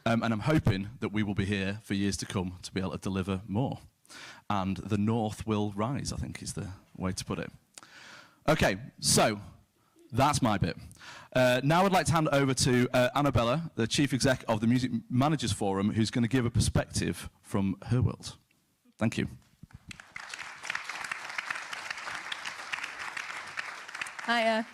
And I'm hoping that we will be here for years to come to be able to deliver more. And the North will rise, I think is the way to put it. Okay, so that's my bit. Now I'd like to hand it over to Annabella, the Chief Exec of the Music Managers Forum, who's going to give a perspective from her world. Thank you. Hiya.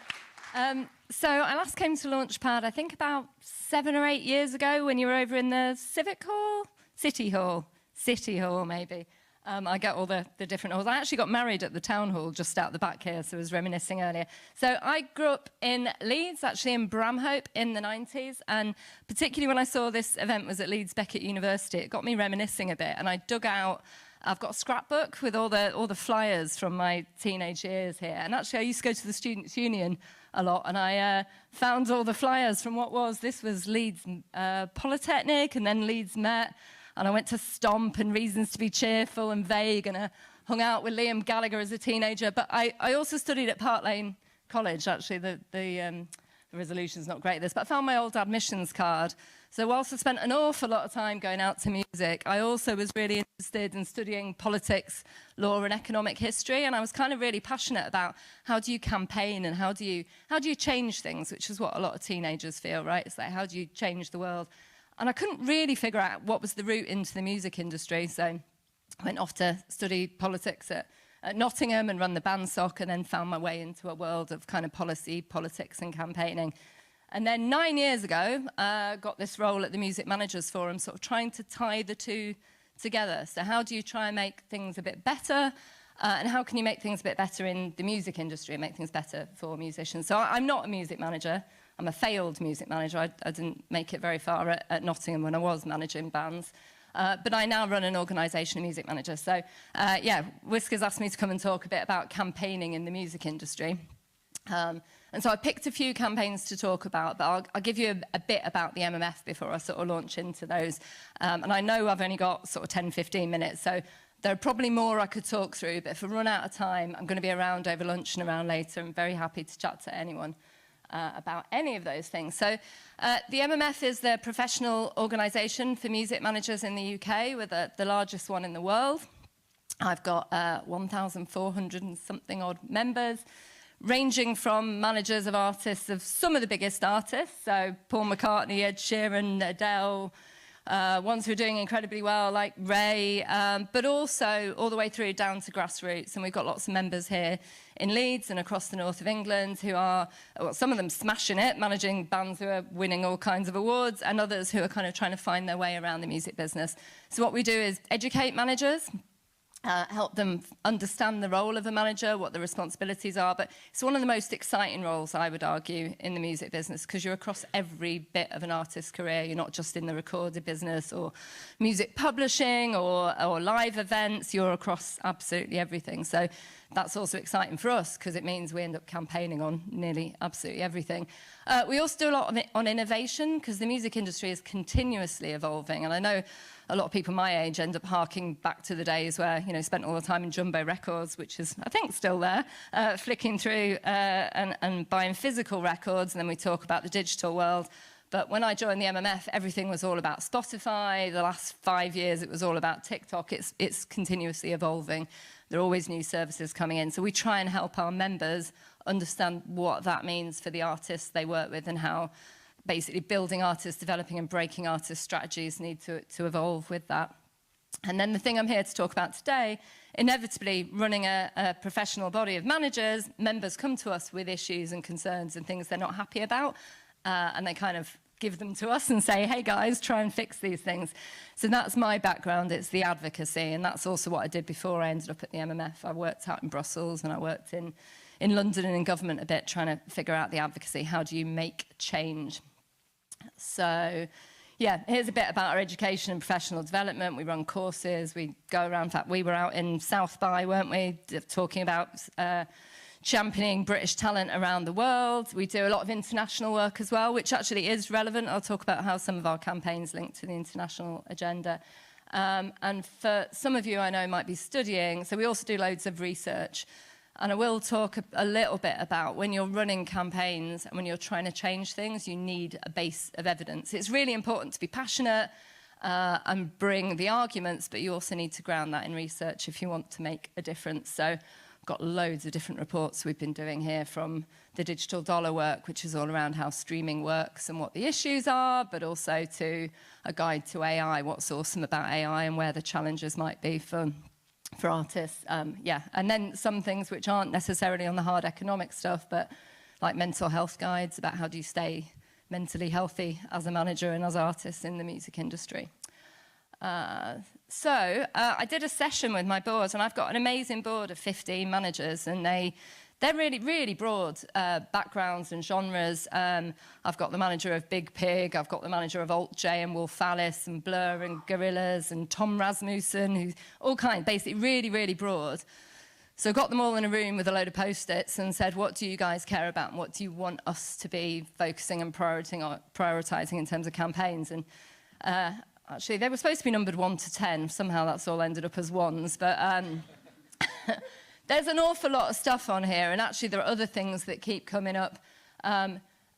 So I last came to Launchpad, I think about 7 or 8 years ago when you were over in the Civic Hall? City Hall maybe. I get all the different halls. I actually got married at the town hall just out the back here, so I was reminiscing earlier. So I grew up in Leeds, actually in Bramhope in the 90s, and particularly when I saw this event was at Leeds Beckett University, it got me reminiscing a bit, and I dug out, I've got a scrapbook with all the flyers from my teenage years here, and actually I used to go to the Students' Union a lot, and I found all the flyers from this was Leeds Polytechnic, and then Leeds Met, and I went to Stomp and Reasons to be Cheerful and Vague, and I hung out with Liam Gallagher as a teenager. But I also studied at Park Lane College, actually. The resolution's not great, this, but I found my old admissions card. So whilst I spent an awful lot of time going out to music, I also was really interested in studying politics, law and economic history, and I was kind of really passionate about how do you campaign and how do you change things, which is what a lot of teenagers feel, right? It's like, how do you change the world? And I couldn't really figure out what was the route into the music industry, so I went off to study politics at Nottingham and run the bandsoc, and then found my way into a world of kind of policy, politics and campaigning. And then 9 years ago, got this role at the Music Managers Forum, sort of trying to tie the two together. So how do you try and make things a bit better? And how can you make things a bit better in the music industry and make things better for musicians? So I'm not a music manager. I'm a failed music manager. I didn't make it very far at Nottingham when I was managing bands. But I now run an organisation of music managers. So, yeah, Whiskas asked me to come and talk a bit about campaigning in the music industry. And so I picked a few campaigns to talk about, but I'll give you a bit about the MMF before I sort of launch into those. And I know I've only got sort of 10, 15 minutes, so there are probably more I could talk through, but if I run out of time, I'm going to be around over lunch and around later. I'm very happy to chat to anyone about any of those things. So the MMF is the professional organisation for music managers in the UK. We're the largest one in the world. I've got 1,400 and something odd members, ranging from managers of artists of some of the biggest artists, so Paul McCartney, Ed Sheeran, Adele, ones who are doing incredibly well like Ray, but also all the way through down to grassroots. And we've got lots of members here in Leeds and across the north of England who are, well, some of them smashing it, managing bands who are winning all kinds of awards, and others who are kind of trying to find their way around the music business. So what we do is educate managers, help them understand the role of a manager, what the responsibilities are, but it's one of the most exciting roles, I would argue, in the music business, because you're across every bit of an artist's career. You're not just in the recorded business or music publishing or live events. You're across absolutely everything. So that's also exciting for us because it means we end up campaigning on nearly absolutely everything. We also do a lot on innovation because the music industry is continuously evolving, and I know a lot of people my age end up harking back to the days where, you know, spent all the time in Jumbo Records, which is, I think, still there, flicking through and buying physical records, and then we talk about the digital world. But when I joined the MMF, everything was all about Spotify. The last 5 years, it was all about TikTok. It's continuously evolving. There are always new services coming in. So we try and help our members understand what that means for the artists they work with and how basically building artists, developing and breaking artist strategies need to evolve with that. And then the thing I'm here to talk about today, inevitably running a professional body of managers, members come to us with issues and concerns and things they're not happy about, and they kind of give them to us and say, hey guys, try and fix these things. So that's my background, it's the advocacy, and that's also what I did before I ended up at the MMF. I worked out in Brussels and I worked in London and in government a bit, trying to figure out the advocacy. How do you make change? So, yeah, here's a bit about our education and professional development. We run courses, we go around. In fact, we were out in South by, weren't we, talking about championing British talent around the world. We do a lot of international work as well, which actually is relevant. I'll talk about how some of our campaigns link to the international agenda. And for some of you I know might be studying, so we also do loads of research. And I will talk a little bit about when you're running campaigns and when you're trying to change things, you need a base of evidence. It's really important to be passionate and bring the arguments, but you also need to ground that in research if you want to make a difference. So I've got loads of different reports we've been doing here, from the digital dollar work, which is all around how streaming works and what the issues are, but also to a guide to AI, what's awesome about AI and where the challenges might be for artists. And then some things which aren't necessarily on the hard economic stuff, but like mental health guides about how do you stay mentally healthy as a manager and as artists in the music industry. So I did a session with my board, and I've got an amazing board of 15 managers, and they're really, really broad backgrounds and genres. I've got the manager of Big Pig, I've got the manager of Alt J and Wolf Alice and Blur and Gorillaz and Tom Rasmussen, who's all kinds, basically really, really broad. So I got them all in a room with a load of Post-its and said, what do you guys care about and what do you want us to be focusing and prioritising in terms of campaigns? And actually, they were supposed to be numbered 1 to 10. Somehow that's all ended up as ones. But there's an awful lot of stuff on here, and actually there are other things that keep coming up.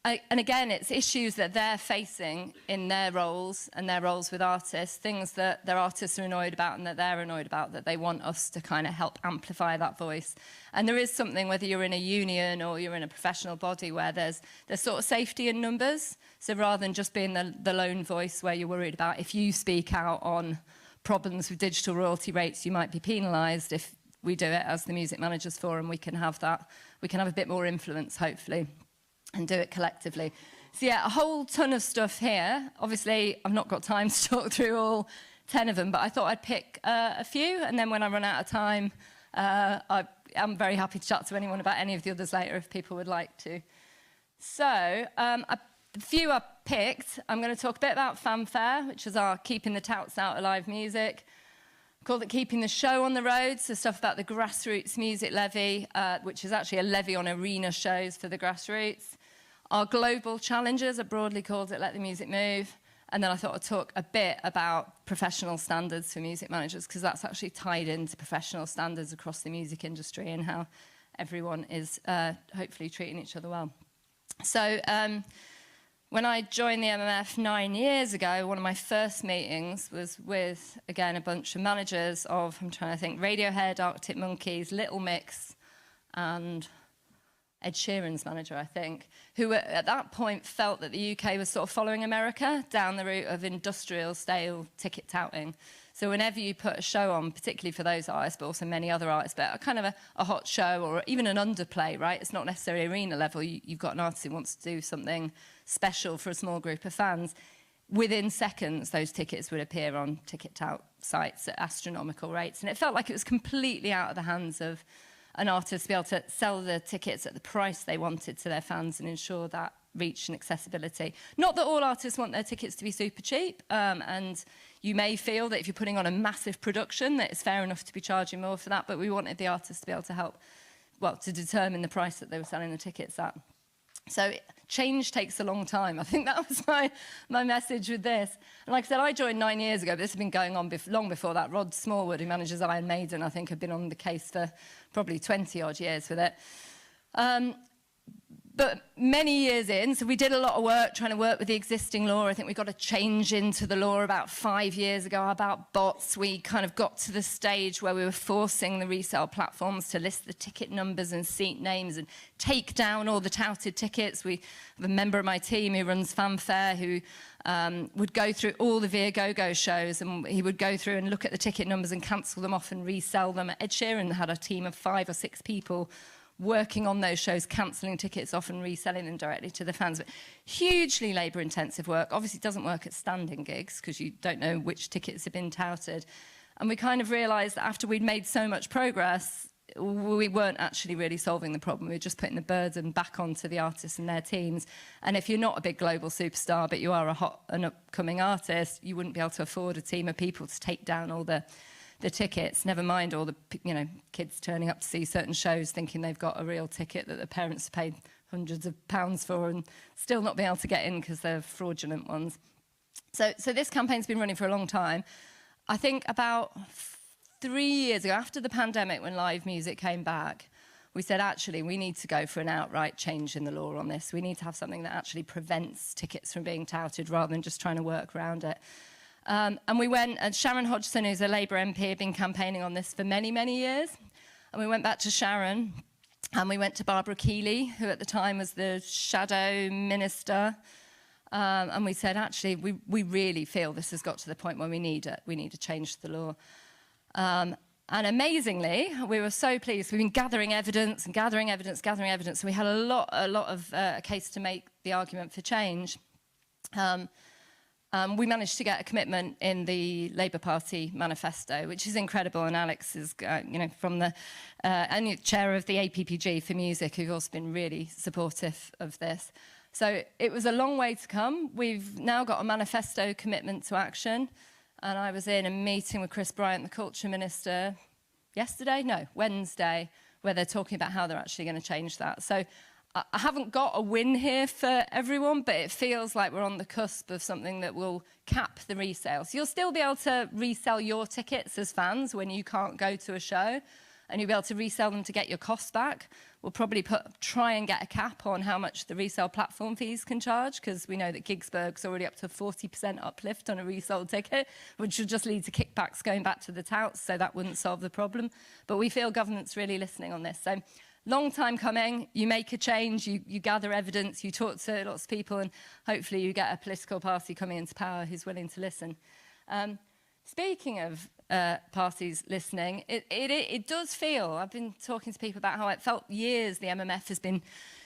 And again, it's issues that they're facing in their roles and their roles with artists, things that their artists are annoyed about and that they're annoyed about, that they want us to kind of help amplify that voice. And there is something, whether you're in a union or you're in a professional body, where there's sort of safety in numbers. So rather than just being the lone voice where you're worried about if you speak out on problems with digital royalty rates, you might be penalised. If we do it as the Music Managers Forum, we can have a bit more influence, hopefully, and do it collectively. So yeah, a whole ton of stuff here. Obviously, I've not got time to talk through all 10 of them, but I thought I'd pick a few, and then when I run out of time, I'm very happy to chat to anyone about any of the others later if people would like to. So, the few I picked, I'm going to talk a bit about fanfare, which is our keeping the touts out of live music. Called it keeping the show on the road, so stuff about the grassroots music levy, which is actually a levy on arena shows for the grassroots. Our global challenges are broadly called it Let the Music Move. And then I thought I'd talk a bit about professional standards for music managers, because that's actually tied into professional standards across the music industry and how everyone is hopefully treating each other well. So when I joined the MMF 9 years ago, one of my first meetings was with, again, a bunch of managers of, I'm trying to think, Radiohead, Arctic Monkeys, Little Mix, and Ed Sheeran's manager, I think, who at that point felt that the UK was sort of following America down the route of industrial style ticket touting. So whenever you put a show on, particularly for those artists, but also many other artists, but a kind of a hot show or even an underplay, right? It's not necessarily arena level. You've got an artist who wants to do something special for a small group of fans. Within seconds, those tickets would appear on ticket tout sites at astronomical rates. And it felt like it was completely out of the hands of an artist to be able to sell the tickets at the price they wanted to their fans and ensure that reach and accessibility. Not that all artists want their tickets to be super cheap, and you may feel that if you're putting on a massive production that it's fair enough to be charging more for that, but we wanted the artists to be able to help, well, to determine the price that they were selling the tickets at. So change takes a long time. I think that was my message with this. And like I said, I joined 9 years ago, but this had been going on long before that. Rod Smallwood, who manages Iron Maiden, I think had been on the case for probably 20-odd years with it. But many years in, so we did a lot of work trying to work with the existing law. I think we got a change into the law about 5 years ago about bots. We kind of got to the stage where we were forcing the resale platforms to list the ticket numbers and seat names and take down all the touted tickets. We have a member of my team who runs Fanfare who would go through all the Viagogo shows, and he would go through and look at the ticket numbers and cancel them off and resell them. Ed Sheeran had a team of 5 or 6 people working on those shows, cancelling tickets off and reselling them directly to the fans. But hugely labour-intensive work. Obviously, it doesn't work at standing gigs because you don't know which tickets have been touted. And we kind of realised that after we'd made so much progress, we weren't actually really solving the problem. We were just putting the burden back onto the artists and their teams. And if you're not a big global superstar, but you are a hot and upcoming artist, you wouldn't be able to afford a team of people to take down all the tickets, never mind all the kids turning up to see certain shows thinking they've got a real ticket that their parents have paid hundreds of pounds for and still not be able to get in because they're fraudulent ones. So this campaign's been running for a long time. I think about 3 years ago, after the pandemic, when live music came back, we said, actually, we need to go for an outright change in the law on this. We need to have something that actually prevents tickets from being touted rather than just trying to work around it. And we went, and Sharon Hodgson, who's a Labour MP, had been campaigning on this for many, many years. And we went back to Sharon, and we went to Barbara Keeley, who at the time was the shadow minister. And we said, actually, we really feel this has got to the point where we need it. We need to change the law. And amazingly, we were so pleased. We've been gathering evidence and gathering evidence. So we had a lot of case to make the argument for change. We managed to get a commitment in the Labour Party manifesto, which is incredible. And Alex is, from the and chair of the APPG for music, who've also been really supportive of this. So it was a long way to come. We've now got a manifesto commitment to action. And I was in a meeting with Chris Bryant, the Culture Minister, Wednesday, where they're talking about how they're actually going to change that. So I haven't got a win here for everyone, but it feels like we're on the cusp of something that will cap the resale. So you'll still be able to resell your tickets as fans when you can't go to a show, and you'll be able to resell them to get your costs back. We'll probably try and get a cap on how much the resale platform fees can charge, because we know that Gigsberg's already up to 40% uplift on a resold ticket, which would just lead to kickbacks going back to the touts, so that wouldn't solve the problem. But we feel government's really listening on this. So long time coming, you make a change, you gather evidence, you talk to lots of people, and hopefully you get a political party coming into power who's willing to listen. Speaking of parties listening, it does feel, I've been talking to people about how it felt years the MMF has been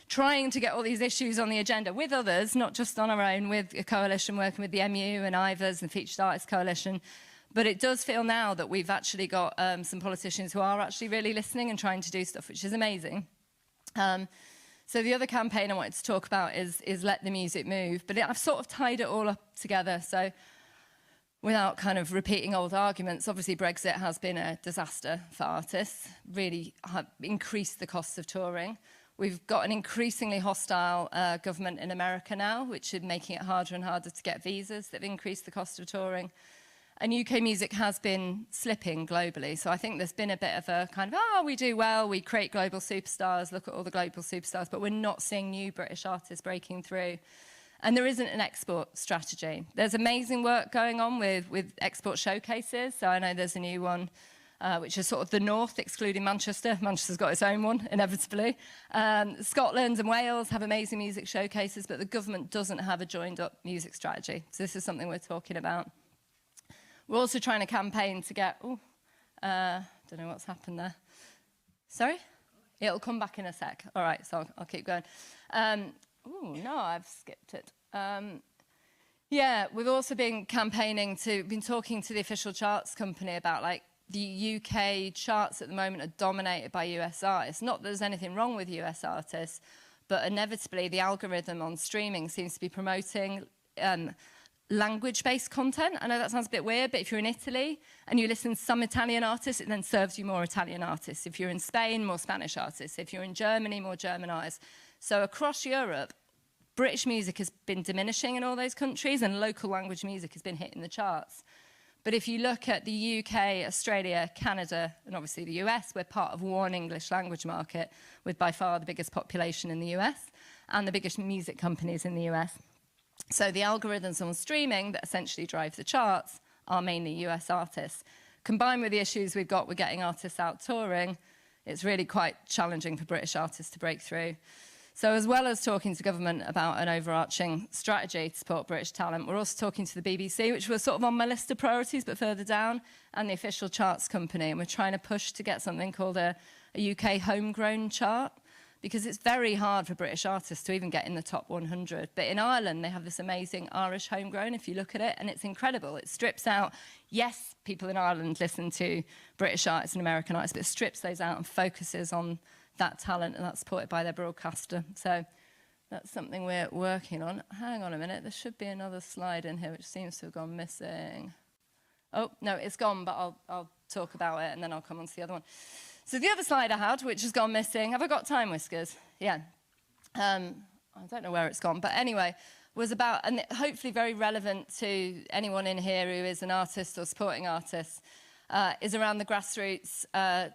trying to get all these issues on the agenda with others, not just on our own, with a coalition working with the MU and IVAs and Featured Artists Coalition. But it does feel now that we've actually got some politicians who are actually really listening and trying to do stuff, which is amazing. So the other campaign I wanted to talk about is Let the Music Move. But I've sort of tied it all up together. So without kind of repeating old arguments, obviously Brexit has been a disaster for artists, really increased the costs of touring. We've got an increasingly hostile government in America now, which is making it harder and harder to get visas that have increased the cost of touring. And UK music has been slipping globally. So I think there's been a bit of a kind of, we do well, we create global superstars, look at all the global superstars, but we're not seeing new British artists breaking through. And there isn't an export strategy. There's amazing work going on with export showcases. So I know there's a new one, which is sort of the north, excluding Manchester. Manchester's got its own one, inevitably. Scotland and Wales have amazing music showcases, but the government doesn't have a joined-up music strategy. So this is something we're talking about. We're also trying to campaign to get... don't know what's happened there. Sorry? It'll come back in a sec. All right, so I'll keep going. No, I've skipped it. We've also been talking to the official charts company about, like, the UK charts at the moment are dominated by US artists. Not that there's anything wrong with US artists, but inevitably the algorithm on streaming seems to be promoting language-based content. I know that sounds a bit weird, but if you're in Italy and you listen to some Italian artists, it then serves you more Italian artists. If you're in Spain, more Spanish artists. If you're in Germany, more German artists. So across Europe, British music has been diminishing in all those countries, and local language music has been hitting the charts. But if you look at the UK, Australia, Canada, and obviously the US, we're part of one English language market with by far the biggest population in the US and the biggest music companies in the US. So the algorithms on streaming that essentially drive the charts are mainly US artists. Combined with the issues we've got with getting artists out touring, it's really quite challenging for British artists to break through. So as well as talking to government about an overarching strategy to support British talent, we're also talking to the BBC, which was sort of on my list of priorities, but further down, and the official charts company. And we're trying to push to get something called a UK homegrown chart, because it's very hard for British artists to even get in the top 100. But in Ireland, they have this amazing Irish homegrown, if you look at it, and it's incredible. It strips out, yes, people in Ireland listen to British artists and American artists, but it strips those out and focuses on that talent, and that's supported by their broadcaster. So that's something we're working on. Hang on a minute, there should be another slide in here which seems to have gone missing. Oh, no, it's gone, but I'll talk about it and then I'll come on to the other one. So the other slide I had, which has gone missing, have I got time, Whiskas? Yeah. I don't know where it's gone, but anyway, was about, and hopefully very relevant to anyone in here who is an artist or supporting artist. is around the grassroots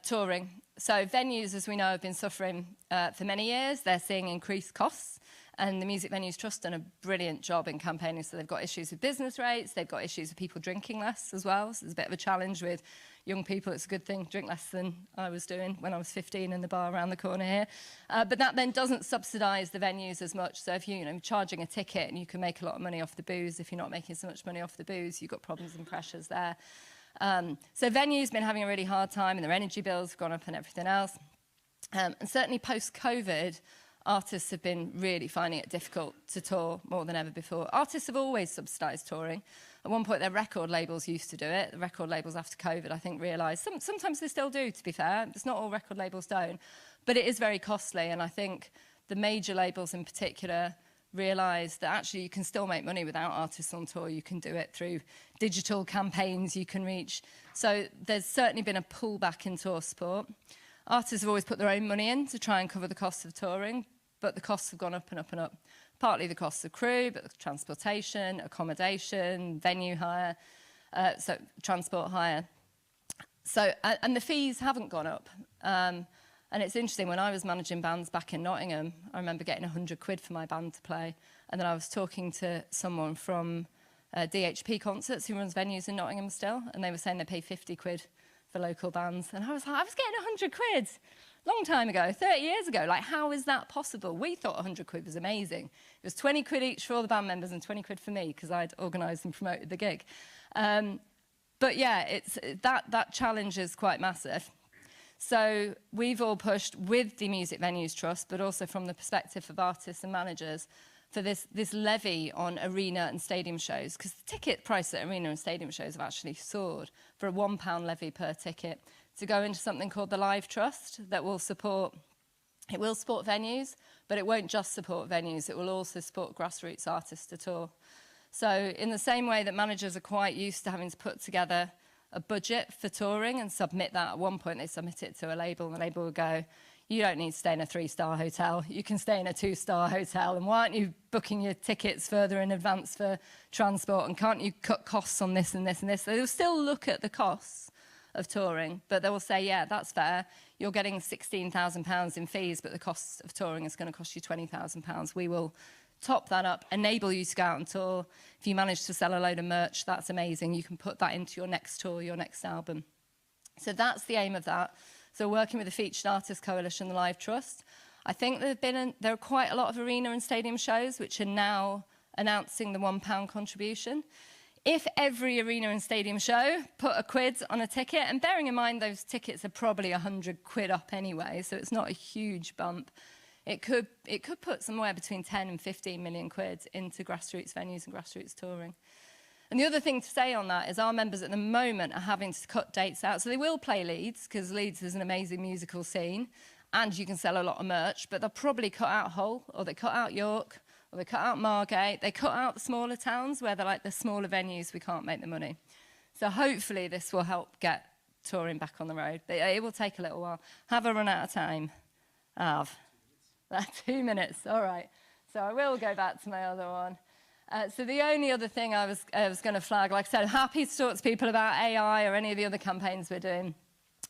touring. So venues, as we know, have been suffering for many years. They're seeing increased costs. And the Music Venues Trust done a brilliant job in campaigning. So they've got issues with business rates. They've got issues with people drinking less as well. So there's a bit of a challenge with young people. It's a good thing, drink less than I was doing when I was 15 in the bar around the corner here. But that then doesn't subsidise the venues as much. So if you're charging a ticket and you can make a lot of money off the booze, if you're not making so much money off the booze, you've got problems and pressures there. So venues been having a really hard time and their energy bills have gone up and everything else. And certainly post-COVID, artists have been really finding it difficult to tour more than ever before. Artists have always subsidised touring. At one point, their record labels used to do it. The record labels after COVID, I think, realised, sometimes they still do, to be fair. It's not all record labels don't. But it is very costly, and I think the major labels in particular realised that actually you can still make money without artists on tour. You can do it through digital campaigns you can reach. So there's certainly been a pullback in tour support. Artists have always put their own money in to try and cover the costs of touring, but the costs have gone up and up and up. Partly the costs of crew, but the transportation, accommodation, venue hire, so transport hire. So, and the fees haven't gone up. And it's interesting, when I was managing bands back in Nottingham, I remember getting 100 quid for my band to play. And then I was talking to someone from DHP Concerts who runs venues in Nottingham still, and they were saying they pay 50 quid for local bands. And I was like, I was getting 100 quid. Long time ago, 30 years ago. Like, how is that possible? We thought 100 quid was amazing. It was 20 quid each for all the band members and 20 quid for me because I'd organised and promoted the gig. But yeah, it's that challenge is quite massive. So we've all pushed with the Music Venues Trust, but also from the perspective of artists and managers, for this levy on arena and stadium shows, because the ticket price at arena and stadium shows have actually soared, for a £1 levy per ticket, to go into something called the Live Trust that will support, it will support venues, but it won't just support venues, it will also support grassroots artists to tour. So in the same way that managers are quite used to having to put together a budget for touring and submit that, at one point they submit it to a label and the label will go, you don't need to stay in a 3-star hotel, you can stay in a 2-star hotel, and why aren't you booking your tickets further in advance for transport, and can't you cut costs on this and this and this? So they'll still look at the costs of touring, but they will say, yeah, that's fair. You're getting £16,000 in fees, but the cost of touring is going to cost you £20,000. We will top that up, enable you to go out and tour. If you manage to sell a load of merch, that's amazing. You can put that into your next tour, your next album. So that's the aim of that. So working with the Featured Artists Coalition, the Live Trust, I think there are quite a lot of arena and stadium shows which are now announcing the £1 contribution. If every arena and stadium show put a quid on a ticket, and bearing in mind those tickets are probably 100 quid up anyway, so it's not a huge bump, it could put somewhere between 10 and 15 million quid into grassroots venues and grassroots touring. And the other thing to say on that is our members at the moment are having to cut dates out. So they will play Leeds, because Leeds is an amazing musical scene, and you can sell a lot of merch, but they'll probably cut out Hull, or they cut out York, or they cut out Margate. They cut out the smaller towns where they're like the smaller venues, we can't make the money. So hopefully this will help get touring back on the road. But it will take a little while. Have I run out of time? Have. 2 minutes, all right. So I will go back to my other one. So the only other thing I was going to flag, like I said, happy to talk to people about AI or any of the other campaigns we're doing.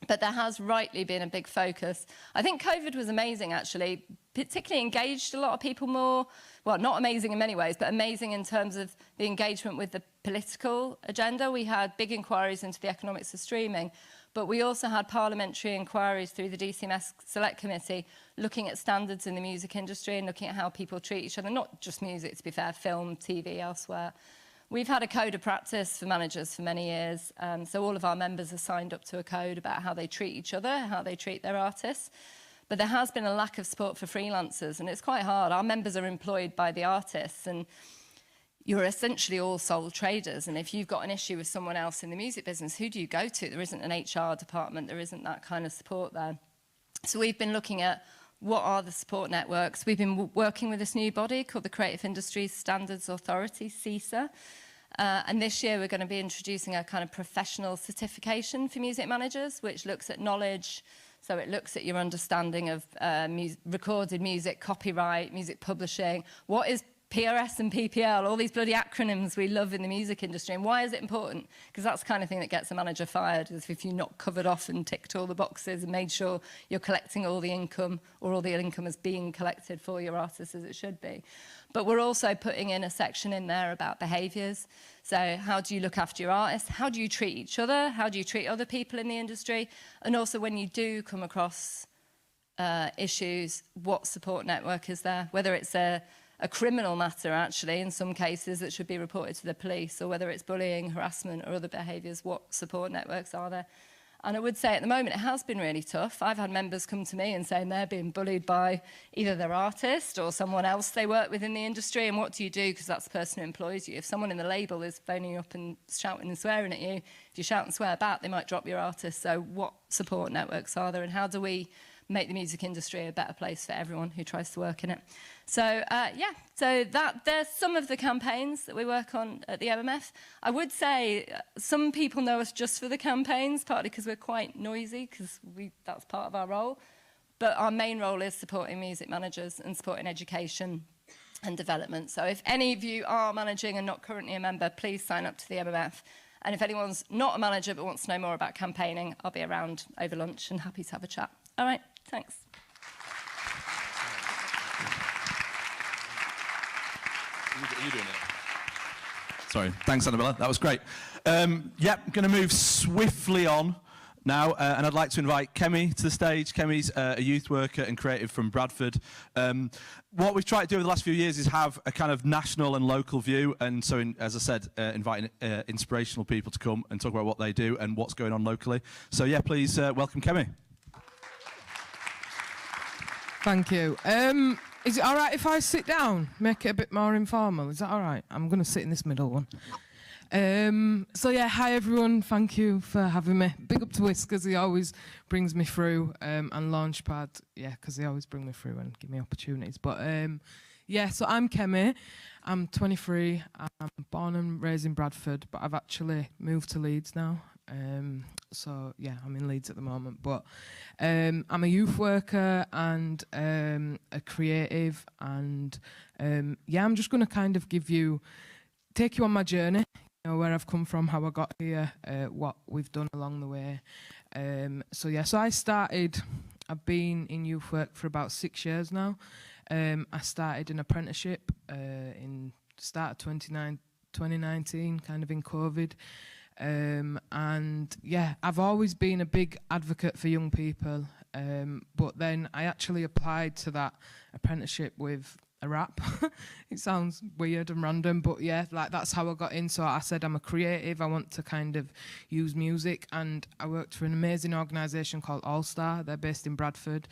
But there has rightly been a big focus. I think COVID was amazing, actually, particularly engaged a lot of people more. Well, not amazing in many ways, but amazing in terms of the engagement with the political agenda. We had big inquiries into the economics of streaming, but we also had parliamentary inquiries through the DCMS Select Committee looking at standards in the music industry and looking at how people treat each other, not just music, to be fair, film, TV, elsewhere. We've had a code of practice for managers for many years, so all of our members are signed up to a code about how they treat each other, how they treat their artists. But there has been a lack of support for freelancers, and it's quite hard. Our members are employed by the artists, and you're essentially all sole traders. And if you've got an issue with someone else in the music business, who do you go to? There isn't an HR department, there isn't that kind of support there. So we've been looking at what are the support networks. We've been working with this new body called the Creative Industries Standards Authority, CISA. And this year we're going to be introducing a kind of professional certification for music managers, which looks at knowledge. So it looks at your understanding of recorded music, copyright, music publishing. What is PRS and PPL, all these bloody acronyms we love in the music industry. And why is it important? Because that's the kind of thing that gets a manager fired, is if you've not covered off and ticked all the boxes and made sure you're collecting all the income, or all the income is being collected for your artists as it should be. But we're also putting in a section in there about behaviours. So how do you look after your artists? How do you treat each other? How do you treat other people in the industry? And also when you do come across issues, what support network is there? Whether it's a criminal matter, actually, in some cases that should be reported to the police, or whether it's bullying, harassment or other behaviours, what support networks are there? And I would say at the moment it has been really tough. I've had members come to me and saying they're being bullied by either their artist or someone else they work with in the industry, and what do you do? Because that's the person who employs you. If someone in the label is phoning you up and shouting and swearing at you, if you shout and swear back, they might drop your artist. So what support networks are there, and how do we make the music industry a better place for everyone who tries to work in it? So, so there's some of the campaigns that we work on at the MMF. I would say some people know us just for the campaigns, partly because we're quite noisy, because that's part of our role. But our main role is supporting music managers and supporting education and development. So if any of you are managing and not currently a member, please sign up to the MMF. And if anyone's not a manager but wants to know more about campaigning, I'll be around over lunch and happy to have a chat. All right, thanks. Are you doing it? Sorry, thanks, Annabella. That was great. Going to move swiftly on now, and I'd like to invite Kemmi to the stage. Kemmi's a youth worker and creative from Bradford. What we've tried to do over the last few years is have a kind of national and local view, and so, as I said, inviting inspirational people to come and talk about what they do and what's going on locally. So, yeah, please welcome Kemmi. Thank you. Is it all right if I sit down? Make it a bit more informal. Is that all right? I'm going to sit in this middle one. So yeah, hi everyone. Thank you for having me. Big up to Whiskas, he always brings me through, and Launchpad, yeah, because they always bring me through and give me opportunities. But yeah, so I'm Kemmi. I'm 23. I'm born and raised in Bradford, but I've actually moved to Leeds now. So yeah, I'm in Leeds at the moment, but I'm a youth worker and a creative, and yeah, I'm just going to kind of take you on my journey, you know, where I've come from, how I got here, what we've done along the way. So yeah, so I've been in youth work for about 6 years now. I started an apprenticeship in start of 2019, kind of in COVID. And yeah, I've always been a big advocate for young people, but then I actually applied to that apprenticeship with a rap. It sounds weird and random, but yeah, like that's how I got in. So I said I'm a creative, I want to kind of use music, and I worked for an amazing organisation called All Star. They're based in Bradford,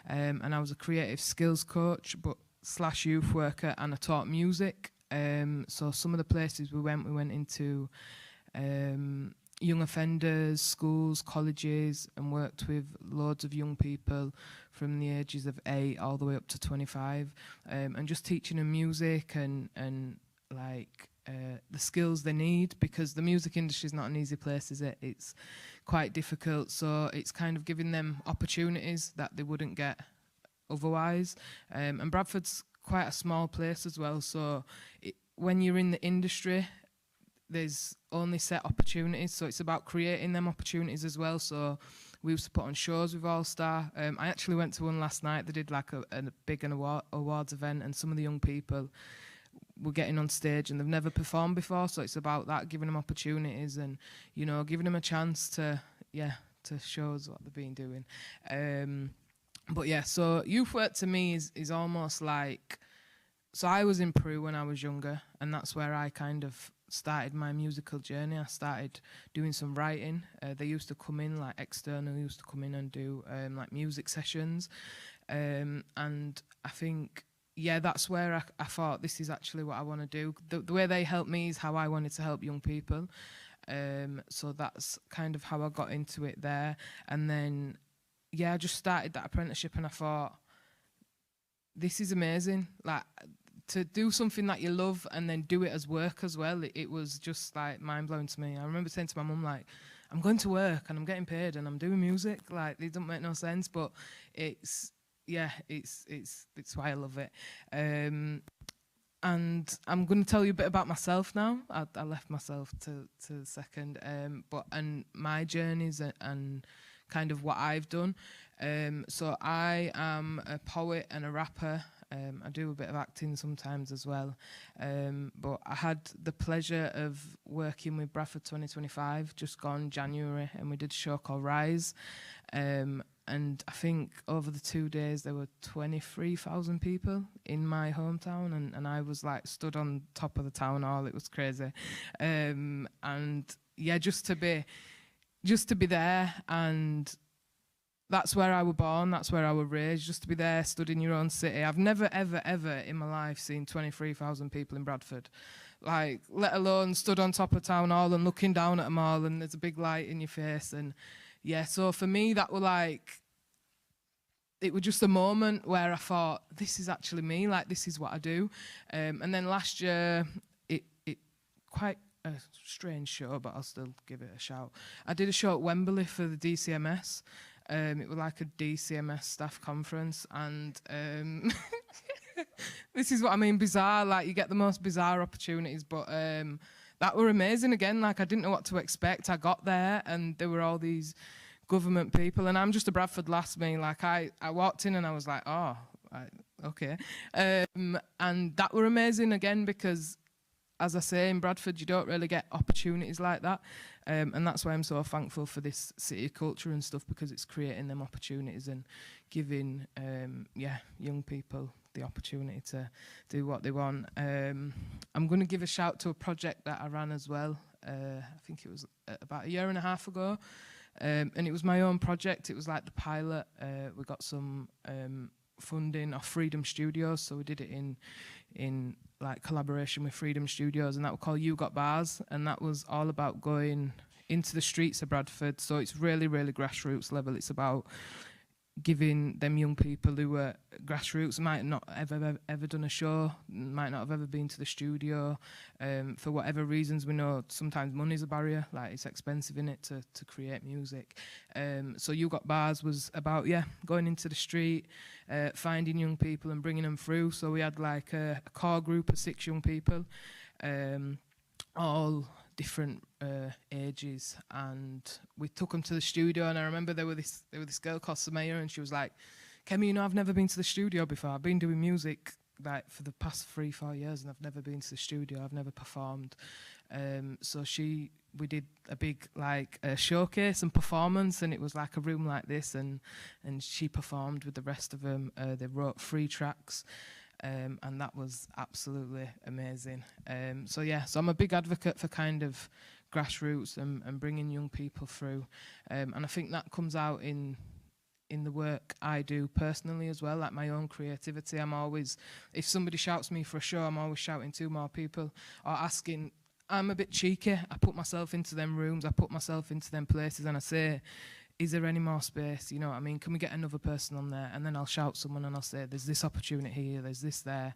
and I was a creative skills coach but / youth worker, and I taught music. So some of the places we went into young offenders, schools, colleges, and worked with loads of young people from the ages of 8 all the way up to 25, and just teaching them music and like the skills they need, because the music industry is not an easy place, is it? It's quite difficult, so it's kind of giving them opportunities that they wouldn't get otherwise. And Bradford's quite a small place as well, so when you're in the industry, there's only set opportunities, so it's about creating them opportunities as well. So we used to put on shows with All Star. I actually went to one last night. They did like a big awards event, and some of the young people were getting on stage and they've never performed before. So it's about that, giving them opportunities and, you know, giving them a chance to show us what they've been doing. But yeah, so youth work to me is almost like, so I was in Peru when I was younger, and that's where I kind of started my musical journey. I started doing some writing. They used to come in, like external used to come in and do like music sessions, and I think, yeah, that's where I thought this is actually what I want to do. The way they helped me is how I wanted to help young people, so that's kind of how I got into it there. And then yeah, I just started that apprenticeship and I thought, this is amazing, like to do something that you love and then do it as work as well. It was just like mind-blowing to me. I remember saying to my mum, like, I'm going to work and I'm getting paid and I'm doing music, like it doesn't make no sense, but it's why I love it. and I'm going to tell you a bit about myself now. I left myself to the second, and my journeys and kind of what I've done. So I am a poet and a rapper. I do a bit of acting sometimes as well. But I had the pleasure of working with Bradford 2025 just gone January, and we did a show called Rise. And I think over the 2 days there were 23,000 people in my hometown, and I was like stood on top of the town hall. It was crazy. And yeah, just to be there, and that's where I was born, that's where I was raised, just to be there, stood in your own city. I've never, ever, ever in my life seen 23,000 people in Bradford. Like, let alone stood on top of town hall and looking down at them all, and there's a big light in your face. And yeah, so for me, that were like, it was just a moment where I thought, this is actually me, like, this is what I do. And then last year, it quite a strange show, but I'll still give it a shout. I did a show at Wembley for the DCMS. It was like a DCMS staff conference, and this is what I mean, bizarre, like you get the most bizarre opportunities, but that were amazing again. Like, I didn't know what to expect. I got there and there were all these government people, and I'm just a Bradford lass, me. Like, I walked in and I was like, oh, okay. And that were amazing again, because as I say, in Bradford, you don't really get opportunities like that. And that's why I'm so thankful for this city culture and stuff, because it's creating them opportunities and giving, young people the opportunity to do what they want. I'm going to give a shout to a project that I ran as well. I think it was about a year and a half ago. And it was my own project. It was like the pilot. We got some funding off Freedom Studios, so we did it in like collaboration with Freedom Studios, and that was called You Got Bars, and that was all about going into the streets of Bradford. So it's really, really grassroots level. It's about giving them young people who are grassroots, might not ever done a show, might not have ever been to the studio, for whatever reasons. We know sometimes money's a barrier, like it's expensive in it to create music. So You Got Bars was about, going into the street, finding young people and bringing them through. So we had like a core group of 6 young people, all different ages, and we took them to the studio. And I remember there was this girl called Samaya, and she was like, Kemmi, I've never been to the studio before. I've been doing music like for the past 3-4 years, and I've never been to the studio. I've never performed. So we did a big like showcase and performance, and it was like a room like this, and she performed with the rest of them. They wrote 3 tracks. And that was absolutely amazing. So I'm a big advocate for kind of grassroots and bringing young people through. And I think that comes out in the work I do personally as well, like my own creativity. I'm always, if somebody shouts me for a show, I'm always shouting 2 more people or asking. I'm a bit cheeky. I put myself into them rooms, I put myself into them places, and I say, is there any more space? You know what I mean? Can we get another person on there? And then I'll shout someone and I'll say, there's this opportunity here, there's this there.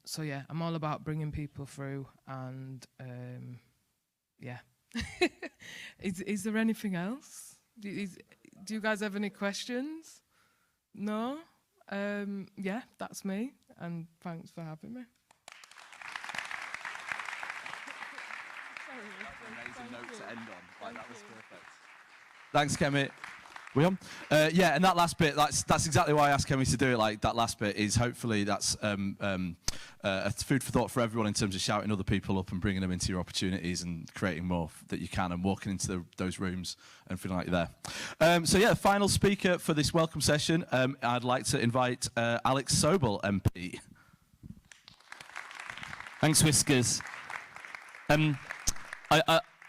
So I'm all about bringing people through, and Is there anything else? Do you guys have any questions? No? That's me, and thanks for having me. Amazing note to end on. Like, that was perfect. Thanks, Kemmi. We on? And that last bit, that's exactly why I asked Kemmi to do it. Like, that last bit is hopefully that's a food for thought for everyone in terms of shouting other people up and bringing them into your opportunities and creating more that you can, and walking into those rooms and feeling like you're there. Final speaker for this welcome session, I'd like to invite Alex Sobel, MP. Thanks, Whiskas. I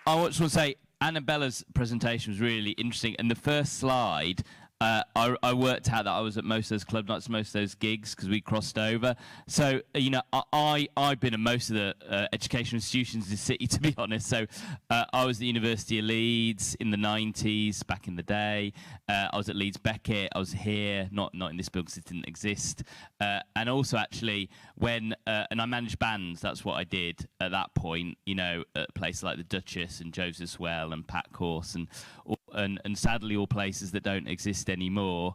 just want to say, Annabella's presentation was really interesting, and the first slide, I worked out that I was at most of those club nights, most of those gigs, because we crossed over. So, I've been at most of the educational institutions in the city, to be honest. So, I was at the University of Leeds in the 90s, back in the day. I was at Leeds Beckett. I was here, not in this building because it didn't exist. And also, actually, when and I managed bands, that's what I did at that point. At places like the Duchess and Joseph's Well and Pack Horse and sadly all places that don't exist anymore.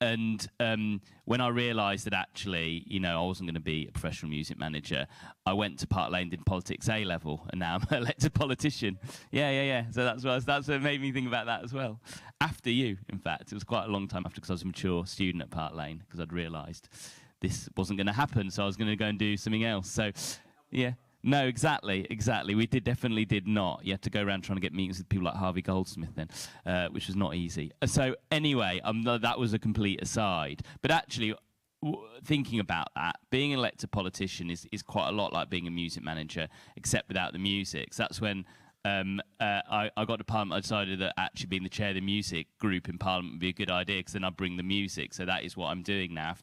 when I realised that actually, you know, I wasn't going to be a professional music manager, I went to Park Lane, did politics A level, and now I'm an elected politician. Yeah. So that's what made me think about that as well. After you, in fact, it was quite a long time after, because I was a mature student at Park Lane, because I'd realised this wasn't going to happen, so I was going to go and do something else. So, yeah. No, exactly. We definitely did not. You had to go around trying to get meetings with people like Harvey Goldsmith then, which was not easy. So anyway, that was a complete aside. But actually, thinking about that, being an elected politician is quite a lot like being a music manager, except without the music. So that's when I got to Parliament, I decided that actually being the chair of the music group in Parliament would be a good idea, because then I bring the music. So that is what I'm doing now.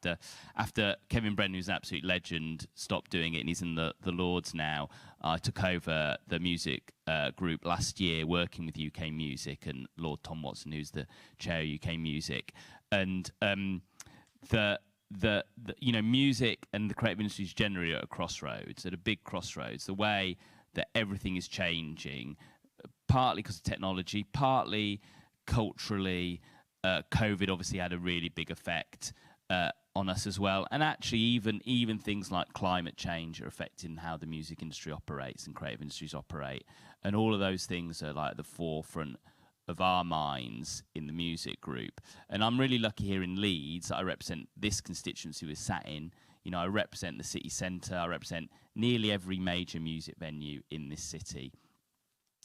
After Kevin Brennan, who's an absolute legend, stopped doing it and he's in the Lords now, I took over the music group last year, working with UK Music and Lord Tom Watson, who's the chair of UK Music. And the you know, music and the creative industries generally are at a crossroads, at a big crossroads. The way that everything is changing, partly because of technology, partly culturally. COVID obviously had a really big effect on us as well, and actually even things like climate change are affecting how the music industry operates and creative industries operate, and all of those things are like at the forefront of our minds in the music group. And I'm really lucky here in Leeds. I represent this constituency we're sat in. You know, I represent the city centre. I represent nearly every major music venue in this city.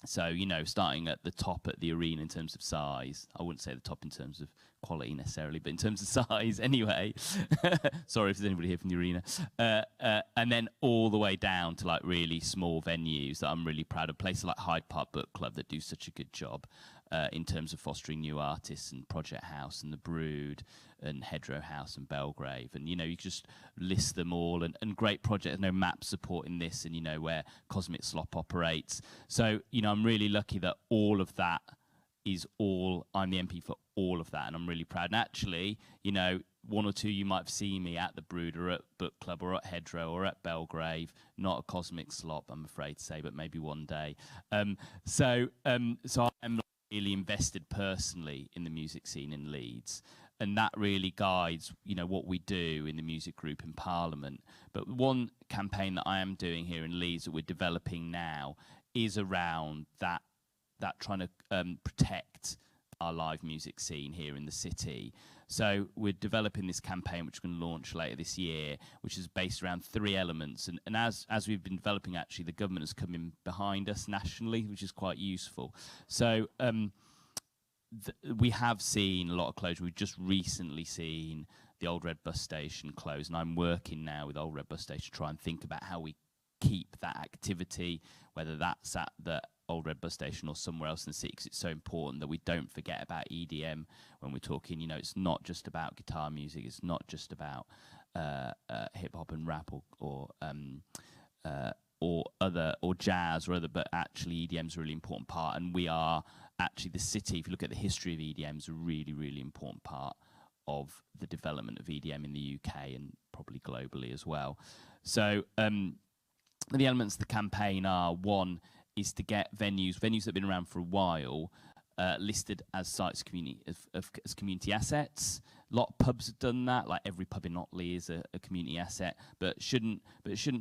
So, you know, starting at the top at the arena in terms of size. I wouldn't say the top in terms of quality necessarily, but in terms of size anyway. Sorry if there's anybody here from the arena. And then all the way down to like really small venues that I'm really proud of. Places like Hyde Park Book Club that do such a good job in terms of fostering new artists, and Project House and The Brood and Hedgerow House and Belgrave. And, you know, you just list them all, and great projects, no map supporting this, and, you know, where Cosmic Slop operates. So, you know, I'm really lucky that all of that is all, I'm the MP for all of that, and I'm really proud. And actually, you know, one or two you might have seen me at The Brood or at Book Club or at Hedgerow or at Belgrave, not a Cosmic Slop, I'm afraid to say, but maybe one day. So I'm really invested personally in the music scene in Leeds, and that really guides, you know, what we do in the music group in Parliament. But one campaign that I am doing here in Leeds that we're developing now is around that trying to protect our live music scene here in the city. So we're developing this campaign, which we're going to launch later this year, which is based around 3 elements. And as we've been developing, actually, the government has come in behind us nationally, which is quite useful. So we have seen a lot of closure. We've just recently seen the Old Red Bus Station close, and I'm working now with Old Red Bus Station to try and think about how we keep that activity, whether that's at the Old Red Bus Station or somewhere else in the city, because it's so important that we don't forget about EDM when we're talking. You know, it's not just about guitar music, it's not just about hip hop and rap or jazz or other, but actually EDM is a really important part. And we are actually, the city, if you look at the history of EDM, is a really, really important part of the development of EDM in the UK and probably globally as well. So the elements of the campaign are, one is to get venues that have been around for a while listed as sites as community assets. A lot of pubs have done that, like every pub in Otley is a community asset, but shouldn't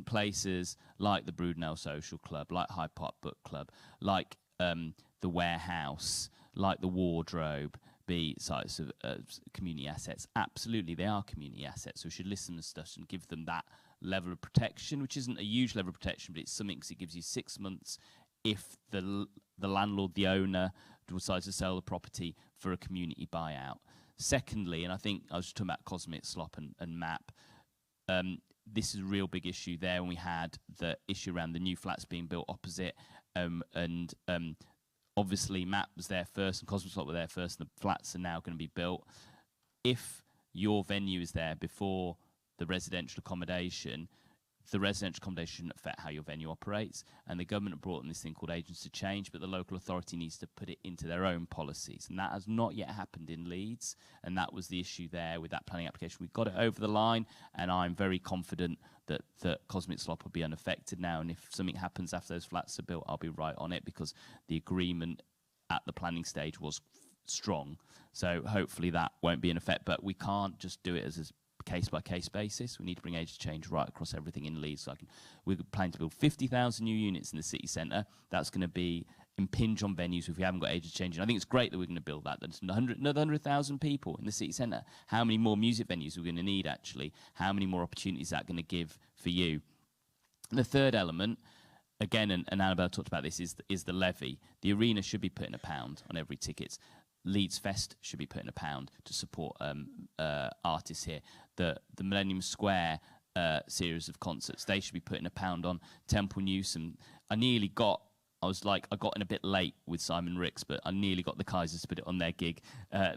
places like the Broodnell Social Club, like Hyde Park Book Club, like the Warehouse, like the Wardrobe, be sites of community assets? Absolutely, they are community assets. So we should listen to stuff and give them that level of protection, which isn't a huge level of protection, but it's something, because it gives you 6 months if the landlord, the owner, decides to sell the property for a community buyout. Secondly, and I think I was just talking about Cosmic Slop and MAP, this is a real big issue there when we had the issue around the new flats being built opposite, and obviously MAP was there first and Cosmic Slop were there first, and the flats are now going to be built. If your venue is there before the residential accommodation, the residential accommodation shouldn't affect how your venue operates. And the government have brought in this thing called agents to change, but the local authority needs to put it into their own policies. And that has not yet happened in Leeds. And that was the issue there with that planning application. We got it over the line, and I'm very confident that Cosmic Slop will be unaffected now. And if something happens after those flats are built, I'll be right on it, because the agreement at the planning stage was strong. So hopefully that won't be in effect. But we can't just do it as a case-by-case basis. We need to bring age of change right across everything in Leeds. We're planning to build 50,000 new units in the city centre. That's going to impinge on venues if we haven't got age of change. And I think it's great that we're going to build that. There's another 100,000 people in the city centre. How many more music venues are we going to need, actually? How many more opportunities is that going to give for you? And the third element, again, and Annabella talked about this, is the levy. The arena should be putting £1 on every ticket. Leeds Fest should be putting £1 to support artists here. The Millennium Square series of concerts, they should be putting £1 on. Temple Newsome, I got in a bit late with Simon Ricks, but I nearly got the Kaisers to put it on their gig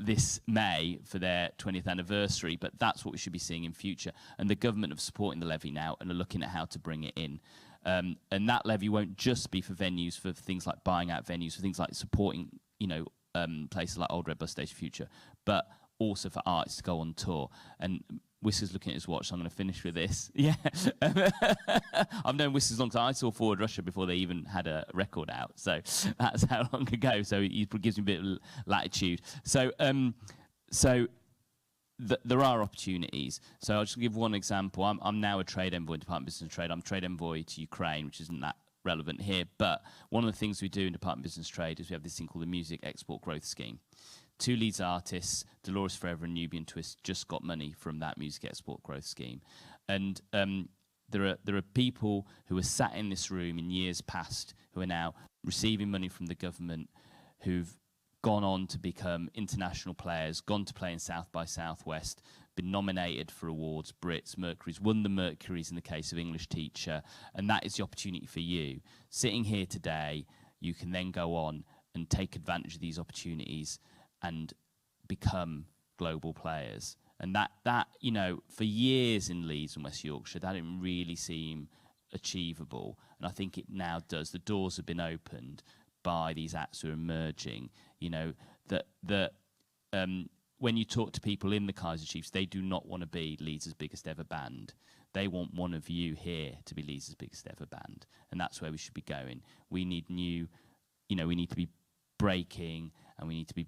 this May for their 20th anniversary. But that's what we should be seeing in future. And the government are supporting the levy now and are looking at how to bring it in. And that levy won't just be for venues, for things like buying out venues, for things like supporting, places like Old Red Bus Station Future, but also for artists to go on tour. And Whiskas looking at his watch, so I'm going to finish with this. Yeah. I've known Whiskas a long time. I saw Forward Russia before they even had a record out. So that's how long ago. So he gives me a bit of latitude. So there are opportunities. So I'll just give one example. I'm now a trade envoy in Department of Business and Trade. I'm trade envoy to Ukraine, which isn't that relevant here. But one of the things we do in Department of Business and Trade is we have this thing called the Music Export Growth Scheme. 2 Leeds artists, Dolores Forever and Nubian Twist, just got money from that Music Export Growth Scheme. And there are people who were sat in this room in years past who are now receiving money from the government, who've gone on to become international players, gone to play in South by Southwest, been nominated for awards, Brits, Mercury's, won the Mercury's in the case of English Teacher, and that is the opportunity for you. Sitting here today, you can then go on and take advantage of these opportunities and become global players. And that for years in Leeds and West Yorkshire, that didn't really seem achievable. And I think it now does. The doors have been opened by these acts who are emerging. When you talk to people in the Kaiser Chiefs, they do not want to be Leeds' biggest ever band. They want one of you here to be Leeds' biggest ever band. And that's where we should be going. We need we need to be breaking, and we need to be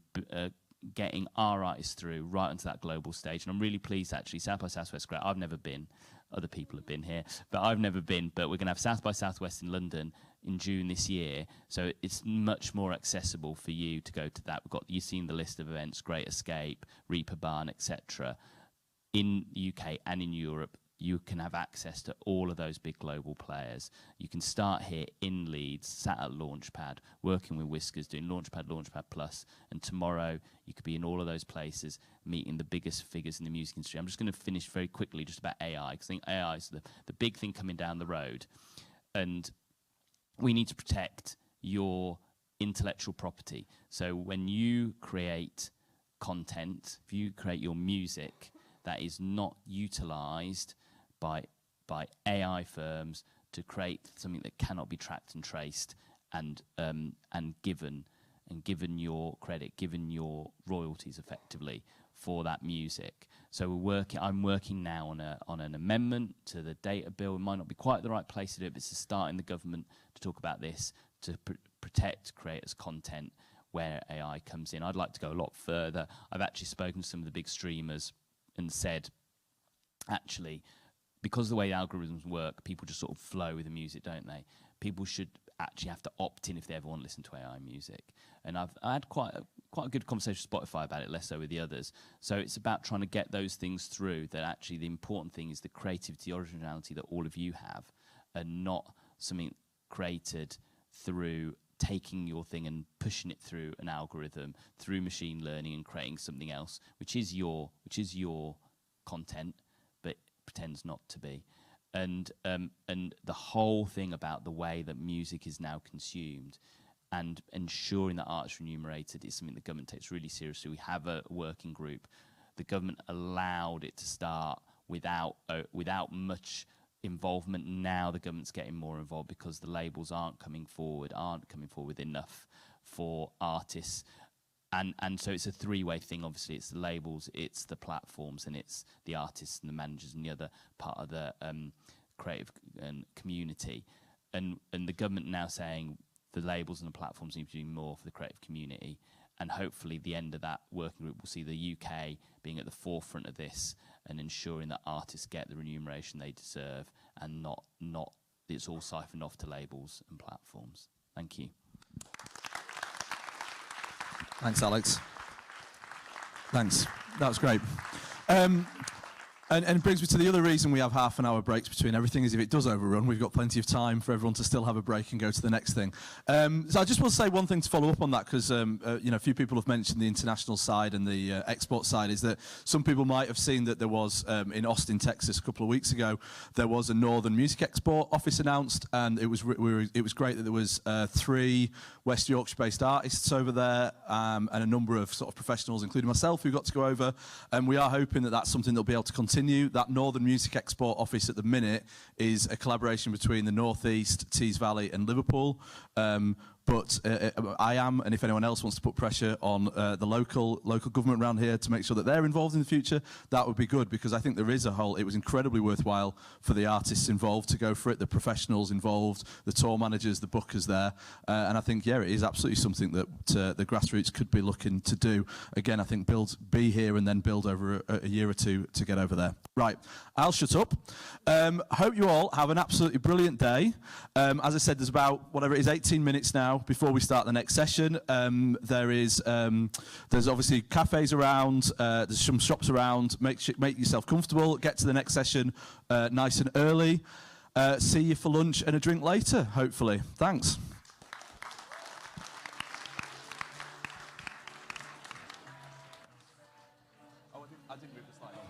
getting our artists through right onto that global stage. And I'm really pleased, actually, South by Southwest, great. I've never been. Other people have been here, but I've never been. But we're going to have South by Southwest in London in June this year, so it's much more accessible for you to go to that. You've seen the list of events, Great Escape, Reeperbahn, etc. In the UK and in Europe, you can have access to all of those big global players. You can start here in Leeds, sat at Launchpad, working with Whiskas, doing Launchpad, Launchpad Plus, and tomorrow you could be in all of those places, meeting the biggest figures in the music industry. I'm just going to finish very quickly just about AI, because I think AI is the big thing coming down the road. And we need to protect your intellectual property. So when you create content, if you create your music that is not utilised by AI firms to create something that cannot be tracked and traced and given your credit, given your royalties effectively for that music. So I'm working now on an amendment to the data bill. It might not be quite the right place to do it, but it's a start in the government to talk about this, to protect creators' content where AI comes in. I'd like to go a lot further. I've actually spoken to some of the big streamers and said, actually, because of the way algorithms work, people just sort of flow with the music, don't they? People should actually have to opt in if they ever want to listen to AI music. And I had quite a good conversation with Spotify about it, less so with the others. So it's about trying to get those things through, that actually the important thing is the creativity, originality that all of you have, and not something created through taking your thing and pushing it through an algorithm, through machine learning, and creating something else, which is your content, but pretends not to be. And the whole thing about the way that music is now consumed and ensuring that art's remunerated is something the government takes really seriously. We have a working group. The government allowed it to start without much involvement. Now the government's getting more involved because the labels aren't coming forward enough for artists. And so it's a three-way thing. Obviously, it's the labels, it's the platforms, and it's the artists and the managers and the other part of the creative community. And the government now saying the labels and the platforms need to do more for the creative community, and hopefully the end of that working group will see the UK being at the forefront of this and ensuring that artists get the remuneration they deserve and not it's all siphoned off to labels and platforms. Thank you. Thanks, Alex. Thanks. That was great. And it brings me to the other reason we have half an hour breaks between everything is if it does overrun, we've got plenty of time for everyone to still have a break and go to the next thing. So I just want to say one thing to follow up on that because a few people have mentioned the international side and the export side is that some people might have seen that there was in Austin, Texas a couple of weeks ago, there was a Northern Music Export office announced, and it was great that there was 3 West Yorkshire-based artists over there and a number of sort of professionals, including myself, who got to go over. And we are hoping that that's something that'll be able to continue. That Northern Music Export office at the minute is a collaboration between the North East, Tees Valley and Liverpool. But I am, and if anyone else wants to put pressure on the local government around here to make sure that they're involved in the future, that would be good, because I think there is it was incredibly worthwhile for the artists involved to go for it, the professionals involved, the tour managers, the bookers there. And I think, yeah, it is absolutely something that the grassroots could be looking to do. Again, I think be here and then build over a year or two to get over there. Right, I'll shut up. Hope you all have an absolutely brilliant day. As I said, there's about, 18 minutes now before we start the next session. There's obviously cafes around, there's some shops around. Make yourself comfortable, get to the next session nice and early. See you for lunch and a drink later, hopefully. Thanks. I didn't move the slide on.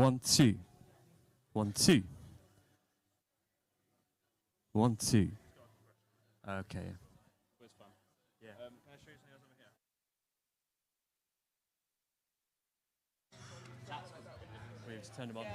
1, 2. 1, 2. 1, 2. Okay. Yeah. Can I show you something else over here? We just turn them on.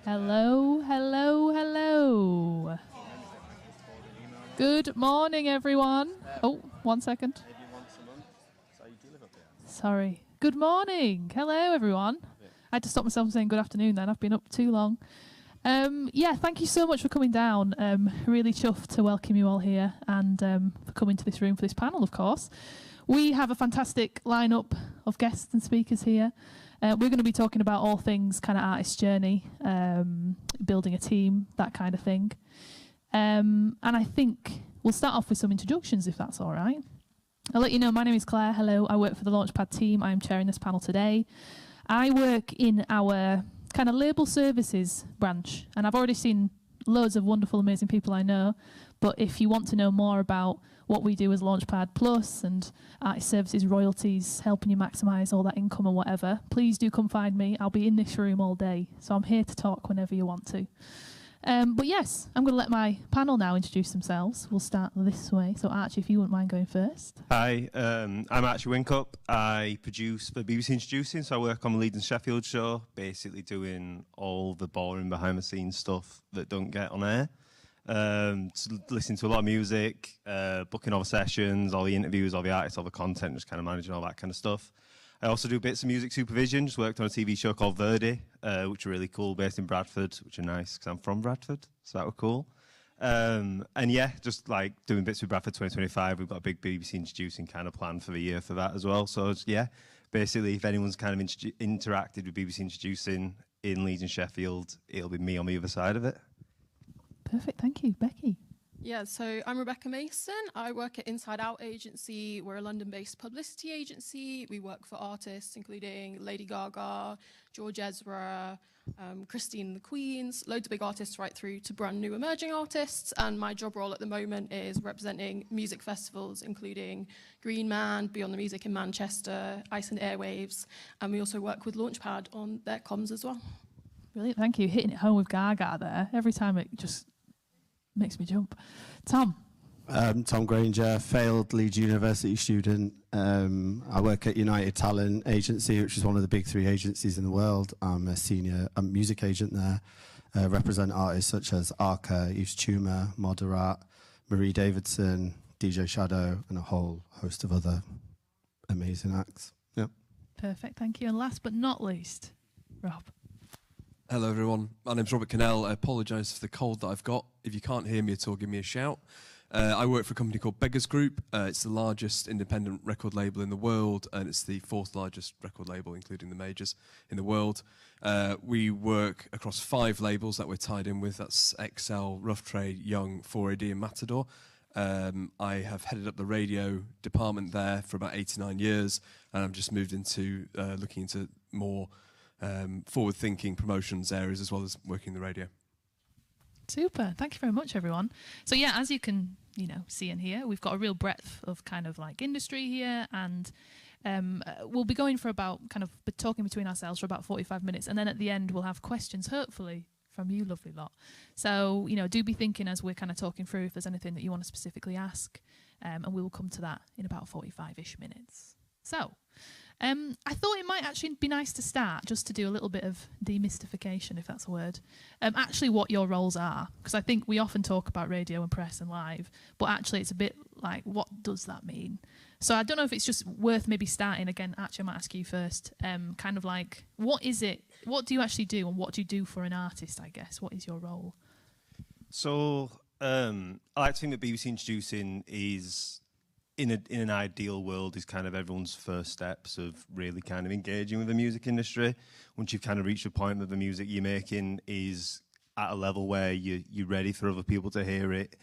Hello, hello, hello. Good morning, everyone. Oh, 1 second. Sorry. Good morning. Hello, everyone. I had to stop myself from saying good afternoon then. I've been up too long. Yeah, thank you so much for coming down. Really chuffed to welcome you all here and for coming to this room for this panel, of course. We have a fantastic lineup of guests and speakers here. We're going to be talking about all things kind of artist journey, building a team, that kind of thing. And I think we'll start off with some introductions, if that's all right. I'll let you know, my name is Claire. Hello, I work for the Launchpad team. I'm chairing this panel today. I work in our kind of label services branch, and I've already seen loads of wonderful, amazing people I know. But if you want to know more about what we do as Launchpad Plus and artist services, royalties, helping you maximise all that income or whatever, please do come find me. I'll be in this room all day, so I'm here to talk whenever you want to. But yes, I'm going to let my panel now introduce themselves. We'll start this way. So Archie, if you wouldn't mind going first. Hi, I'm Archie Wincup. I produce for BBC Introducing, so I work on the Leeds and Sheffield show, basically doing all the boring behind-the-scenes stuff that don't get on air. Listening to a lot of music, booking all the sessions, all the interviews, all the artists, all the content, just kind of managing all that kind of stuff. I also do bits of music supervision. Just worked on a TV show called Verdi, which are really cool, based in Bradford, which are nice because I'm from Bradford, so that was cool. And yeah, just like doing bits with Bradford 2025. We've got a big BBC Introducing kind of plan for the year for that as well. So yeah, basically, if anyone's kind of interacted with BBC Introducing in Leeds and Sheffield, it'll be me on the other side of it. Perfect, thank you. Becky? Yeah, so I'm Rebecca Mason. I work at Inside Out Agency. We're a London-based publicity agency. We work for artists including Lady Gaga, George Ezra, Christine and the Queens, loads of big artists right through to brand new emerging artists. And my job role at the moment is representing music festivals including Green Man, Beyond the Music in Manchester, Iceland Airwaves, and we also work with Launchpad on their comms as well. Brilliant, thank you. Hitting it home with Gaga there. Every time it just makes me jump. Tom? Tom Granger, failed Leeds University student. I work at United Talent Agency, which is one of the big 3 agencies in the world. I'm a senior music agent there. Represent artists such as Arca, Yves Tumor, Moderat, Marie Davidson, DJ Shadow, and a whole host of other amazing acts. Yep. Perfect, thank you. And last but not least, Rob. Hello everyone, my name's Robert Cannell. I apologise for the cold that I've got. If you can't hear me at all, give me a shout. I work for a company called Beggars Group. It's the largest independent record label in the world, and it's the 4th largest record label, including the majors, in the world. We work across 5 labels that we're tied in with. That's XL, Rough Trade, Young, 4AD and Matador. I have headed up the radio department there for about 8 to 9 years, and I've just moved into looking into more forward-thinking promotions areas as well as working the radio. Super. Thank you very much, everyone. So yeah, as you can, see and hear, we've got a real breadth of kind of like industry here, and we'll be going for about kind of talking between ourselves for about 45 minutes, and then at the end we'll have questions, hopefully, from you lovely lot. So, do be thinking as we're kind of talking through if there's anything that you want to specifically ask, and we will come to that in about 45-ish minutes. So, I thought it might actually be nice to start just to do a little bit of demystification, if that's a word. Actually what your roles are, because I think we often talk about radio and press and live, but actually it's a bit like, what does that mean? So I don't know if it's just worth maybe starting, again, actually I might ask you first, kind of like, what is it, what do you actually do, and what do you do for an artist, I guess? What is your role? So I like to think that BBC Introducing is, in an ideal world, is kind of everyone's first steps of really kind of engaging with the music industry. Once you've kind of reached a point where the music you're making is at a level where you're ready for other people to hear it,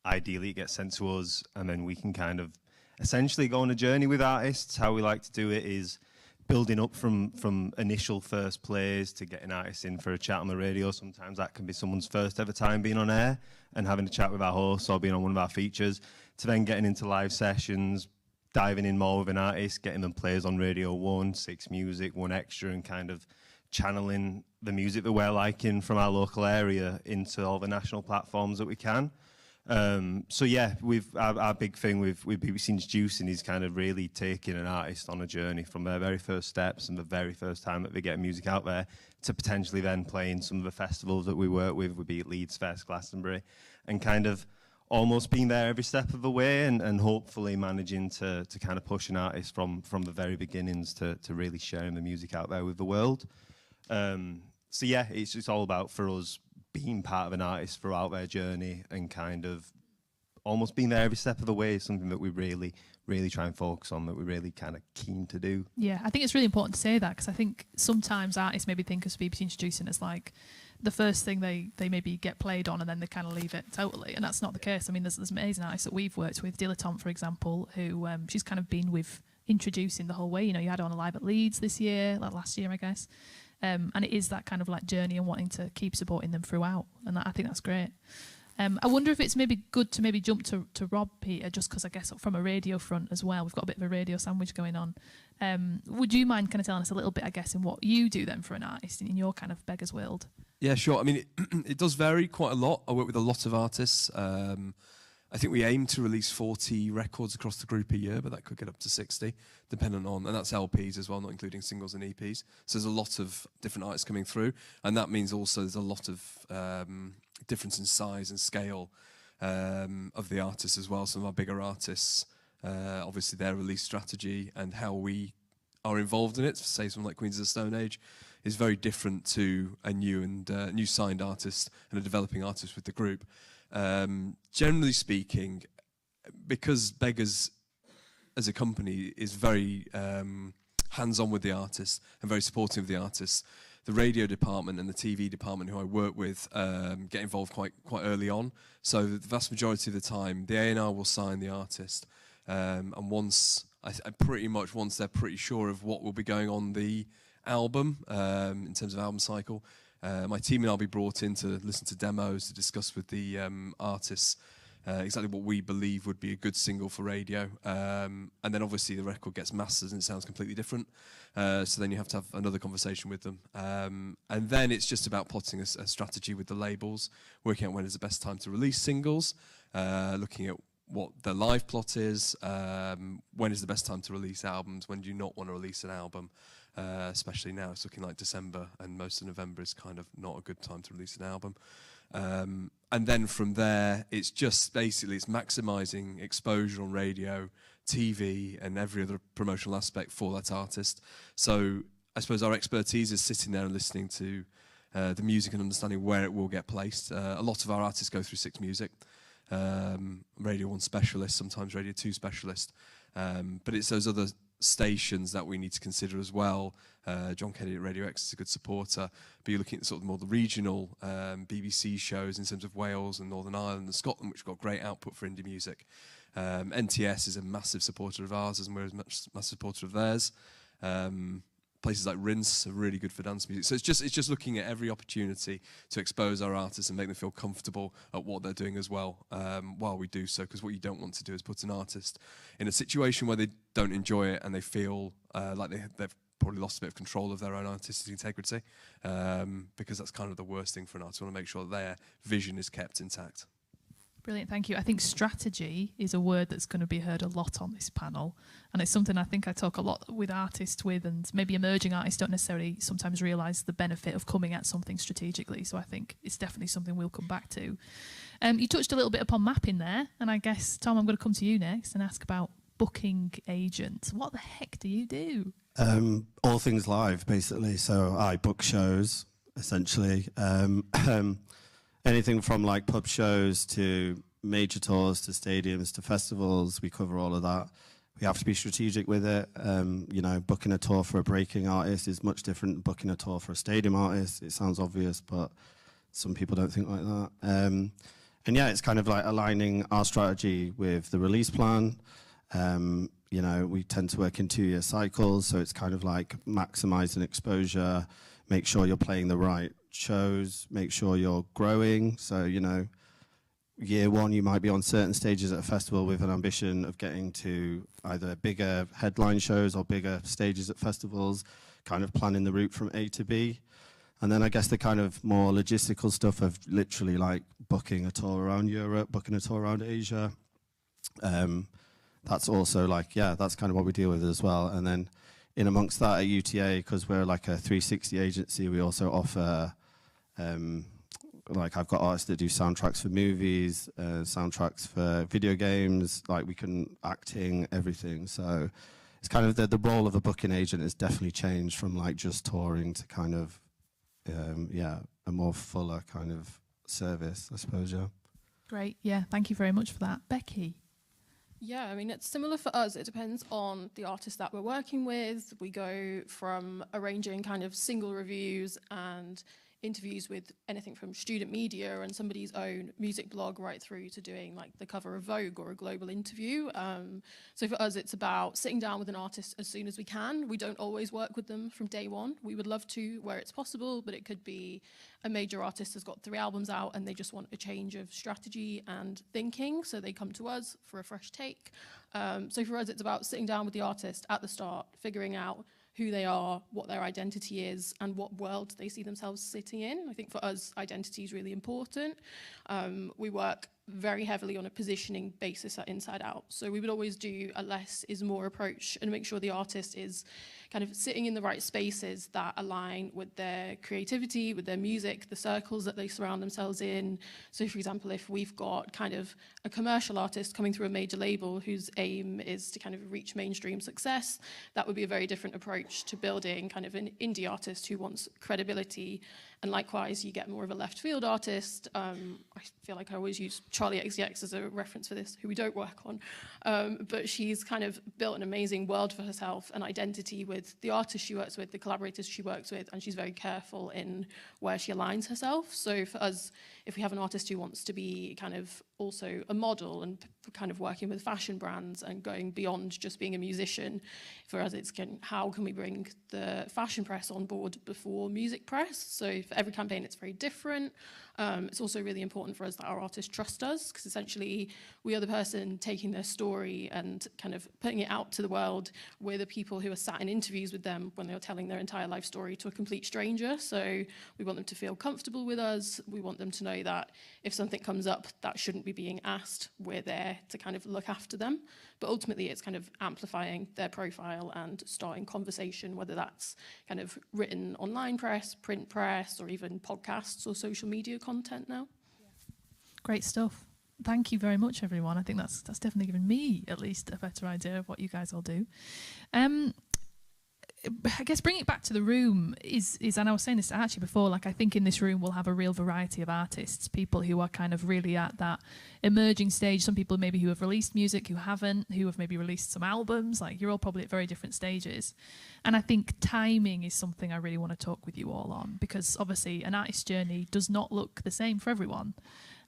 ideally it gets sent to us, and then we can kind of essentially go on a journey with artists. How we like to do it is building up from initial first plays to getting artists in for a chat on the radio. Sometimes that can be someone's first ever time being on air and having a chat with our host or being on one of our features, to then getting into live sessions, diving in more with an artist, getting them plays on Radio 1, 6 Music, 1 Extra, and kind of channeling the music that we're liking from our local area into all the national platforms that we can. So yeah, our big thing with BBC Introducing is kind of really taking an artist on a journey from their very first steps and the very first time that they get music out there to potentially then playing some of the festivals that we work with, would be Leeds Fest, Glastonbury, and kind of almost being there every step of the way and hopefully managing to kind of push an artist from the very beginnings to really sharing the music out there with the world. So yeah, it's just all about, for us, being part of an artist throughout their journey and kind of almost being there every step of the way is something that we really, really try and focus on, that we're really kind of keen to do. Yeah, I think it's really important to say that, because I think sometimes artists maybe think of BBC Introducing as like the first thing they maybe get played on and then they kind of leave it totally, and that's not the case. I mean, there's amazing artists that we've worked with, Dilettante, for example, who she's kind of been with Introducing the whole way. You know, you had her on Live at Leeds this year, like last year, I guess. And it is that kind of like journey and wanting to keep supporting them throughout. And I think that's great. I wonder if it's maybe good to maybe jump to Rob, Peter, just because I guess from a radio front as well, we've got a bit of a radio sandwich going on. Would you mind kind of telling us a little bit, I guess, in what you do then for an artist in your kind of Beggars world? Yeah, sure. I mean, it does vary quite a lot. I work with a lot of artists. I think we aim to release 40 records across the group a year, but that could get up to 60, depending on, and that's LPs as well, not including singles and EPs. So there's a lot of different artists coming through, and that means also there's a lot of difference in size and scale of the artists as well. Some of our bigger artists, obviously their release strategy and how we are involved in it, say someone like Queens of the Stone Age, is very different to a new signed artist and a developing artist with the group. Generally speaking, because Beggars as a company is very hands-on with the artist and very supportive of the artists, the radio department and the TV department who I work with get involved quite early on. So the vast majority of the time, the A&R will sign the artist, and once they're pretty sure of what will be going on the album in terms of album cycle, my team and I'll be brought in to listen to demos, to discuss with the artists exactly what we believe would be a good single for radio. And then obviously the record gets mastered and it sounds completely different. So then you have to have another conversation with them. And then it's just about plotting a strategy with the labels, working out when is the best time to release singles, looking at what the live plot is, when is the best time to release albums, when do you not want to release an album. Especially now, it's looking like December, and most of November is kind of not a good time to release an album. And then from there, it's just basically it's maximising exposure on radio, TV, and every other promotional aspect for that artist. So I suppose our expertise is sitting there and listening to the music and understanding where it will get placed. A lot of our artists go through 6 Music, Radio 1 specialist, sometimes Radio 2 specialist, but it's those other stations that we need to consider as well. John Kennedy at Radio X is a good supporter, but you're looking at sort of more the regional BBC shows in terms of Wales and Northern Ireland and Scotland, which have got great output for indie music. NTS is a massive supporter of ours, and we're a massive supporter of theirs. Places like Rinse are really good for dance music. So it's just looking at every opportunity to expose our artists and make them feel comfortable at what they're doing as well, while we do so. Because what you don't want to do is put an artist in a situation where they don't enjoy it and they feel like they've probably lost a bit of control of their own artistic integrity, because that's kind of the worst thing for an artist. We want to make sure that their vision is kept intact. Brilliant, thank you. I think strategy is a word that's going to be heard a lot on this panel, and it's something I think I talk a lot with artists with, and maybe emerging artists don't necessarily sometimes realise the benefit of coming at something strategically, so I think it's definitely something we'll come back to. You touched a little bit upon mapping there, and I guess, Tom, I'm going to come to you next and ask about booking agents. What the heck do you do? All things live, basically. So I book shows, essentially. Anything from like pub shows to major tours to stadiums to festivals, we cover all of that. We have to be strategic with it. You know, booking a tour for a breaking artist is much different than booking a tour for a stadium artist. It sounds obvious, but some people don't think like that. And yeah, it's kind of like aligning our strategy with the release plan. You know, we tend to work in 2-year cycles, so it's kind of like maximizing exposure, make sure you're playing the right shows, make sure you're growing. So, you know, year 1, you might be on certain stages at a festival with an ambition of getting to either bigger headline shows or bigger stages at festivals, kind of planning the route from A to B. And then I guess the kind of more logistical stuff of literally like booking a tour around Europe, booking a tour around Asia. That's also like, yeah, that's kind of what we deal with as well. And then in amongst that at UTA, because we're like a 360 agency, we also offer, like I've got artists that do soundtracks for movies, soundtracks for video games, like we can acting, everything. So it's kind of the role of a booking agent has definitely changed from like just touring to kind of, a more fuller kind of service, I suppose, yeah. Great, yeah, thank you very much for that. Becky? Yeah, I mean, it's similar for us. It depends on the artist that we're working with. We go from arranging kind of single reviews and interviews with anything from student media and somebody's own music blog right through to doing like the cover of Vogue or a global interview. So for us, it's about sitting down with an artist as soon as we can. We don't always work with them from day one. We would love to where it's possible, but it could be a major artist has got 3 albums out and they just want a change of strategy and thinking. So they come to us for a fresh take. So for us, it's about sitting down with the artist at the start, figuring out who they are, what their identity is, and what world they see themselves sitting in. I think for us, identity is really important. We work very heavily on a positioning basis at Inside Out. So we would always do a less is more approach and make sure the artist is kind of sitting in the right spaces that align with their creativity, with their music, the circles that they surround themselves in. So for example, if we've got kind of a commercial artist coming through a major label whose aim is to kind of reach mainstream success, that would be a very different approach to building kind of an indie artist who wants credibility. And likewise, you get more of a left field artist. I feel like I always use Charlie XCX as a reference for this, who we don't work on. But she's kind of built an amazing world for herself, an identity with the artists she works with, the collaborators she works with, and she's very careful in where she aligns herself. So for us, if we have an artist who wants to be kind of also a model and kind of working with fashion brands and going beyond just being a musician, for us it's how can we bring the fashion press on board before music press? So for every campaign it's very different. It's also really important for us that our artists trust us, because essentially we are the person taking their story and kind of putting it out to the world. We're the people who are sat in interviews with them when they're telling their entire life story to a complete stranger. So we want them to feel comfortable with us. We want them to know that if something comes up that shouldn't be being asked, we're there to kind of look after them. But ultimately it's kind of amplifying their profile and starting conversation, whether that's kind of written online press, print press, or even podcasts or social media content now. Great stuff. Thank you very much, everyone. I think that's definitely given me at least a better idea of what you guys all do. I guess bringing it back to the room is, and I was saying this to Archie before, like I think in this room we'll have a real variety of artists, people who are kind of really at that emerging stage, some people maybe who have released music, who haven't, who have maybe released some albums, like you're all probably at very different stages. And I think timing is something I really want to talk with you all on, because obviously an artist's journey does not look the same for everyone.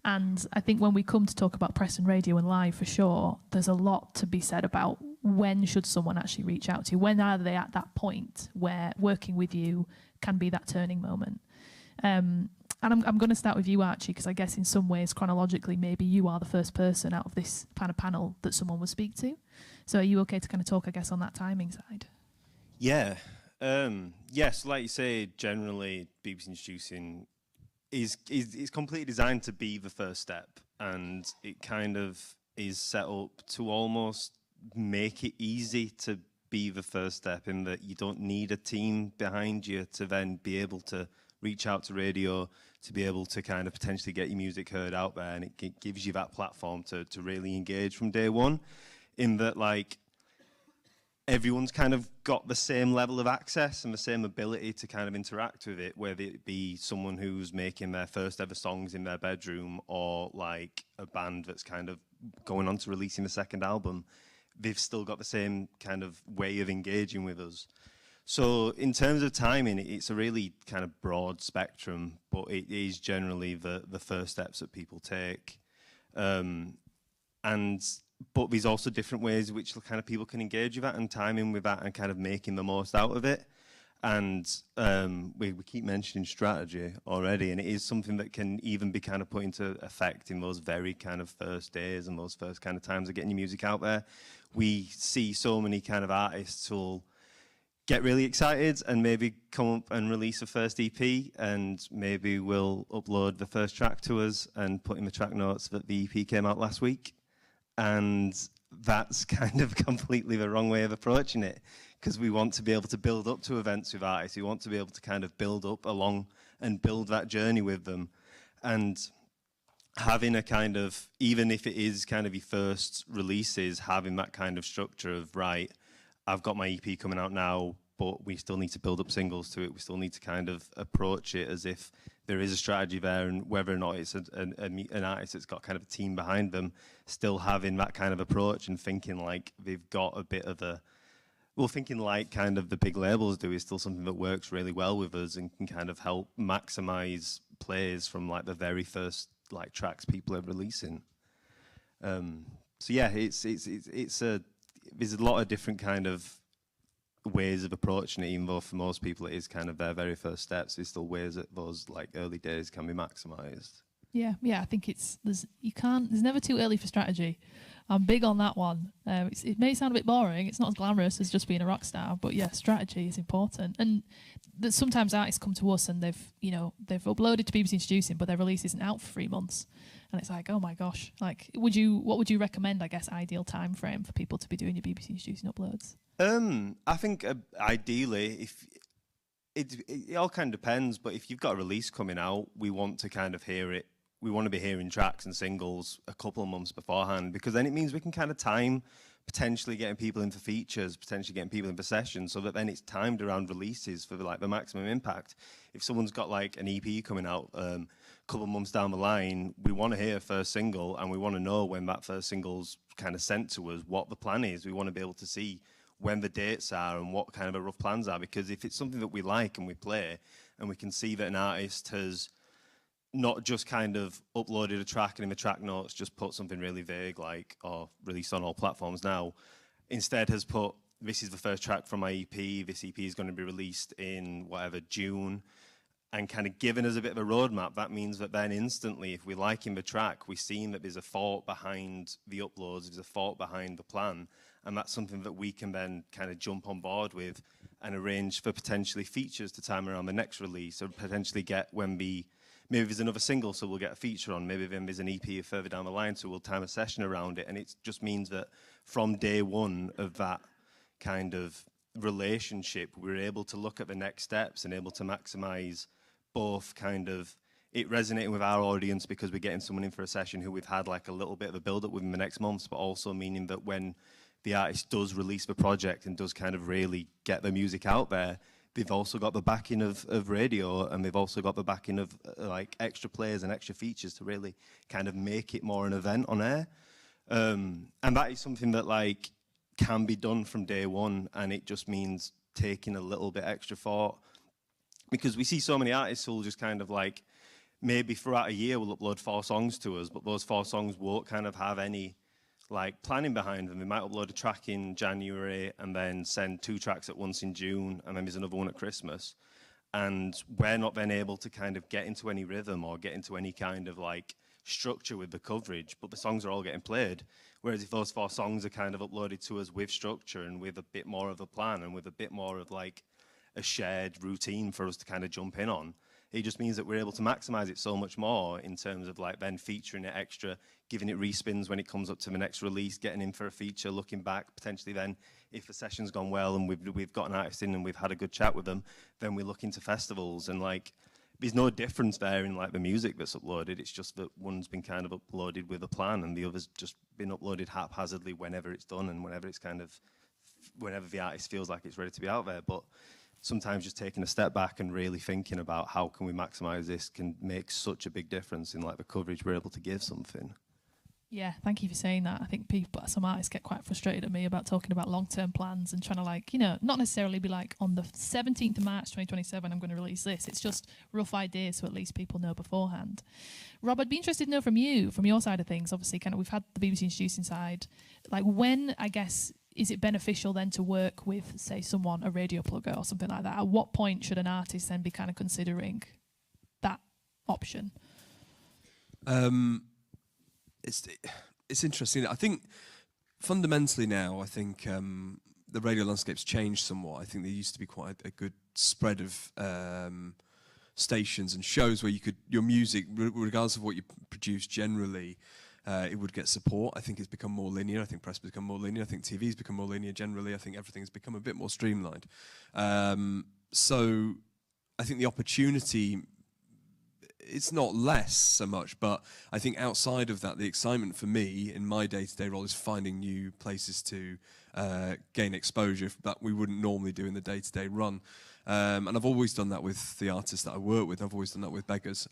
And I think when we come to talk about press and radio and live, for sure, there's a lot to be said about when should someone actually reach out to you? When are they at that point where working with you can be that turning moment? And I'm going to start with you, Archie, because I guess in some ways, chronologically, maybe you are the first person out of this kind of panel that someone would speak to. So are you okay to kind of talk, I guess, on that timing side? Yeah. Yes, like you say, generally, BBC Introducing is completely designed to be the first step, and it kind of is set up to almost make it easy to be the first step, in that you don't need a team behind you to then be able to reach out to radio, to be able to kind of potentially get your music heard out there, and it gives you that platform to really engage from day one, in that like everyone's kind of got the same level of access and the same ability to kind of interact with it, whether it be someone who's making their first ever songs in their bedroom or like a band that's kind of going on to releasing the second album. They've still got the same kind of way of engaging with us. So in terms of timing, it's a really kind of broad spectrum, but it is generally the first steps that people take. But there's also different ways which kind of people can engage with that, and timing with that, and kind of making the most out of it. And we keep mentioning strategy already, and it is something that can even be kind of put into effect in those very kind of first days and those first kind of times of getting your music out there. We see so many kind of artists who'll get really excited and maybe come up and release a first EP, and maybe we'll upload the first track to us and put in the track notes that the EP came out last week. And that's kind of completely the wrong way of approaching it, because we want to be able to build up to events with artists. We want to be able to kind of build up along and build that journey with them. And having a kind of, even if it is kind of your first releases, having that kind of structure of, right, I've got my EP coming out now, but we still need to build up singles to it. We still need to kind of approach it as if there is a strategy there, and whether or not it's an artist that's got kind of a team behind them, still having that kind of approach and thinking like they've got a bit of a, well, thinking like kind of the big labels do is still something that works really well with us and can kind of help maximize plays from like the very first like tracks people are releasing. So yeah, there's a lot of different kind of ways of approaching it, even though for most people it is kind of their very first steps. There's still ways that those like early days can be maximized. Yeah, I think there's never too early for strategy. I'm big on that one. It may sound a bit boring. It's not as glamorous as just being a rock star, but yeah, strategy is important. And sometimes artists come to us and they've uploaded to BBC Introducing, but their release isn't out for 3 months, and it's like, oh my gosh, like, what would you recommend? I guess ideal time frame for people to be doing your BBC Introducing uploads. I think ideally, if it all kind of depends, but if you've got a release coming out, we want to kind of hear it. We want to be hearing tracks and singles a couple of months beforehand, because then it means we can kind of time potentially getting people in for features, potentially getting people in for sessions, so that then it's timed around releases for the maximum impact. If someone's got like an EP coming out a couple of months down the line, we want to hear a first single, and we want to know when that first single's kind of sent to us, what the plan is. We want to be able to see when the dates are and what kind of a rough plans are, because if it's something that we like and we play, and we can see that an artist has not just kind of uploaded a track and in the track notes just put something really vague like, or released on all platforms now, instead has put, this is the first track from my EP, this EP is going to be released in whatever, June, and kind of given us a bit of a roadmap, that means that then instantly, if we're liking the track, we're seeing that there's a thought behind the uploads, there's a thought behind the plan, and that's something that we can then kind of jump on board with and arrange for potentially features to time around the next release, or potentially get when maybe there's another single, so we'll get a feature on. Maybe then there's an EP further down the line, so we'll time a session around it. And it just means that from day one of that kind of relationship, we're able to look at the next steps and able to maximize both kind of it resonating with our audience, because we're getting someone in for a session who we've had like a little bit of a build-up within the next months, but also meaning that when the artist does release the project and does kind of really get the music out there, they've also got the backing of radio, and they've also got the backing of like extra players and extra features to really kind of make it more an event on air. And that is something that like can be done from day one, and it just means taking a little bit extra thought, because we see so many artists who'll just kind of like maybe throughout a year will upload 4 songs to us, but those 4 songs won't kind of have any like planning behind them. They might upload a track in January and then send 2 tracks at once in June, and then there's another one at Christmas. And we're not then able to kind of get into any rhythm or get into any kind of like structure with the coverage, but the songs are all getting played. Whereas if those 4 songs are kind of uploaded to us with structure and with a bit more of a plan and with a bit more of like a shared routine for us to kind of jump in on, it just means that we're able to maximize it so much more in terms of like then featuring it extra, giving it respins when it comes up to the next release, getting in for a feature, looking back, potentially then if the session's gone well and we've got an artist in and we've had a good chat with them, then we look into festivals. And like there's no difference there in like the music that's uploaded. It's just that one's been kind of uploaded with a plan and the other's just been uploaded haphazardly whenever it's done and whenever the artist feels like it's ready to be out there. But sometimes just taking a step back and really thinking about how can we maximize this can make such a big difference in like the coverage we're able to give something. Yeah, thank you for saying that. I think some artists get quite frustrated at me about talking about long-term plans and trying to like, not necessarily be like on the 17th of March 2027 I'm going to release this. It's just rough ideas, so at least people know beforehand. Rob, I'd be interested to know from you, from your side of things, obviously kind of we've had the BBC Introducing side, like when, I guess, is it beneficial then to work with, say, someone, a radio plugger or something like that? At what point should an artist then be kind of considering that option? It's interesting. I think fundamentally now, I think the radio landscape's changed somewhat. I think there used to be quite a good spread of stations and shows where your music, regardless of what you produce generally, it would get support. I think it's become more linear. I think press has become more linear. I think TV's become more linear generally. I think everything's become a bit more streamlined. So I think the opportunity, it's not less so much, but I think outside of that, the excitement for me in my day-to-day role is finding new places to gain exposure that we wouldn't normally do in the day-to-day run. And I've always done that with the artists that I work with. I've always done that with beggars.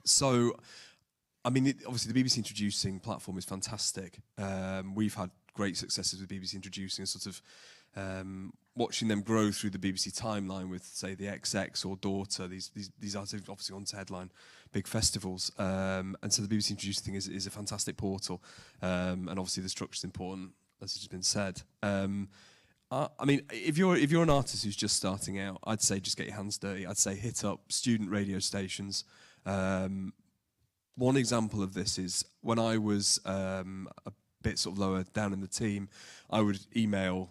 So, I mean, obviously the BBC Introducing platform is fantastic. We've had great successes with BBC Introducing, sort of watching them grow through the BBC timeline with, say, the XX or Daughter. These artists obviously on to headline big festivals. And so the BBC Introducing thing is a fantastic portal. And obviously the structure's important, as has been said. I mean, if you're an artist who's just starting out, I'd say just get your hands dirty. I'd say hit up student radio stations. One example of this is when I was a bit sort of lower down in the team, I would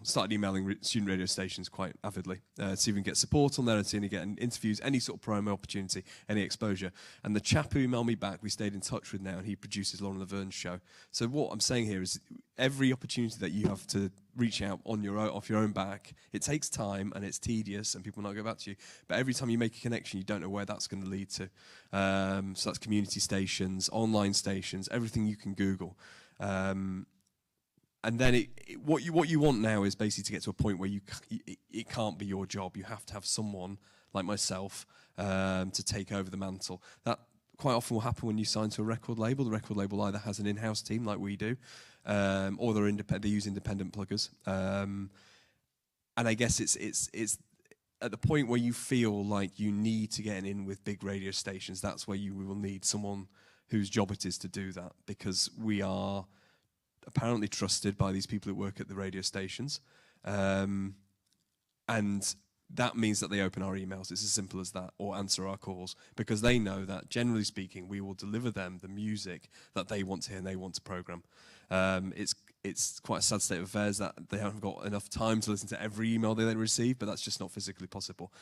started emailing student radio stations quite avidly to see if we can get support on there and see if we can get interviews, any sort of promo opportunity, any exposure. And the chap who emailed me back, we stayed in touch with now, and he produces Lauren Laverne's show. So what I'm saying here is every opportunity that you have to reach out on off your own back, it takes time and it's tedious and people will not go back to you. But every time you make a connection, you don't know where that's going to lead to. So that's community stations, online stations, everything you can Google. And then what you want now is basically to get to a point where it can't be your job. You have to have someone like myself to take over the mantle. That quite often will happen when you sign to a record label. The record label either has an in-house team like we do, or they use independent pluggers. And I guess it's at the point where you feel like you need to get in with big radio stations. That's where we will need someone whose job it is to do that, because we are apparently trusted by these people who work at the radio stations. And that means that they open our emails. It's as simple as that, or answer our calls, because they know that, generally speaking, we will deliver them the music that they want to hear and they want to program. It's quite a sad state of affairs that they haven't got enough time to listen to every email they receive, but that's just not physically possible.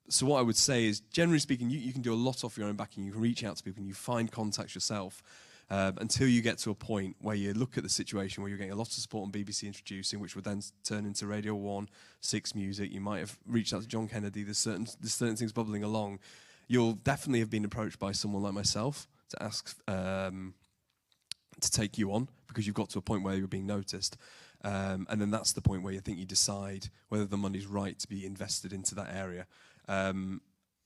So what I would say is, generally speaking, you can do a lot off your own back, and you can reach out to people and you find contacts yourself. Until you get to a point where you look at the situation where you're getting a lot of support on BBC Introducing, which would then turn into Radio 1, 6 Music. You might have reached out to John Kennedy. There's certain things bubbling along. You'll definitely have been approached by someone like myself to ask to take you on, because you've got to a point where you're being noticed. And then that's the point where you think you decide whether the money's right to be invested into that area.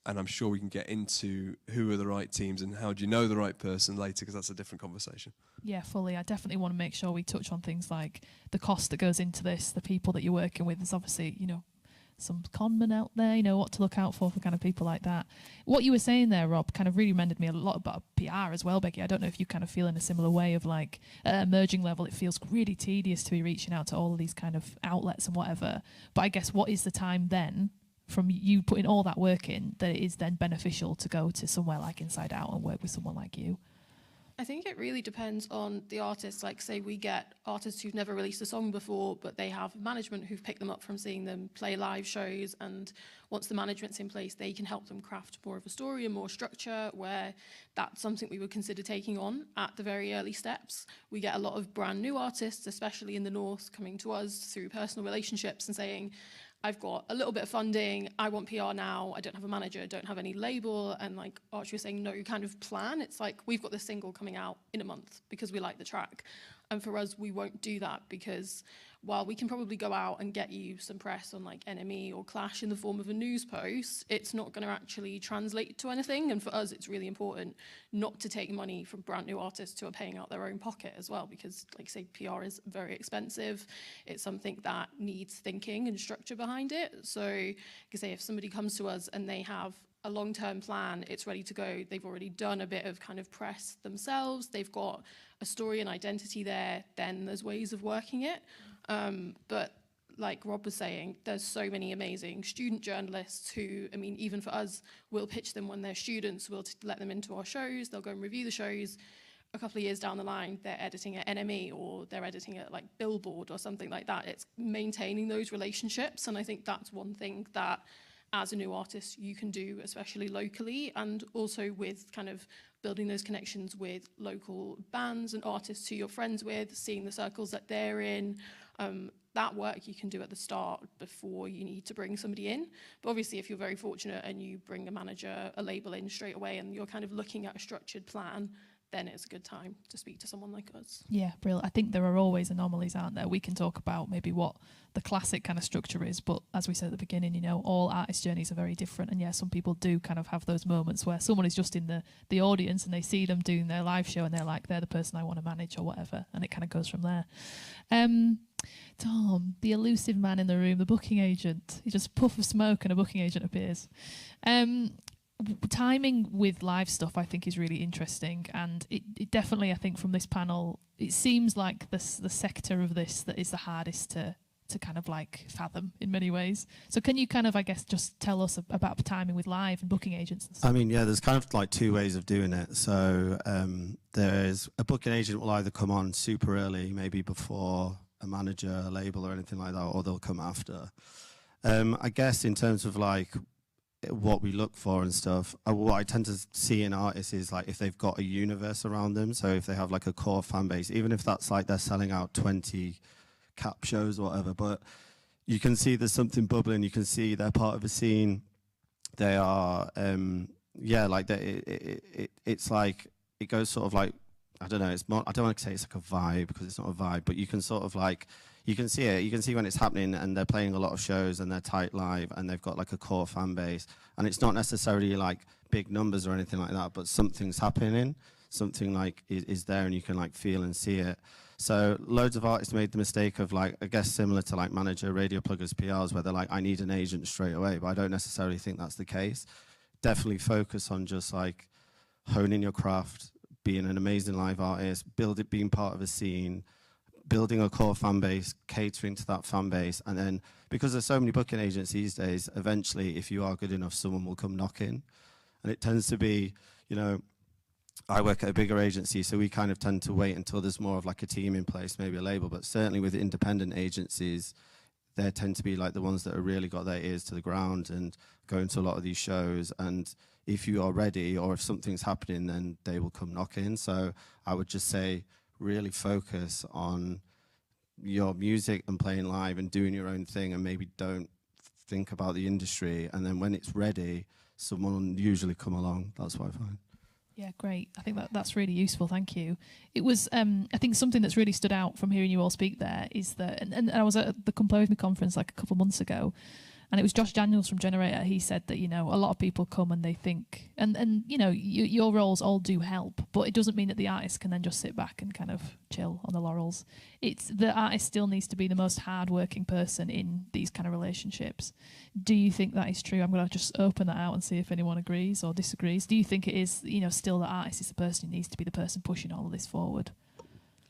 And I'm sure we can get into who are the right teams and how do you know the right person later, because that's a different conversation. Yeah, fully. I definitely want to make sure we touch on things like the cost that goes into this, the people that you're working with. There's obviously, some conmen out there, what to look out for kind of people like that. What you were saying there, Rob, kind of really reminded me a lot about PR as well, Becky. I don't know if you kind of feel in a similar way of like at emerging level, it feels really tedious to be reaching out to all of these kind of outlets and whatever. But I guess what is the time then, from you putting all that work in, that it is then beneficial to go to somewhere like Inside Out and work with someone like you? I think it really depends on the artist. Like, say we get artists who've never released a song before, but they have management who've picked them up from seeing them play live shows, and once the management's in place, they can help them craft more of a story and more structure, where that's something we would consider taking on at the very early steps. We get a lot of brand new artists, especially in the North, coming to us through personal relationships and saying, I've got a little bit of funding, I want PR now, I don't have a manager, don't have any label, and like Archie was saying, no kind of plan. It's like, we've got this single coming out in a month because we like the track. And for us, we won't do that, because while we can probably go out and get you some press on like NME or Clash in the form of a news post, it's not going to actually translate to anything. And for us, it's really important not to take money from brand new artists who are paying out their own pocket as well, because like say, PR is very expensive. It's something that needs thinking and structure behind it. So you can say if somebody comes to us and they have a long-term plan, it's ready to go. They've already done a bit of kind of press themselves. They've got a story and identity there. Then there's ways of working it. But like Rob was saying, there's so many amazing student journalists who, I mean, even for us, we'll pitch them when they're students. We'll let them into our shows. They'll go and review the shows. a couple of years down the line, they're editing at NME or they're editing at like Billboard or something like that. It's maintaining those relationships. And I think that's one thing that as a new artist you can do, especially locally, and also with kind of building those connections with local bands and artists who you're friends with, seeing the circles that they're in. That work you can do at the start before you need to bring somebody in. But obviously, if you're very fortunate and you bring a manager, a label in straight away, and you're kind of looking at a structured plan, then it's a good time to speak to someone like us. Yeah, brilliant. I think there are always anomalies, aren't there? We can talk about maybe what the classic kind of structure is, but as we said at the beginning, you know, all artist journeys are very different. And yeah, some people do kind of have those moments where someone is just in the audience and they see them doing their live show and they're like, they're the person I want to manage or whatever. And it kind of goes from there. Tom, the elusive man in the room, the booking agent. You just puff of smoke and a booking agent appears. Timing with live stuff I think is really interesting, and it definitely, I think from this panel, it seems like the sector of this that is the hardest to kind of like fathom in many ways. So can you kind of, I guess, just tell us about timing with live and booking agents and stuff? I mean, yeah, there's kind of like two ways of doing it. So there's a booking agent will either come on super early, maybe before a manager, a label or anything like that, or they'll come after. I guess in terms of like what we look for and stuff, what I tend to see in artists is like if they've got a universe around them. So if they have like a core fan base, even if that's like they're selling out 20 cap shows or whatever, but you can see there's something bubbling. You can see they're part of a scene. They are, yeah, like it's like it goes sort of like, I don't know. It's more, I don't want to say it's like a vibe because it's not a vibe, but you can sort of like, you can see it. You can see when it's happening, and they're playing a lot of shows, and they're tight live, and they've got like a core fan base, and it's not necessarily like big numbers or anything like that, but something's happening. Something like is there, and you can like feel and see it. So loads of artists made the mistake of like, I guess similar to like manager, radio pluggers, PRs, where they're like, I need an agent straight away, but I don't necessarily think that's the case. Definitely focus on just like honing your craft, being an amazing live artist, being part of a scene, building a core fan base, catering to that fan base, and then because there's so many booking agents these days, eventually, if you are good enough, someone will come knocking. And it tends to be, you know, I work at a bigger agency, so we kind of tend to wait until there's more of like a team in place, maybe a label, but certainly with independent agencies, they tend to be like the ones that have really got their ears to the ground and going to a lot of these shows. And if you are ready or if something's happening, then they will come knocking. So I would just say really focus on your music and playing live and doing your own thing, and maybe don't think about the industry. And then when it's ready, someone will usually come along. That's what I find. Yeah, great. I think that's really useful. Thank you. It was, I think something that's really stood out from hearing you all speak there is that, and I was at the Compose With Me conference like a couple of months ago, and it was Josh Daniels from Generator. He said that, you know, a lot of people come and they think, and you know, your roles all do help, but it doesn't mean that the artist can then just sit back and kind of chill on the laurels. It's the artist still needs to be the most hard-working person in these kind of relationships. Do you think that is true? I'm going to just open that out and see if anyone agrees or disagrees. Do you think it is, you know, still the artist is the person who needs to be the person pushing all of this forward?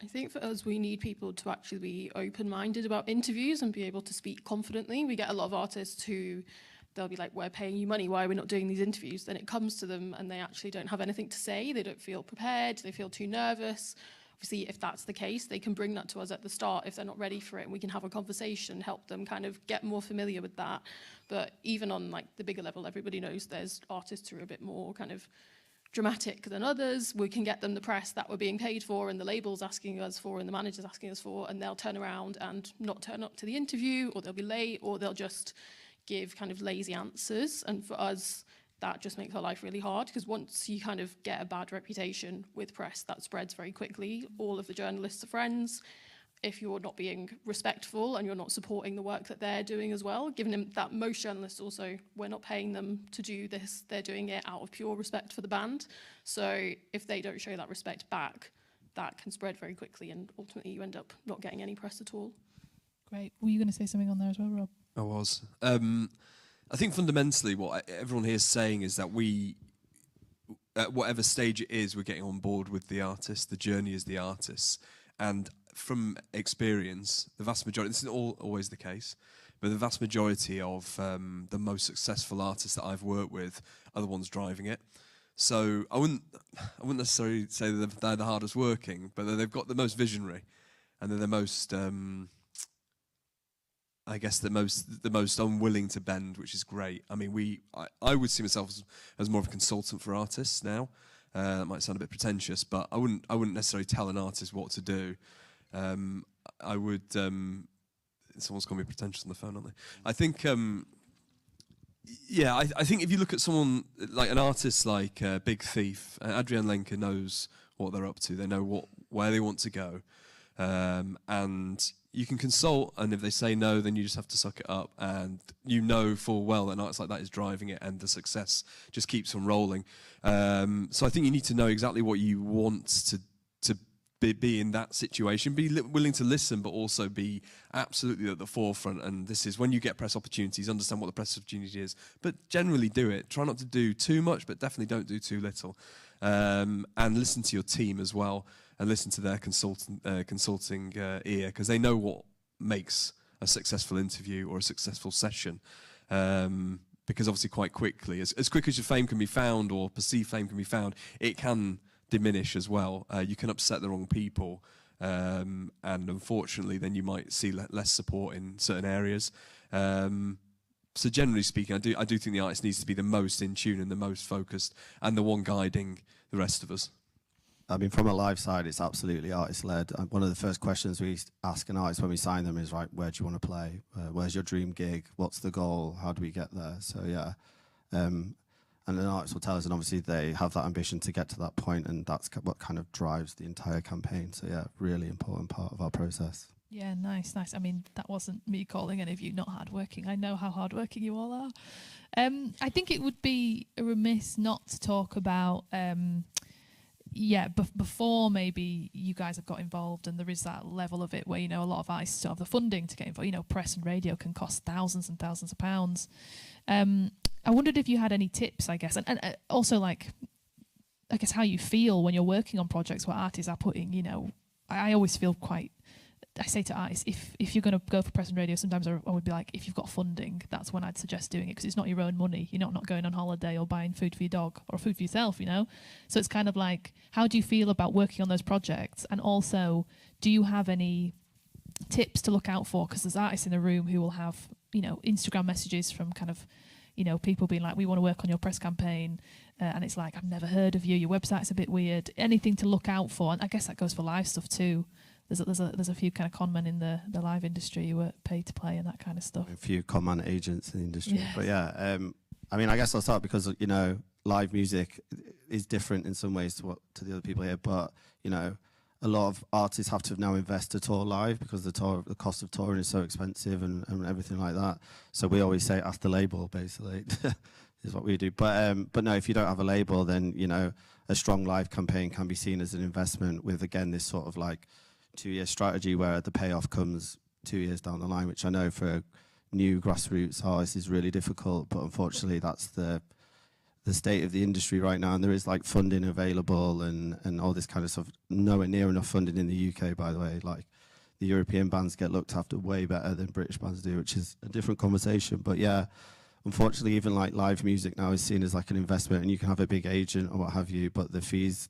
I think for us, we need people to actually be open-minded about interviews and be able to speak confidently. We get a lot of artists who, they'll be like, we're paying you money, why are we not doing these interviews? Then it comes to them and they actually don't have anything to say. They don't feel prepared, they feel too nervous. Obviously, if that's the case, they can bring that to us at the start if they're not ready for it, and we can have a conversation, help them kind of get more familiar with that. But even on like the bigger level, everybody knows there's artists who are a bit more kind of dramatic than others. We can get them the press that we're being paid for and the label's asking us for and the manager's asking us for, and they'll turn around and not turn up to the interview, or they'll be late, or they'll just give kind of lazy answers. And for us, that just makes our life really hard, because once you kind of get a bad reputation with press, that spreads very quickly. All of the journalists are friends. If you're not being respectful and you're not supporting the work that they're doing as well, given them that most journalists also, we're not paying them to do this, they're doing it out of pure respect for the band. So if they don't show that respect back, that can spread very quickly, and ultimately you end up not getting any press at all. Great. Were you going to say something on there as well, Rob? I was. I think fundamentally what everyone here is saying is that we, at whatever stage it is, we're getting on board with the artist. The journey is the artist. And from experience, the vast majority, this isn't always the case, but the vast majority of the most successful artists that I've worked with are the ones driving it. So I wouldn't necessarily say that they're the hardest working, but they've got the most visionary, and they're the most, I guess, the most unwilling to bend, which is great. I mean, I would see myself as more of a consultant for artists now. That might sound a bit pretentious, but I wouldn't necessarily tell an artist what to do. I would. Someone's called me pretentious on the phone, aren't they? I think. Yeah, I think if you look at someone like an artist like Big Thief, Adrienne Lenker knows what they're up to. They know where they want to go, and you can consult. And if they say no, then you just have to suck it up. And you know full well that an artist like that is driving it, and the success just keeps on rolling. So I think you need to know exactly what you want to be in that situation, be willing to listen, but also be absolutely at the forefront. And this is when you get press opportunities, understand what the press opportunity is, but generally do it. Try not to do too much, but definitely don't do too little. And listen to your team as well, and listen to their consulting ear, because they know what makes a successful interview or a successful session. Because obviously quite quickly, as quick as your fame can be found, or perceived fame can be found, it can diminish as well. You can upset the wrong people, and unfortunately then you might see less support in certain areas. So generally speaking, I do think the artist needs to be the most in tune and the most focused, and the one guiding the rest of us. I mean, from a live side, it's absolutely artist-led. One of the first questions we ask an artist when we sign them is, right, where do you want to play? Where's your dream gig? What's the goal? How do we get there? So, yeah. And an artist will tell us, and obviously they have that ambition to get to that point, and that's what kind of drives the entire campaign. So, yeah, really important part of our process. Yeah, nice. I mean, that wasn't me calling any of you not hardworking. I know how hardworking you all are. I think it would be remiss not to talk about... before maybe you guys have got involved, and there is that level of it where, a lot of artists don't have the funding to get involved. Press and radio can cost thousands and thousands of pounds. I wondered if you had any tips, I guess, and also, I guess, how you feel when you're working on projects where artists are putting, I always feel I say to artists, if you're going to go for press and radio, sometimes I would be like, if you've got funding, that's when I'd suggest doing it, because it's not your own money. You're not going on holiday or buying food for your dog or food for yourself, So it's kind of like, how do you feel about working on those projects? And also, do you have any tips to look out for? Because there's artists in the room who will have, Instagram messages from kind of, people being like, we want to work on your press campaign. And it's like, I've never heard of you. Your website's a bit weird. Anything to look out for? And I guess that goes for live stuff too. There's a few kind of con men in the live industry who are paid to play and that kind of stuff. A few con man agents in the industry. Yes. But yeah, I mean, I guess I'll start because, live music is different in some ways to the other people here. But, a lot of artists have to now invest to tour live because the cost of touring is so expensive and everything like that. So we always say, ask the label, basically, is what we do. But no, if you don't have a label, then, a strong live campaign can be seen as an investment with, again, this sort of 2-year strategy where the payoff comes 2 years down the line, which I know for a new grassroots artist is really difficult, but unfortunately that's the state of the industry right now, and there is funding available and all this kind of stuff. Nowhere near enough funding in the UK, by the way. The European bands get looked after way better than British bands do, which is a different conversation. But yeah, unfortunately, even live music now is seen as an investment, and you can have a big agent or what have you, but the fees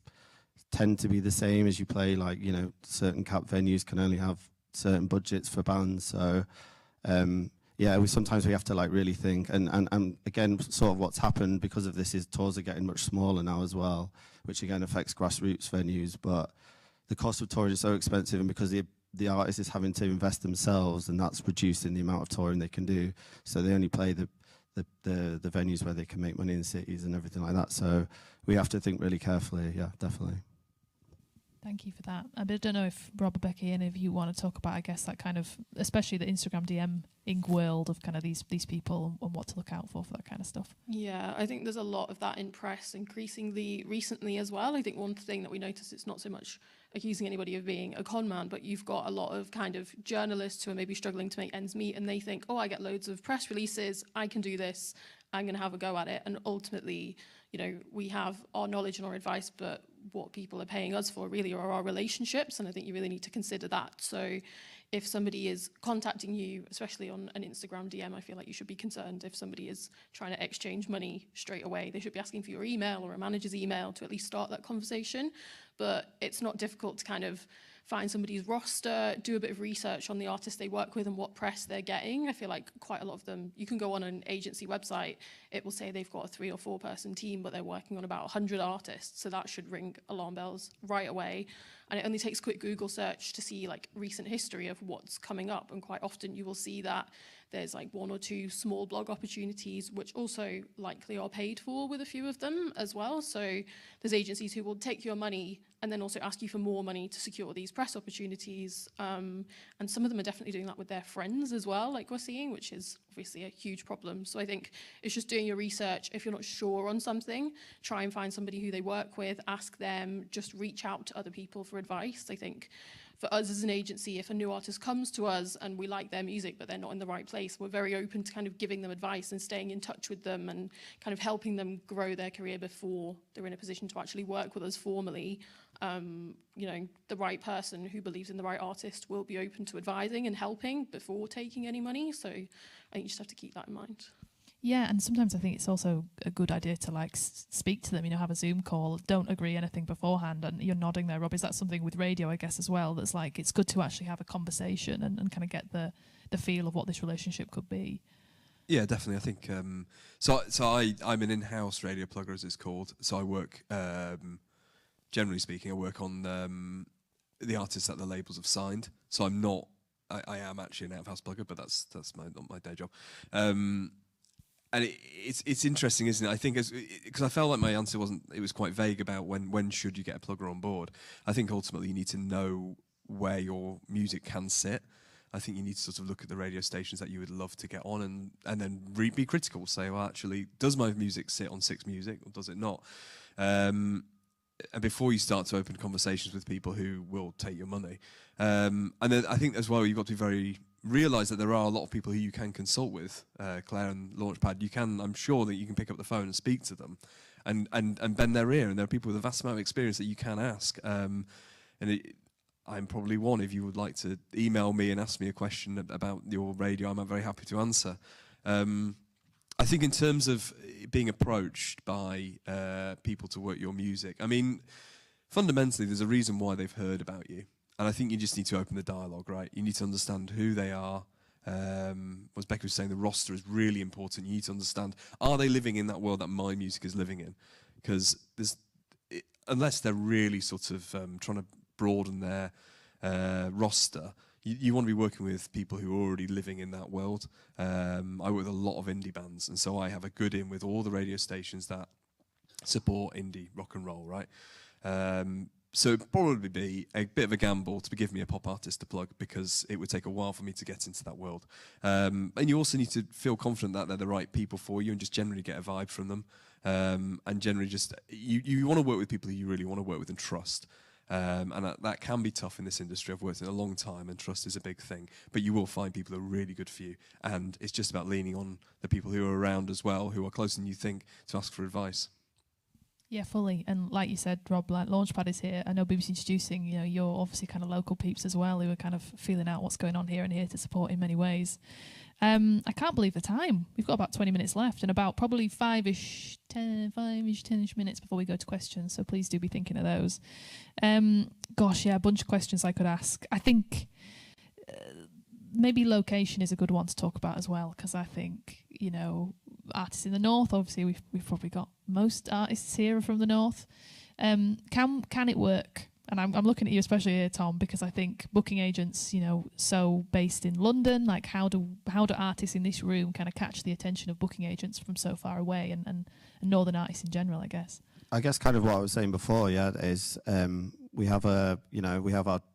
tend to be the same as you play. Certain cap venues can only have certain budgets for bands. So sometimes we have to really think, and again, sort of what's happened because of this is tours are getting much smaller now as well, which again affects grassroots venues. But the cost of touring is so expensive, and because the artist is having to invest themselves, and that's reducing the amount of touring they can do. So they only play the venues where they can make money in cities and everything like that. So we have to think really carefully. Yeah, definitely. Thank you for that. I don't know if Rob or Becky, any of you want to talk about, I guess, that kind of, especially the Instagram DMing world of kind of these people and what to look out for that kind of stuff. Yeah, I think there's a lot of that in press increasingly recently as well. I think one thing that we notice, it's not so much accusing anybody of being a con man, but you've got a lot of kind of journalists who are maybe struggling to make ends meet, and they think, I get loads of press releases, I can do this, I'm going to have a go at it. And ultimately, we have our knowledge and our advice, but what people are paying us for really are our relationships, and I think you really need to consider that. So if somebody is contacting you, especially on an Instagram DM, I feel like you should be concerned if somebody is trying to exchange money straight away. They should be asking for your email or a manager's email to at least start that conversation. But it's not difficult to kind of find somebody's roster, do a bit of research on the artists they work with and what press they're getting. I feel like quite a lot of them, you can go on an agency website, it will say they've got a 3 or 4 person team, but they're working on about 100 artists. So that should ring alarm bells right away. And it only takes a quick Google search to see like recent history of what's coming up. And quite often you will see that there's like 1 or 2 small blog opportunities, which also likely are paid for with a few of them as well. So there's agencies who will take your money and then also ask you for more money to secure these press opportunities. And some of them are definitely doing that with their friends as well, like we're seeing, which is obviously a huge problem. So I think it's just doing your research. If you're not sure on something, try and find somebody who they work with, ask them, just reach out to other people for advice. I think for us as an agency, if a new artist comes to us and we like their music, but they're not in the right place, we're very open to kind of giving them advice and staying in touch with them and kind of helping them grow their career before they're in a position to actually work with us formally. You know, the right person who believes in the right artist will be open to advising and helping before taking any money. So I think you just have to keep that in mind. Yeah, and sometimes I think it's also a good idea to like speak to them, you know, have a Zoom call, don't agree anything beforehand. And you're nodding there, Rob. Is that something with radio, I guess, as well, that's like it's good to actually have a conversation and kind of get the feel of what this relationship could be? Yeah, definitely. I think I'm an in-house radio plugger, as it's called. So I work, generally speaking, I work on the artists that the labels have signed. So I'm not. I am actually an out-of-house plugger, but that's not my day job. And it's interesting, isn't it? I think because I felt like my answer it was quite vague about when should you get a plugger on board. I think ultimately you need to know where your music can sit. I think you need to sort of look at the radio stations that you would love to get on and then be critical. Say, well, actually, does my music sit on 6 Music or does it not? And before you start to open conversations with people who will take your money. And then I think as well, you've got to be realise that there are a lot of people who you can consult with, Claire and Launchpad. I'm sure that you can pick up the phone and speak to them and bend their ear. And there are people with a vast amount of experience that you can ask. I'm probably one. If you would like to email me and ask me a question about your radio, I'm very happy to answer. I think in terms of being approached by people to work your music, I mean, fundamentally, there's a reason why they've heard about you. And I think you just need to open the dialogue, right? You need to understand who they are. As Beckett was saying, the roster is really important. You need to understand, are they living in that world that my music is living in? Because unless they're really sort of trying to broaden their roster, you want to be working with people who are already living in that world. I work with a lot of indie bands, and so I have a good in with all the radio stations that support indie rock and roll, right? So it'd probably be a bit of a gamble to give me a pop artist to plug because it would take a while for me to get into that world. And you also need to feel confident that they're the right people for you and just generally get a vibe from them. And generally just, you want to work with people who you really want to work with and trust. And that can be tough in this industry. I've worked in a long time and trust is a big thing. But you will find people who are really good for you. And it's just about leaning on the people who are around as well, who are closer than you think, to ask for advice. Yeah, fully. And like you said, Rob, like Launchpad is here. I know BBC Introducing, you know, you're obviously kind of local peeps as well who are kind of feeling out what's going on here and here to support in many ways. I can't believe the time. We've got about 20 minutes left and about probably 5-ish, 10-ish minutes before we go to questions. So please do be thinking of those. Gosh, yeah, a bunch of questions I could ask. I think maybe location is a good one to talk about as well, because I think, you know, artists in the north, obviously we've probably got most artists here are from the north. Can it work? And I'm looking at you especially here, Tom, because I think booking agents, you know, so based in London, like how do artists in this room kind of catch the attention of booking agents from so far away and northern artists in general, I guess? I guess kind of what I was saying before, yeah, is we have our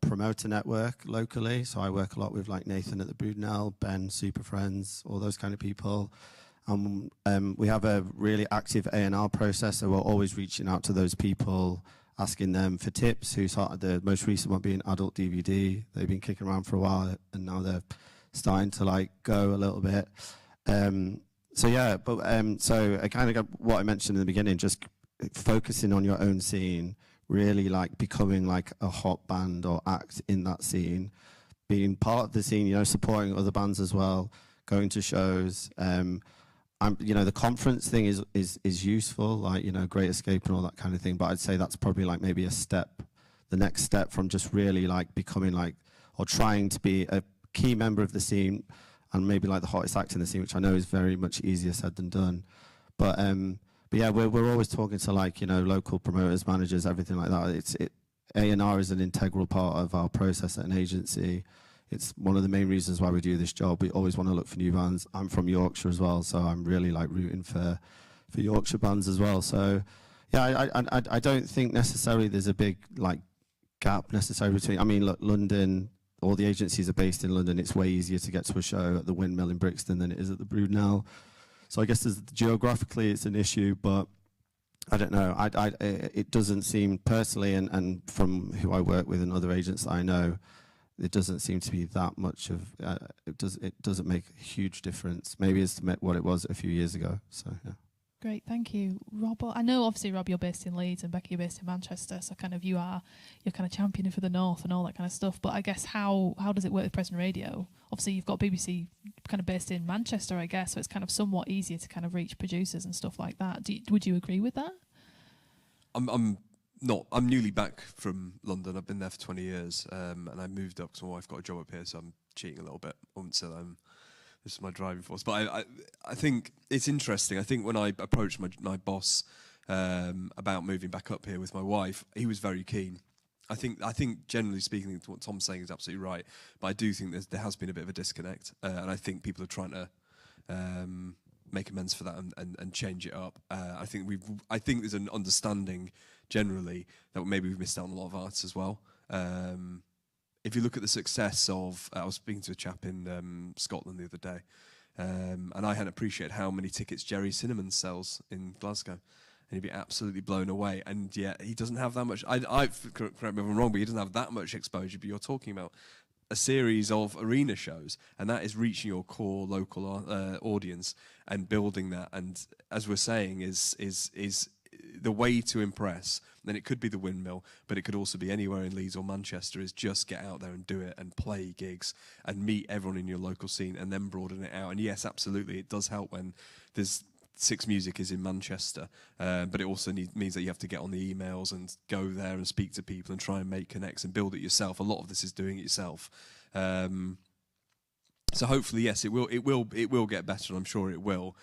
promoter network locally. So I work a lot with like Nathan at the Brudenell, Ben, Super Friends, all those kind of people. We have a really active A&R process, so we're always reaching out to those people, asking them for tips. Who started the most recent one being Adult DVD. They've been kicking around for a while, and now they're starting to like go a little bit. So I kind of got what I mentioned in the beginning, just focusing on your own scene, really like becoming like a hot band or act in that scene. being part of the scene, you know, supporting other bands as well, going to shows. You know, the conference thing is useful, like, you know, Great Escape and all that kind of thing. But I'd say that's probably like maybe the next step from just really like becoming like, or trying to be a key member of the scene, and maybe like the hottest act in the scene, which I know is very much easier said than done. But yeah, we're always talking to, like, you know, local promoters, managers, everything like that. A&R is an integral part of our process at an agency. It's one of the main reasons why we do this job. We always want to look for new bands. I'm from Yorkshire as well, so I'm really like rooting for Yorkshire bands as well. So yeah, I don't think necessarily there's a big like gap necessarily between. I mean, look, London, all the agencies are based in London. It's way easier to get to a show at the Windmill in Brixton than it is at the Broodnell. So I guess geographically it's an issue, but I don't know. It doesn't seem personally, and from who I work with and other agents that I know, it doesn't seem to be that much of. It doesn't make a huge difference. Maybe it's what it was a few years ago. So yeah. Great, thank you, Rob. I know, obviously, Rob, you're based in Leeds, and Becky, you're based in Manchester. So kind of you're kind of championing for the North and all that kind of stuff. But I guess how does it work with Present Radio? Obviously, you've got BBC kind of based in Manchester, I guess. So it's kind of somewhat easier to kind of reach producers and stuff like that. Would you agree with that? I'm newly back from London. I've been there for 20 years, and I moved up because my wife got a job up here, so I'm cheating a little bit. I wouldn't say that this is my driving force. But I think it's interesting. I think when I approached my boss about moving back up here with my wife, he was very keen. I think generally speaking, what Tom's saying is absolutely right. But I do think there has been a bit of a disconnect, and I think people are trying to make amends for that and change it up. I think there's an understanding generally that maybe we've missed out on a lot of artists as well. If you look at the success of, I was speaking to a chap in Scotland the other day, and I hadn't appreciated how many tickets Jerry Cinnamon sells in Glasgow, and he'd be absolutely blown away. And yet he doesn't have that much. Correct me if I'm wrong, but he doesn't have that much exposure. But you're talking about a series of arena shows, and that is reaching your core local audience and building that. And as we're saying, is the way to impress. Then it could be the Windmill, but it could also be anywhere in Leeds or Manchester. Is just get out there and do it and play gigs and meet everyone in your local scene, and then broaden it out. And yes, absolutely, it does help when there's Six Music is in Manchester, but it also means that you have to get on the emails and go there and speak to people and try and make connects and build it yourself. A lot of this is doing it yourself. So hopefully, yes, it will get better, and I'm sure it will.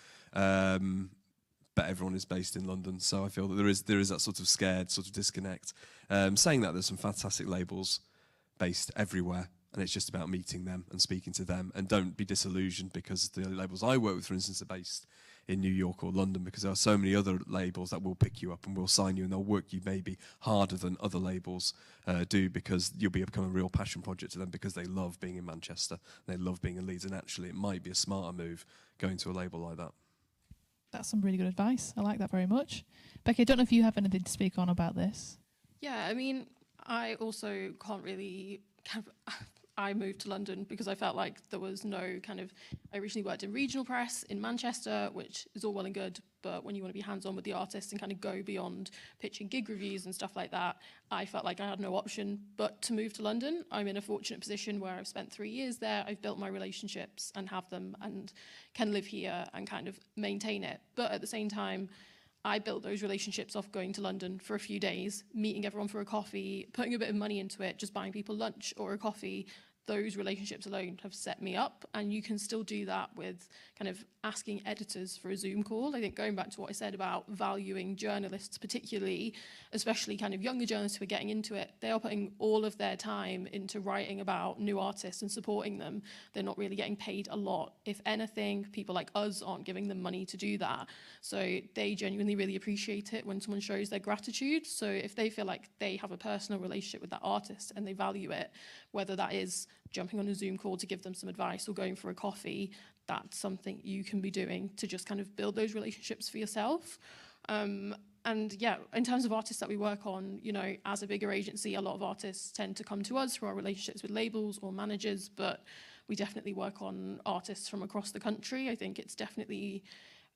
But everyone is based in London, so I feel that there is that sort of scared sort of disconnect. Saying that, there's some fantastic labels based everywhere, and it's just about meeting them and speaking to them. And don't be disillusioned because the labels I work with, for instance, are based in New York or London, because there are so many other labels that will pick you up and will sign you, and they'll work you maybe harder than other labels do, because you'll become a real passion project to them, because they love being in Manchester, they love being in Leeds, and actually it might be a smarter move going to a label like that. That's some really good advice. I like that very much. Becky, I don't know if you have anything to speak on about this. Yeah, I mean, I also can't really I moved to London because I felt like there was no kind of, I originally worked in regional press in Manchester, which is all well and good, but when you want to be hands-on with the artists and kind of go beyond pitching gig reviews and stuff like that, I felt like I had no option but to move to London. I'm in a fortunate position where I've spent 3 years there, I've built my relationships and have them and can live here and kind of maintain it. But at the same time, I built those relationships off going to London for a few days, meeting everyone for a coffee, putting a bit of money into it, just buying people lunch or a coffee. Those relationships alone have set me up, and you can still do that with kind of asking editors for a Zoom call. I think going back to what I said about valuing journalists particularly, especially kind of younger journalists who are getting into it, they are putting all of their time into writing about new artists and supporting them. They're not really getting paid a lot. If anything, people like us aren't giving them money to do that. So they genuinely really appreciate it when someone shows their gratitude. So if they feel like they have a personal relationship with that artist and they value it, whether that is jumping on a Zoom call to give them some advice or going for a coffee, that's something you can be doing to just kind of build those relationships for yourself. And yeah, in terms of artists that we work on, you know, as a bigger agency, a lot of artists tend to come to us through our relationships with labels or managers, but we definitely work on artists from across the country. I think it's definitely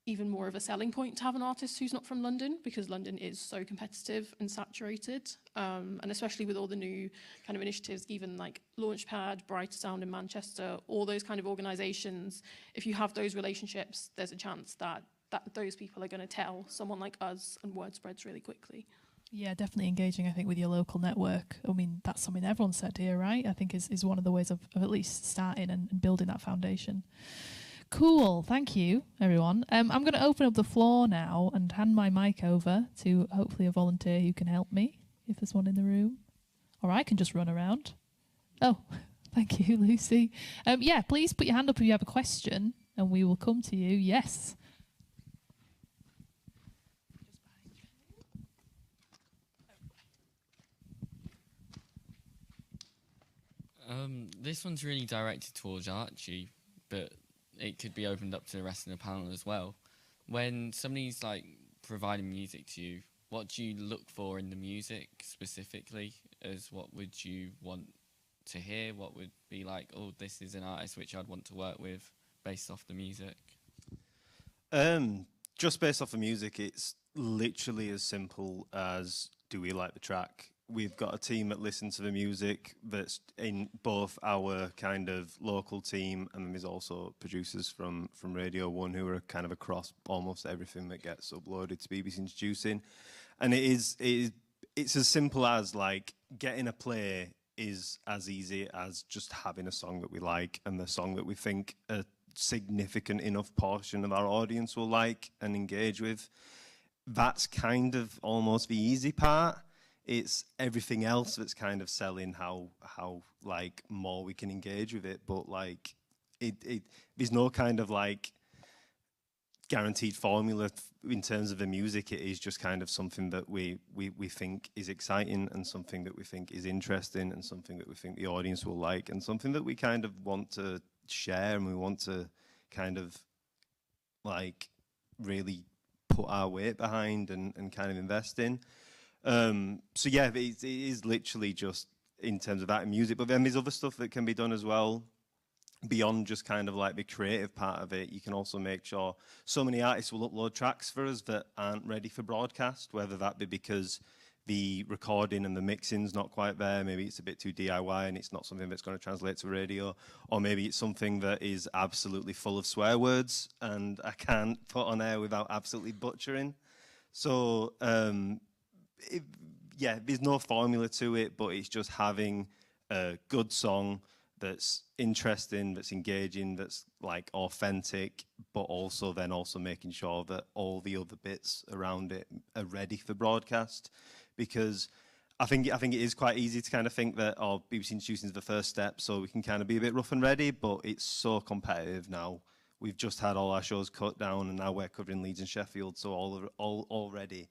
even more of a selling point to have an artist who's not from London, because London is so competitive and saturated, and especially with all the new kind of initiatives, even like Launchpad, Brighter Sound in Manchester, all those kind of organisations. If you have those relationships, there's a chance that those people are going to tell someone like us, and word spreads really quickly. Yeah, definitely engaging, I think, with your local network. I mean, that's something everyone said here, right? I think is one of the ways of at least starting and building that foundation. Cool, thank you, everyone. I'm going to open up the floor now and hand my mic over to hopefully a volunteer who can help me, if there's one in the room. Or I can just run around. Oh, thank you, Lucy. Yeah, please put your hand up if you have a question, and we will come to you. Yes. This one's really directed towards Archie, but it could be opened up to the rest of the panel as well. When somebody's like providing music to you, what do you look for in the music specifically? As what would you want to hear? What would be like, oh, this is an artist which I'd want to work with based off the music? Just based off the music, it's literally as simple as, do we like the track? We've got a team that listen to the music that's in both our kind of local team, and then there's also producers from Radio 1 who are kind of across almost everything that gets uploaded to BBC Introducing. And it's as simple as, like, getting a play is as easy as just having a song that we like, and the song that we think a significant enough portion of our audience will like and engage with. That's kind of almost the easy part. It's everything else that's kind of selling how like more we can engage with it. But like there's no kind of like guaranteed formula in terms of the music. It is just kind of something that we think is exciting, and something that we think is interesting, and something that we think the audience will like, and something that we kind of want to share, and we want to kind of like really put our weight behind and kind of invest in. So yeah, it is literally just in terms of that in music, but then there's other stuff that can be done as well beyond just kind of like the creative part of it. You can also make sure, so many artists will upload tracks for us that aren't ready for broadcast, whether that be because the recording and the mixing's not quite there, maybe it's a bit too DIY and it's not something that's going to translate to radio, or maybe it's something that is absolutely full of swear words and I can't put on air without absolutely butchering. So yeah, there's no formula to it, but it's just having a good song that's interesting, that's engaging, that's like authentic, but also making sure that all the other bits around it are ready for broadcast. Because I think it is quite easy to kind of think that, oh, BBC Introducing is the first step, so we can kind of be a bit rough and ready, but it's so competitive now. We've just had all our shows cut down, and now we're covering Leeds and Sheffield, so already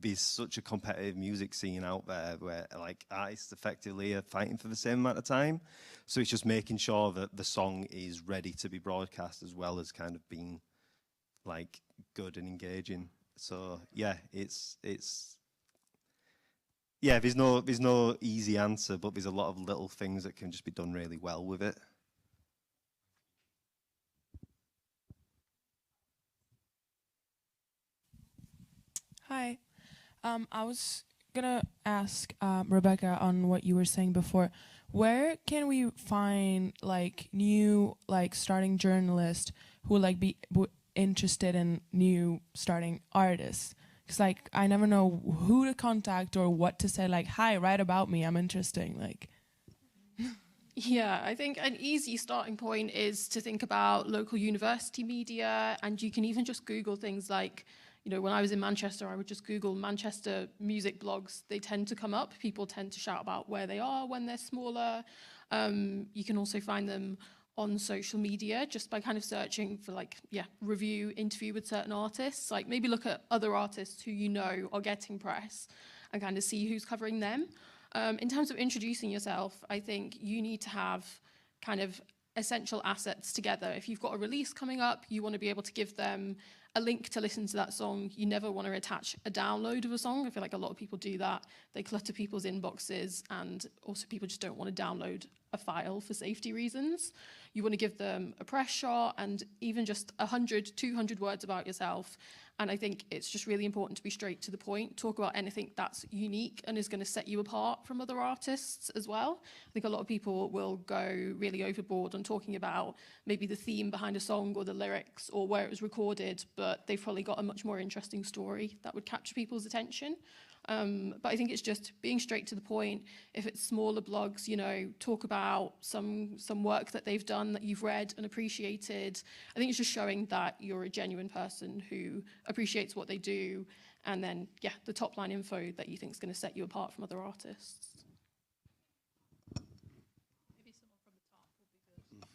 there's such a competitive music scene out there where like artists effectively are fighting for the same amount of time. So it's just making sure that the song is ready to be broadcast, as well as kind of being like good and engaging. So yeah, there's no easy answer, but there's a lot of little things that can just be done really well with it. Hi. I was gonna ask Rebecca on what you were saying before. Where can we find like new starting journalists who like be interested in new starting artists? Because like I never know who to contact or what to say. Like, hi, write about me. I'm interesting. Like. Yeah, I think an easy starting point is to think about local university media, and you can even just Google things like, you know, when I was in Manchester, I would just Google Manchester music blogs. They tend to come up. People tend to shout about where they are when they're smaller. You can also find them on social media just by kind of searching for review, interview with certain artists. Like maybe look at other artists who you know are getting press and kind of see who's covering them. In terms of introducing yourself, I think you need to have kind of essential assets together. If you've got a release coming up, you want to be able to give them a link to listen to that song. You never want to attach a download of a song. I feel like a lot of people do that. They clutter people's inboxes, and also people just don't want to download a file for safety reasons. You want to give them a press shot and even just 100, 200 words about yourself. And I think it's just really important to be straight to the point, talk about anything that's unique and is going to set you apart from other artists as well. I think a lot of people will go really overboard on talking about maybe the theme behind a song or the lyrics or where it was recorded, but they've probably got a much more interesting story that would capture people's attention. But I think it's just being straight to the point. If it's smaller blogs, you know, talk about some work that they've done that you've read and appreciated. I think it's just showing that you're a genuine person who appreciates what they do, and then, yeah, the top line info that you think is going to set you apart from other artists. Maybe someone from the top would be good.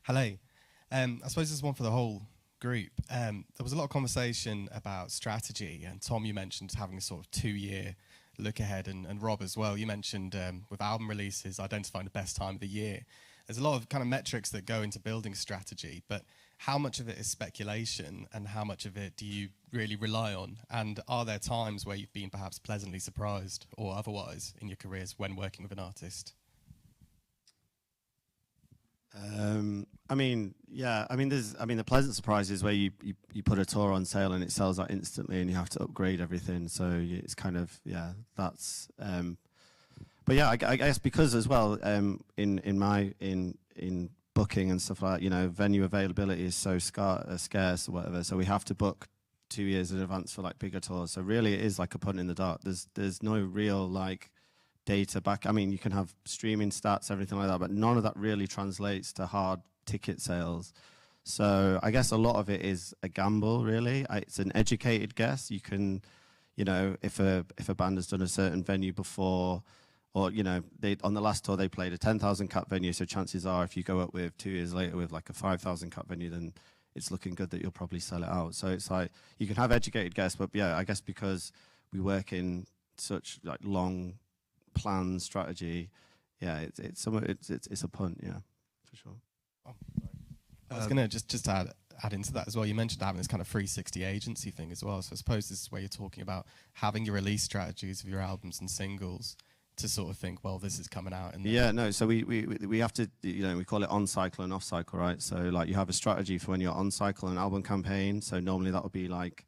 Hello. I suppose this is one for the whole group. There was a lot of conversation about strategy, and Tom, you mentioned having a sort of 2-year look ahead, and Rob as well, you mentioned with album releases, identifying the best time of the year. There's a lot of kind of metrics that go into building strategy, but how much of it is speculation and how much of it do you really rely on? And are there times where you've been perhaps pleasantly surprised or otherwise in your careers when working with an artist? The pleasant surprise is where you put a tour on sale and it sells out instantly and you have to upgrade everything. So it's kind of, yeah, that's, but yeah, I guess because as well, in booking and stuff like that, you know, venue availability is so scarce or whatever. So we have to book 2 years in advance for like bigger tours. So really it is like a punt in the dark. There's no real like data back. I mean, you can have streaming stats, everything like that, but none of that really translates to hard ticket sales. So I guess a lot of it is a gamble, really. It's an educated guess. You can, you know, if a band has done a certain venue before, or, you know, on the last tour they played a 10,000 cap venue, so chances are if you go up with 2 years later with like a 5,000 cap venue, then it's looking good that you'll probably sell it out. So it's like, you can have educated guess, but yeah, I guess because we work in such like long plan strategy, yeah, it's a punt, yeah, for sure. Oh, sorry. I was gonna just add into that as well. You mentioned having this kind of 360 agency thing as well. So I suppose this is where you're talking about having your release strategies of your albums and singles to sort of think, well, this is coming out. And yeah, no. So we have to, you know, we call it on cycle and off cycle, right? So like you have a strategy for when you're on cycle and album campaign. So normally that would be like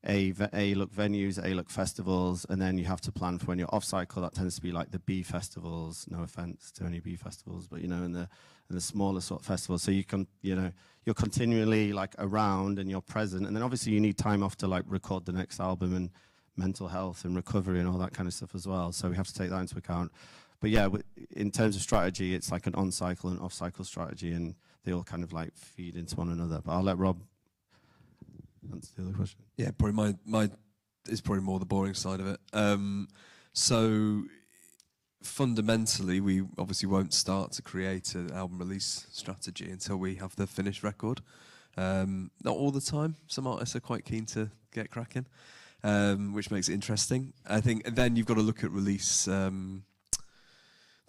A-look venues, A-look festivals, and then you have to plan for when you're off cycle. That tends to be like the B festivals. No offense to any B festivals, but you know, and the smaller sort of festivals. So you can, you know, you're continually like around and you're present, and then obviously you need time off to like record the next album and mental health and recovery and all that kind of stuff as well. So we have to take that into account. But yeah, in terms of strategy, it's like an on cycle and off cycle strategy, and they all kind of like feed into one another. But I'll let Rob answer the other question. Yeah, probably my is probably more the boring side of it. So fundamentally, we obviously won't start to create an album release strategy until we have the finished record. Not all the time. Some artists are quite keen to get cracking, which makes it interesting. I think then you've got to look at release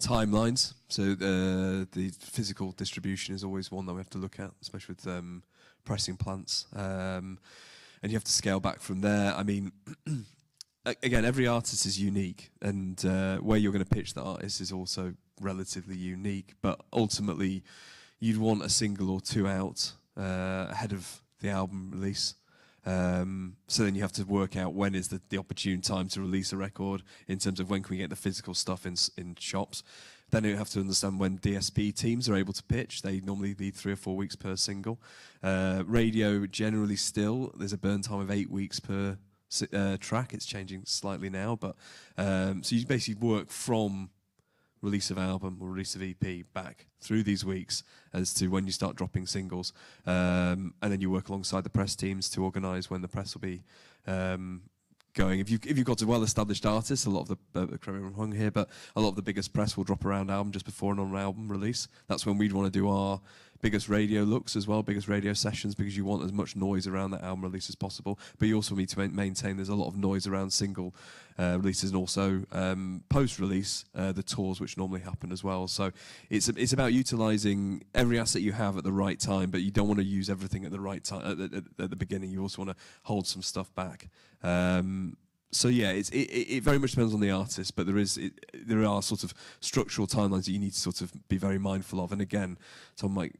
timelines. So the physical distribution is always one that we have to look at, especially with pressing plants. And you have to scale back from there. I mean, again, every artist is unique, and where you're going to pitch the artist is also relatively unique. But ultimately, you'd want a single or two out ahead of the album release. So then you have to work out when is the opportune time to release a record in terms of when can we get the physical stuff in shops. Then you have to understand when DSP teams are able to pitch. They normally need 3 or 4 weeks per single. Radio, generally still, there's a burn time of 8 weeks per track. It's changing slightly now, but so you basically work from release of album or release of EP back through these weeks as to when you start dropping singles, and then you work alongside the press teams to organise when the press will be going. If you've got a well-established artist, a lot of the correct me if I'm wrong here, but a lot of the biggest press will drop around album just before an on-album release. That's when we'd want to do our biggest radio looks as well, biggest radio sessions, because you want as much noise around that album release as possible. But you also need to maintain there's a lot of noise around single releases, and also post-release the tours which normally happen as well. So it's about utilising every asset you have at the right time, but you don't want to use everything at the right time at the beginning. You also want to hold some stuff back. So yeah, it very much depends on the artist, but there are sort of structural timelines that you need to sort of be very mindful of. And again, Tom might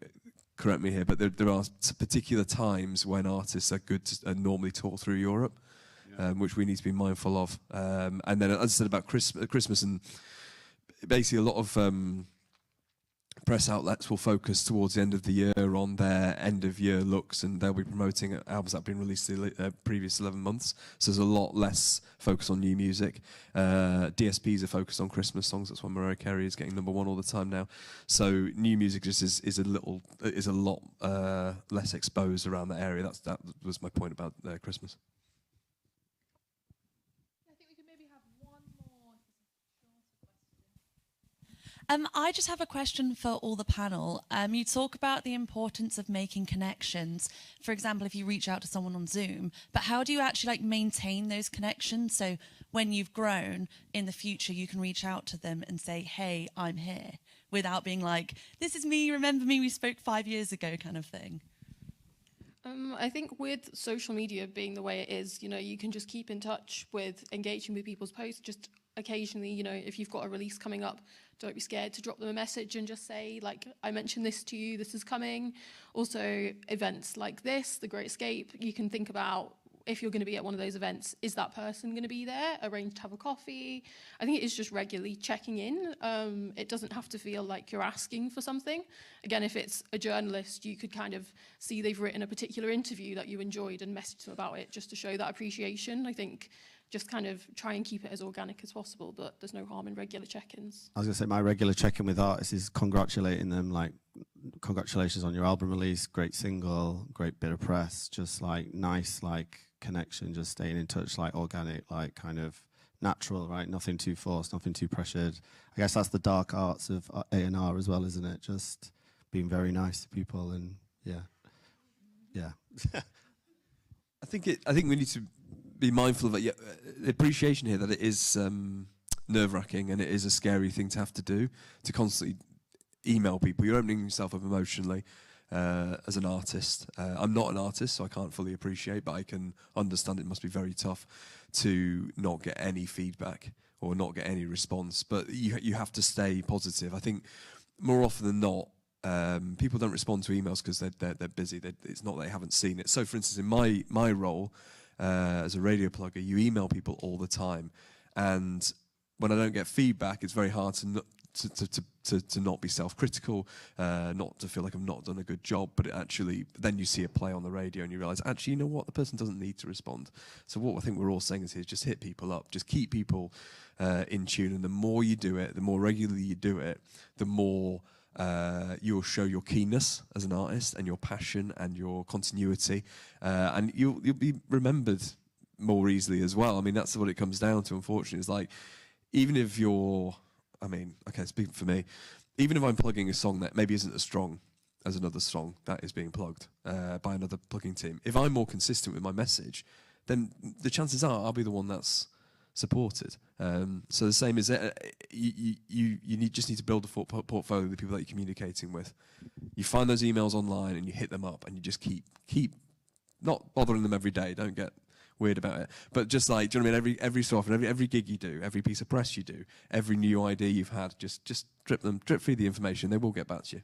correct me here, but there are particular times when artists are good to normally tour through Europe, which we need to be mindful of. And then, as I said about Christmas, and basically a lot of press outlets will focus towards the end of the year on their end of year looks, and they'll be promoting albums that have been released the previous 11 months. So there's a lot less focus on new music. DSPs are focused on Christmas songs. That's why Mariah Carey is getting #1 all the time now. So new music just is a lot less exposed around that area. That was my point about Christmas. I just have a question for all the panel. You talk about the importance of making connections. For example, if you reach out to someone on Zoom, but how do you actually maintain those connections? So when you've grown in the future, you can reach out to them and say, "Hey, I'm here," without being like, "This is me, remember me, we spoke 5 years ago," kind of thing. I think with social media being the way it is, you can just keep in touch with engaging with people's posts. Just occasionally, if you've got a release coming up, don't be scared to drop them a message and just say, I mentioned this to you, this is coming. Also, events like this, The Great Escape, you can think about, if you're going to be at one of those events, is that person going to be there? Arrange to have a coffee. I think it is just regularly checking in. It doesn't have to feel like you're asking for something. Again, if it's a journalist, you could kind of see they've written a particular interview that you enjoyed and message them about it just to show that appreciation. I think just kind of try and keep it as organic as possible, but there's no harm in regular check-ins. I was going to say my regular check-in with artists is congratulating them, congratulations on your album release, great single, great bit of press, just nice connection, just staying in touch, organic, kind of natural, right? Nothing too forced, nothing too pressured. I guess that's the dark arts of A&R as well, isn't it? Just being very nice to people, and yeah. I think we need to be mindful of the appreciation here that it is nerve-wracking, and it is a scary thing to have to do, to constantly email people. You're opening yourself up emotionally as an artist. I'm not an artist, so I can't fully appreciate, but I can understand it must be very tough to not get any feedback or not get any response. But you have to stay positive. I think more often than not, people don't respond to emails because they're busy. It's not that they haven't seen it. So, for instance, in my role as a radio plugger, you email people all the time, and when I don't get feedback, it's very hard to not be self-critical, not to feel like I've not done a good job, but then you see a play on the radio and you realise, actually, you know what, the person doesn't need to respond. So what I think we're all saying is here, just hit people up, just keep people in tune, and the more you do it, the more regularly you do it, the more you'll show your keenness as an artist and your passion and your continuity, and you'll be remembered more easily as well. I mean, that's what it comes down to, unfortunately. It's even if speaking for me, even if I'm plugging a song that maybe isn't as strong as another song that is being plugged by another plugging team, if I'm more consistent with my message, then the chances are I'll be the one that's supported. So the same as you just need to build a portfolio of the people that you're communicating with. You find those emails online and you hit them up, and you just keep not bothering them every day. Don't get weird about it, but just do you know what I mean? Every so often, every gig you do, every piece of press you do, every new idea you've had, just drip feed the information. They will get back to you.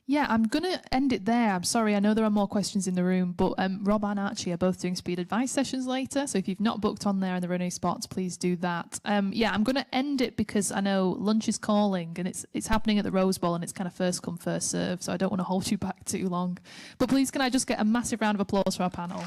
Yeah, I'm going to end it there. I'm sorry, I know there are more questions in the room, but Rob and Archie are both doing speed advice sessions later, so if you've not booked on there and there are any spots, please do that. I'm going to end it because I know lunch is calling, and it's happening at the Rose Bowl, and it's kind of first come, first serve, so I don't want to hold you back too long. But please, can I just get a massive round of applause for our panel?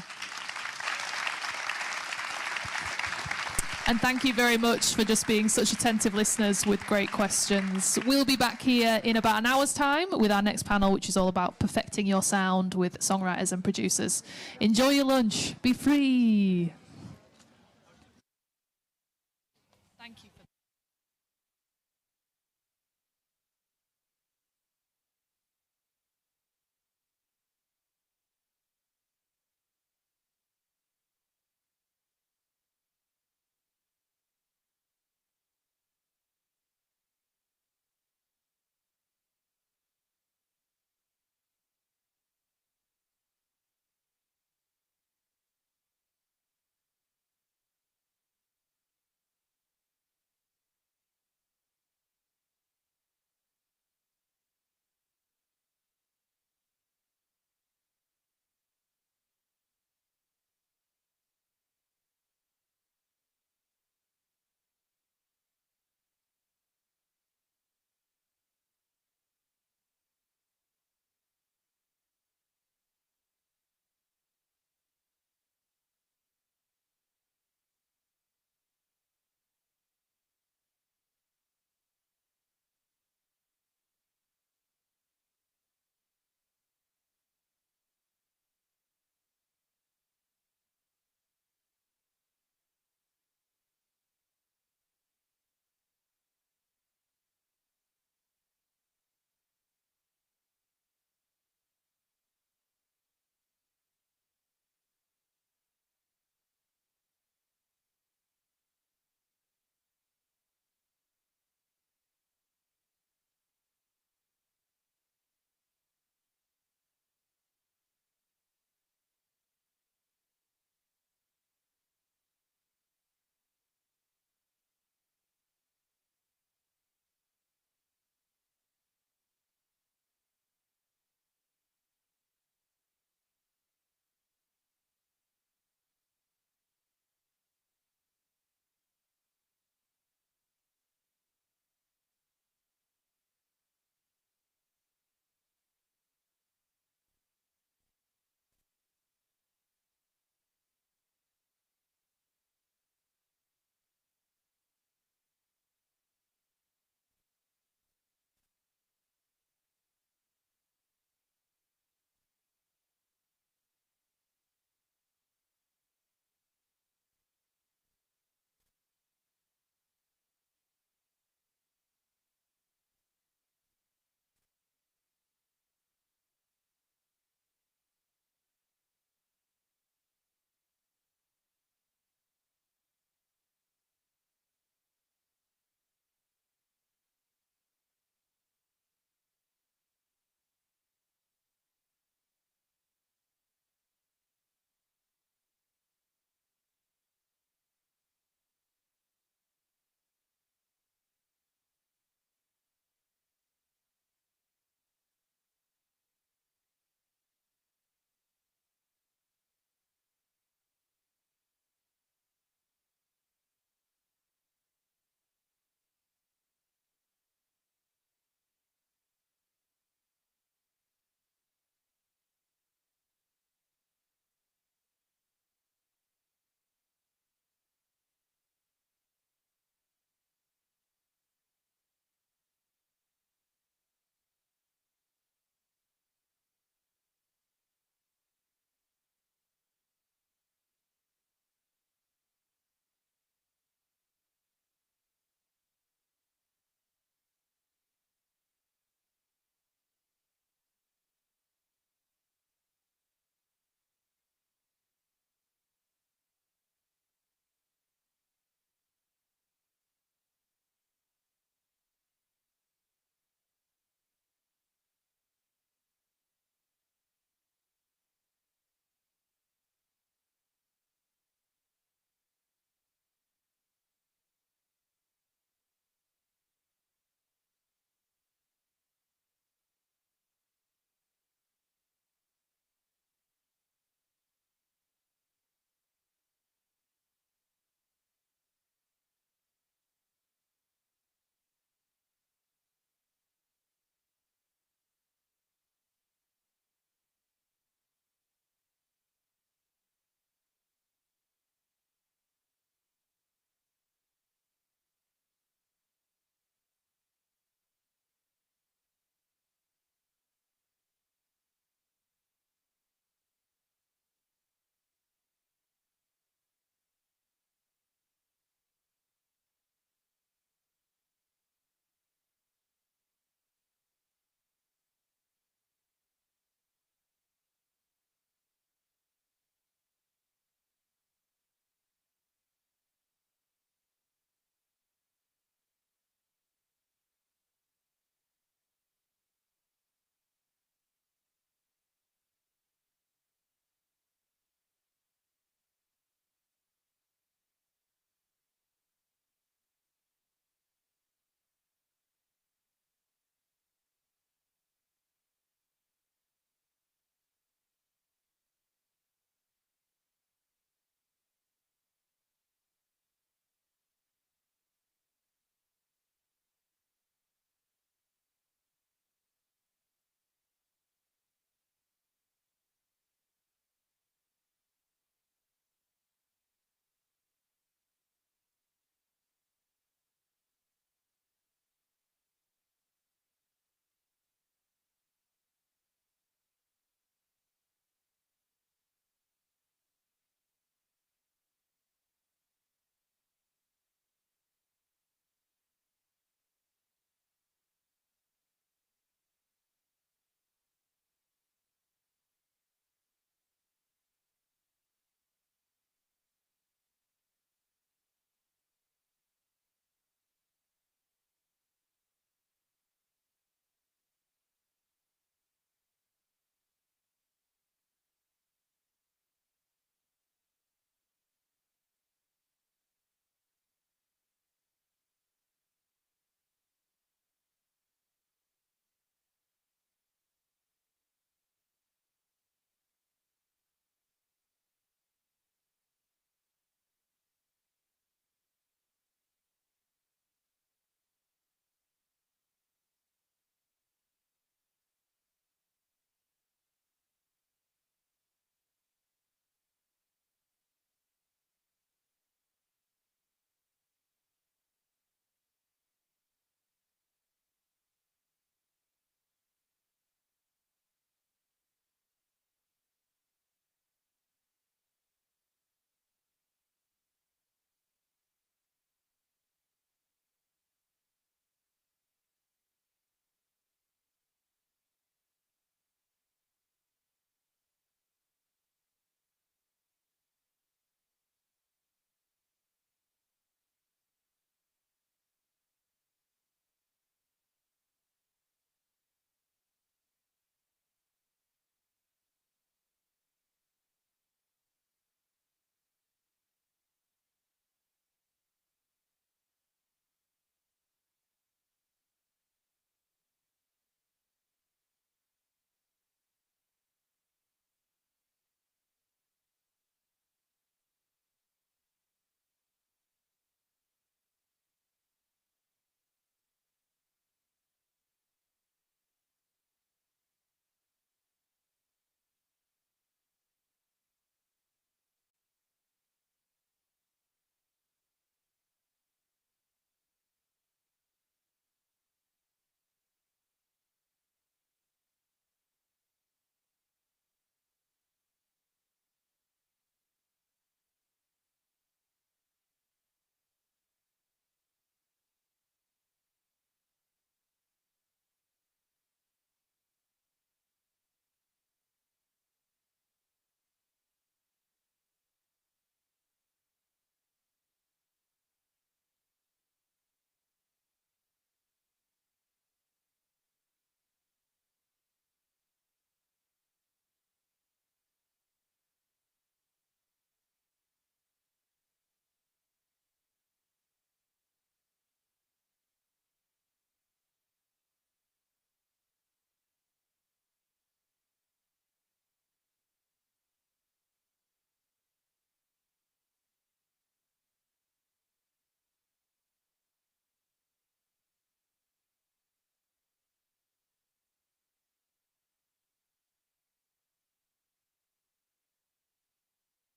And thank you very much for just being such attentive listeners with great questions. We'll be back here in about an hour's time with our next panel, which is all about perfecting your sound with songwriters and producers. Enjoy your lunch. Be free.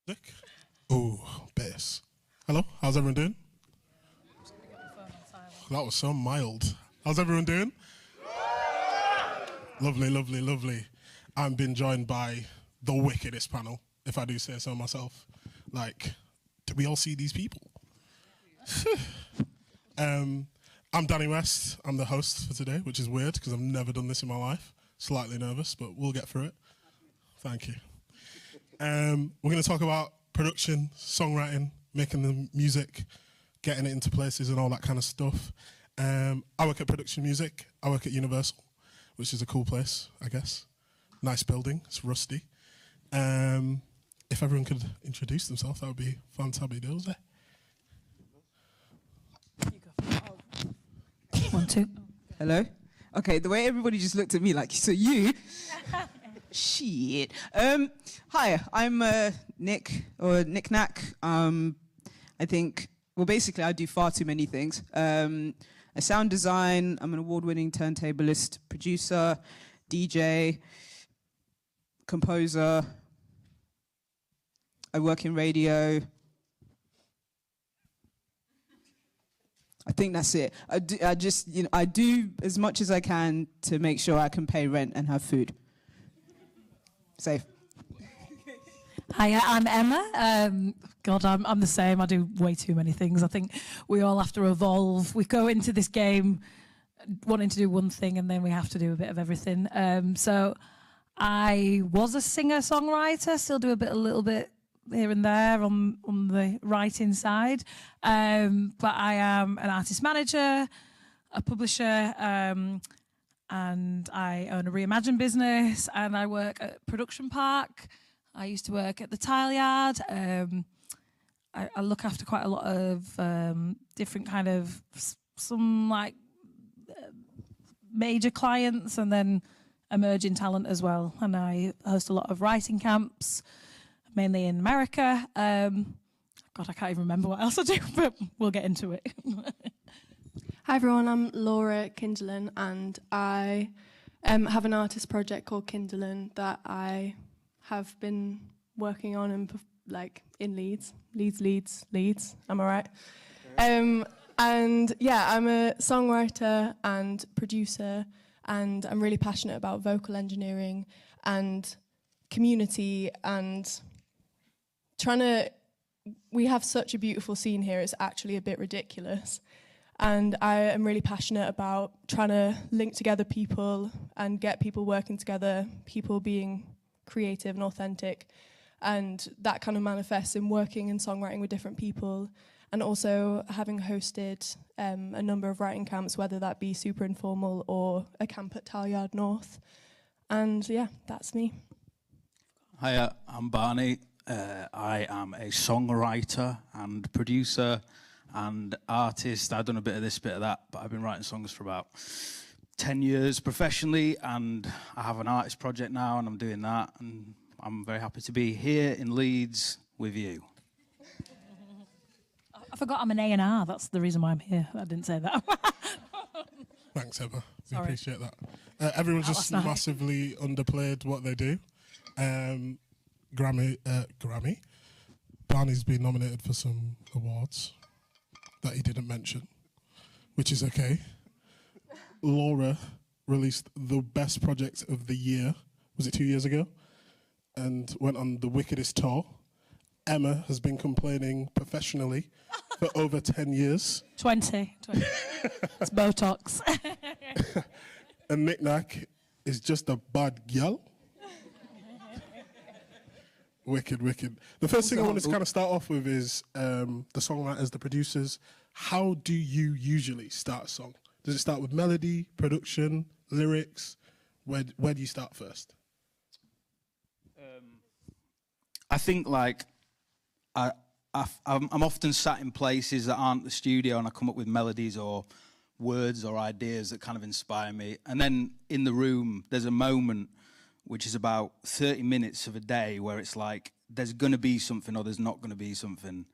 Dick? Oh, bass. Hello, how's everyone doing? That was so mild. How's everyone doing? Lovely, lovely, lovely. I'm being joined by the wickedest panel, if I do say so myself. Like, do we all see these people? I'm Danny West. I'm the host for today, which is weird because I've never done this in my life. Slightly nervous, but we'll get through it. Thank you. We're going to talk about production, songwriting, making the music, getting it into places and all that kind of stuff. I work at Production Music. I work at Universal, which is a cool place, I guess. Nice building. It's rusty. If everyone could introduce themselves, that would be fantastic. One, two. Hello? Okay, the way everybody just looked at me like, so you? Shit. Hi, I'm Nick, or Nick Knack. I think, well, basically, I do far too many things. I sound design, I'm an award-winning turntablist, producer, DJ, composer. I work in radio. I think that's it. I do as much as I can to make sure I can pay rent and have food. Safe. Hi, I'm Emma. God, I'm the same. I do way too many things. I think we all have to evolve. We go into this game wanting to do one thing, and then we have to do a bit of everything. So I was a singer-songwriter, still do a little bit here and there on the writing side. But I am an artist manager, a publisher, and I own a Reimagine business, and I work at Production Park. I used to work at the Tile Yard. I look after quite a lot of different kind of some like major clients and then emerging talent as well. And I host a lot of writing camps, mainly in America. God, I can't even remember what else I do, but we'll get into it. Hi everyone, I'm Laura Kinderlin, and I have an artist project called Kinderlin that I have been working on in Leeds. Am I right? And yeah, I'm a songwriter and producer, and I'm really passionate about vocal engineering and community and we have such a beautiful scene here, it's actually a bit ridiculous. And I am really passionate about trying to link together people and get people working together, people being creative and authentic. And that kind of manifests in working and songwriting with different people, and also having hosted a number of writing camps, whether that be super informal or a camp at Tile Yard North. And yeah, that's me. Hiya, I'm Barney. I am a songwriter and producer and artist. I've done a bit of this, bit of that, but I've been writing songs for about 10 years professionally, and I have an artist project now, and I'm doing that, and I'm very happy to be here in Leeds with you. I forgot I'm an A&R. That's the reason why I'm here. I didn't say that. Thanks, Emma. We Sorry. appreciate that. Everyone's just massively underplayed what they do. Grammy. Barney's been nominated for some awards that he didn't mention, which is okay. Laura released the best project of the year, was it 2 years ago? And went on the wickedest tour. Emma has been complaining professionally for over 10 years. 20. It's Botox. And Nick Knack is just a bad girl. Wicked. The first thing I want to kind of start off with is the songwriters, the producers. How do you usually start a song? Does it start with melody, production, lyrics? Where do you start first? I think I'm often sat in places that aren't the studio, and I come up with melodies or words or ideas that kind of inspire me. And then in the room, there's a moment which is about 30 minutes of a day where it's like there's going to be something or there's not going to be something.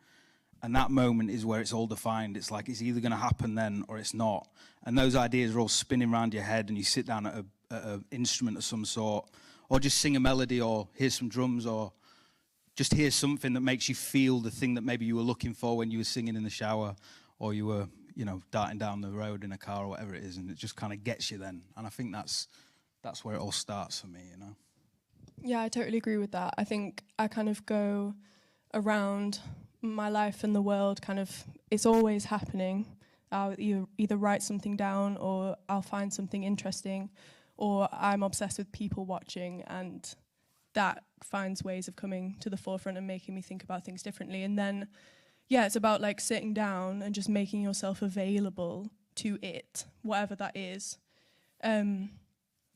And that moment is where it's all defined. It's like it's either going to happen then or it's not. And those ideas are all spinning around your head, and you sit down at an instrument of some sort, or just sing a melody or hear some drums or just hear something that makes you feel the thing that maybe you were looking for when you were singing in the shower, or you were, you know, darting down the road in a car or whatever it is, and it just kind of gets you then. And I think that's where it all starts for me, you know. Yeah, I totally agree with that. I think I kind of go around my life and the world, kind of, it's always happening. I'll either write something down, or I'll find something interesting, or I'm obsessed with people watching, and that finds ways of coming to the forefront and making me think about things differently. And then, yeah, it's about like sitting down and just making yourself available to it, whatever that is.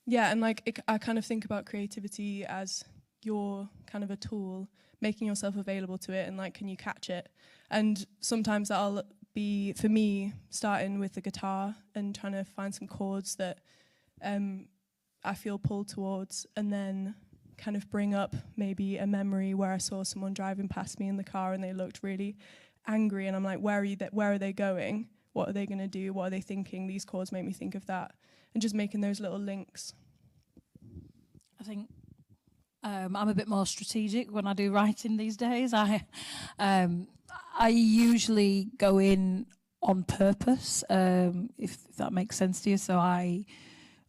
Yeah, and like I kind of think about creativity as your kind of a tool, making yourself available to it, and like, can you catch it? And sometimes that'll be, for me, starting with the guitar and trying to find some chords that I feel pulled towards, and then kind of bring up maybe a memory where I saw someone driving past me in the car and they looked really angry, and I'm like, where are they going? What are they going to do? What are they thinking? These chords make me think of that. And just making those little links. I think I'm a bit more strategic when I do writing these days. I usually go in on purpose, if that makes sense to you. So I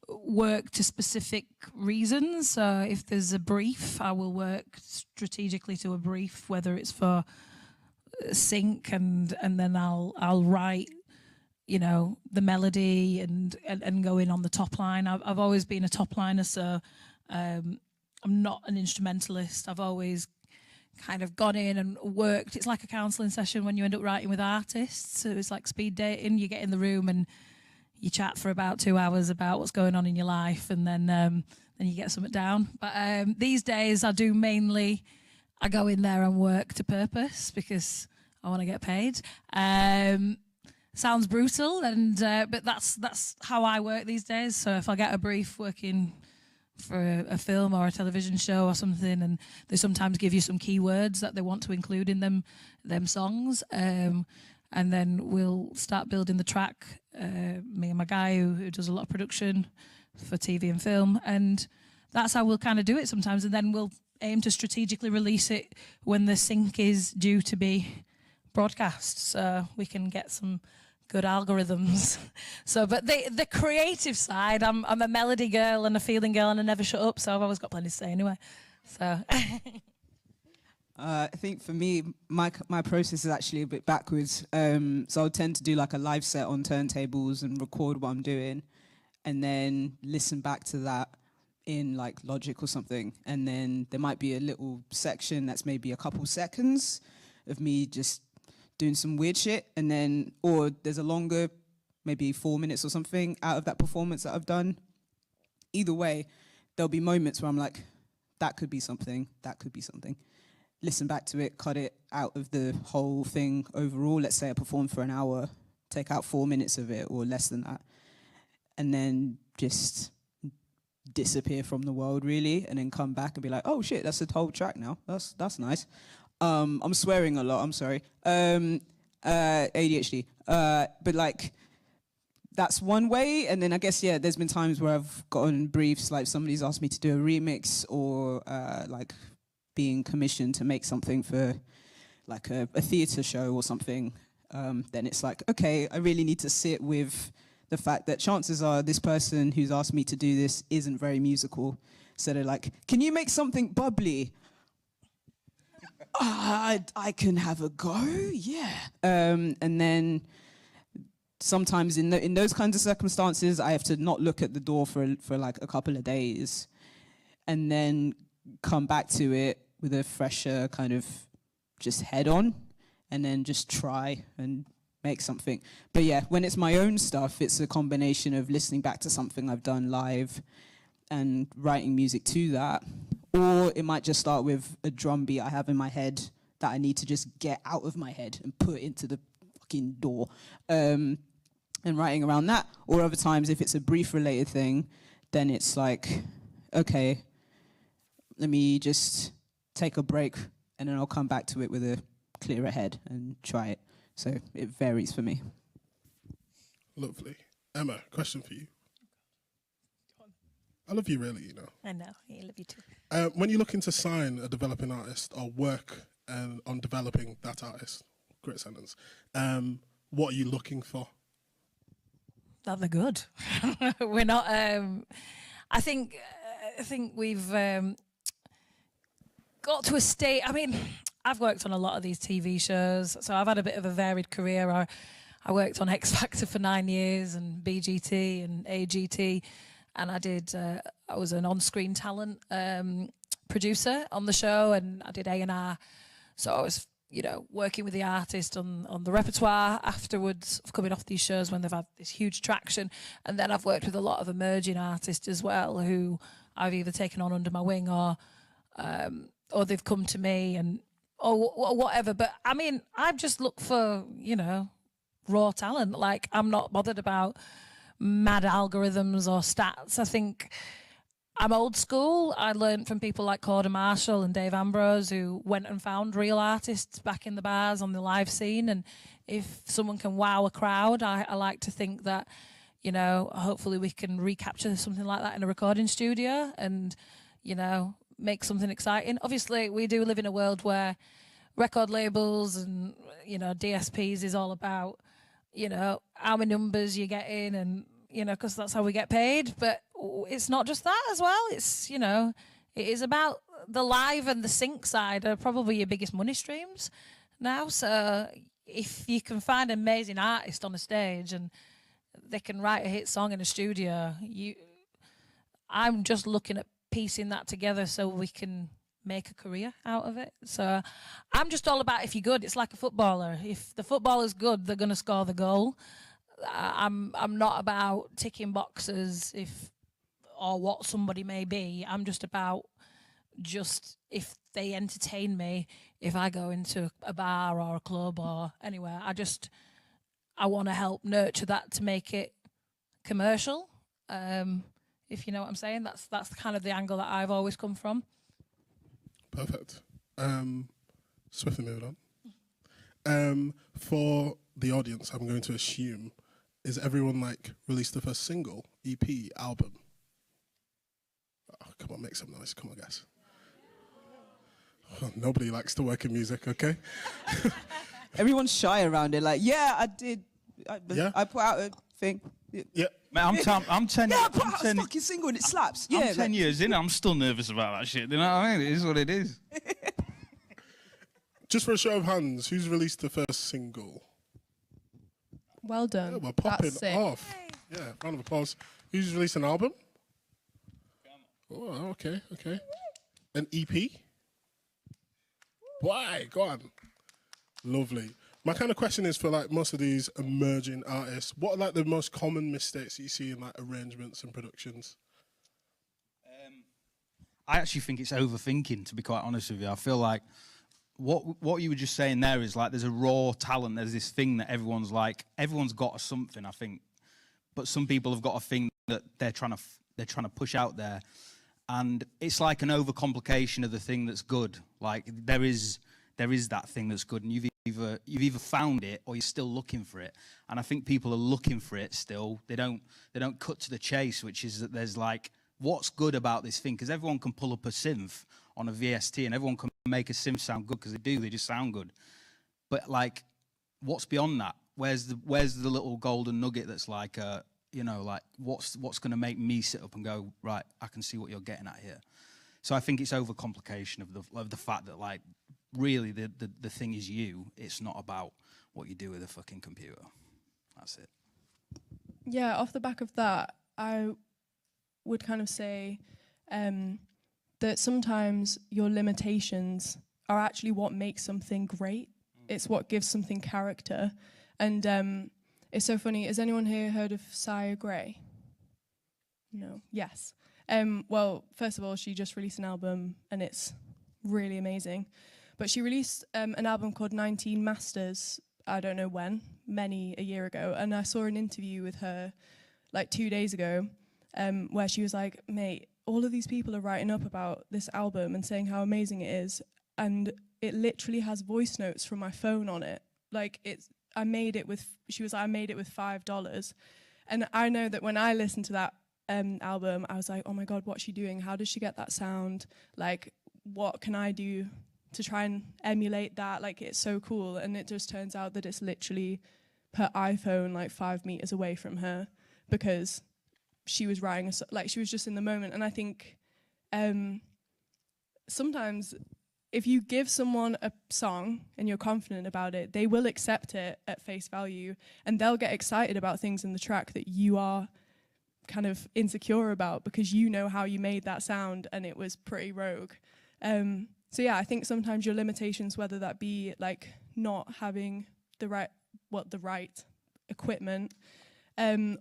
work to specific reasons. So if there's a brief, I will work strategically to a brief, whether it's for sync, and then I'll write, you know, the melody and go in on the top line. I've always been a top liner, so I'm not an instrumentalist. I've always kind of gone in and worked. It's like a counselling session when you end up writing with artists. So it's like speed dating. You get in the room and you chat for about 2 hours about what's going on in your life, and then you get something down. But these days I do mainly, I go in there and work to purpose because I want to get paid. Sounds brutal, but that's how I work these days. So if I get a brief working for a film or a television show or something, and they sometimes give you some keywords that they want to include in them songs, and then we'll start building the track. Me and my guy who does a lot of production for TV and film, and that's how we'll kind of do it sometimes. And then we'll aim to strategically release it when the sync is due to be broadcast, so we can get some good algorithms. So, but the creative side, I'm a melody girl and a feeling girl, and I never shut up, so I've always got plenty to say anyway. So I think for me, my process is actually a bit backwards. So I'll tend to do like a live set on turntables and record what I'm doing, and then listen back to that in like Logic or something. And then there might be a little section that's maybe a couple seconds of me just doing some weird shit, and then, or there's a longer, maybe 4 minutes or something out of that performance that I've done. Either way, there'll be moments where I'm like, that could be something, that could be something. Listen back to it, cut it out of the whole thing overall. Let's say I performed for an hour, take out 4 minutes of it or less than that, and then just disappear from the world really, and then come back and be like, oh shit, that's the whole track now. That's nice. I'm swearing a lot, I'm sorry. ADHD. But like, that's one way. And then I guess, yeah, there's been times where I've gotten briefs, like somebody's asked me to do a remix, or like being commissioned to make something for like a theatre show or something. Then it's like, okay, I really need to sit with the fact that chances are this person who's asked me to do this isn't very musical. So they're like, can you make something bubbly? I can have a go, yeah. And then sometimes in those kinds of circumstances, I have to not look at the door for like a couple of days, and then come back to it with a fresher kind of just head on, and then just try and make something. But yeah, when it's my own stuff, it's a combination of listening back to something I've done live and writing music to that. Or it might just start with a drum beat I have in my head that I need to just get out of my head and put into the fucking door, and writing around that. Or other times, if it's a brief related thing, then it's like, okay, let me just take a break, and then I'll come back to it with a clearer head and try it. So it varies for me. Lovely. Emma, question for you. I love you, really, you know. I know. I love you too. When you're looking to sign a developing artist or work on developing that artist, great sentence, what are you looking for? That they're good. We're not. I think we've got to a state. I mean, I've worked on a lot of these TV shows, so I've had a bit of a varied career. I worked on X Factor for 9 years and BGT and AGT, and I was an on-screen talent producer on the show, and I did A&R. So I was, working with the artist on the repertoire afterwards, coming off these shows when they've had this huge traction. And then I've worked with a lot of emerging artists as well, who I've either taken on under my wing or they've come to me or whatever. But I mean, I just look for, raw talent. Like, I'm not bothered about mad algorithms or stats. I think I'm old school. I learned from people like Corda Marshall and Dave Ambrose, who went and found real artists back in the bars on the live scene. And if someone can wow a crowd, I like to think that, hopefully we can recapture something like that in a recording studio and, make something exciting. Obviously, we do live in a world where record labels and, DSPs is all about, how many numbers you're getting and, because that's how we get paid. But it's not just that as well. It's, it is about the live and the sync side are probably your biggest money streams now. So if you can find an amazing artist on a stage and they can write a hit song in a studio, I'm just looking at piecing that together so we can make a career out of it. So I'm just all about if you're good. It's like a footballer. If the footballer's good, they're going to score the goal. I'm not about ticking boxes or what somebody may be. I'm just about if they entertain me, if I go into a bar or a club or anywhere, I want to help nurture that to make it commercial. If you know what I'm saying, that's kind of the angle that I've always come from. Perfect. Swiftly moving on. For the audience, I'm going to assume, is everyone released the first single, EP, album? Oh, come on, make some noise. Come on, guys. Oh, nobody likes to work in music, okay? Everyone's shy around it. Yeah, I did. I put out a thing. Yeah. Mate, I'm 10. Yeah, I put out a fucking single and it slaps. Yeah, I'm 10 years in. I'm still nervous about that shit. You know what I mean? It is what it is. Just for a show of hands, who's released the first single? Well done. Yeah, we're popping That's sick. off. Yeah, round of applause. Who's released an album? Oh, okay. An EP? Why? Go on. Lovely. My kind of question is for most of these emerging artists, what are the most common mistakes that you see in arrangements and productions? I actually think it's overthinking, to be quite honest with you. I feel like what you were just saying there is there's a raw talent. There's this thing that everyone's got something, I think, but some people have got a thing that they're trying to push out there, and it's like an overcomplication of the thing that's good. There is that thing that's good, and you've either found it or you're still looking for it. And I think people are looking for it still. They don't cut to the chase, which is that there's what's good about this thing, because everyone can pull up a synth on a VST and everyone can make a synth sound good, because they just sound good. But what's beyond that? Where's the little golden nugget that's what's going to make me sit up and go, right, I can see what you're getting at here. So I think it's overcomplication of the fact that really the thing is you. It's not about what you do with a fucking computer. That's it. Yeah, off the back of that, I would kind of say that sometimes your limitations are actually what makes something great. It's what gives something character. And it's so funny. Has anyone here heard of Saya Gray? No. Yes. Well, first of all, she just released an album and it's really amazing. But she released an album called 19 Masters, I don't know when, many a year ago. And I saw an interview with her 2 days ago where she was like, mate, all of these people are writing up about this album and saying how amazing it is. And it literally has voice notes from my phone on it. I made it with $5. And I know that when I listen to that album, I was like, oh my God, what's she doing? How does she get that sound? Like, what can I do to try and emulate that? Like, it's so cool. And it just turns out that it's literally her iPhone like 5 meters away from her, because she was writing like she was just in the moment. And I think sometimes if you give someone a song and you're confident about it, they will accept it at face value, and they'll get excited about things in the track that you are kind of insecure about, because you know how you made that sound and it was pretty rogue. So yeah, I think sometimes your limitations, whether that be like not having the right equipment,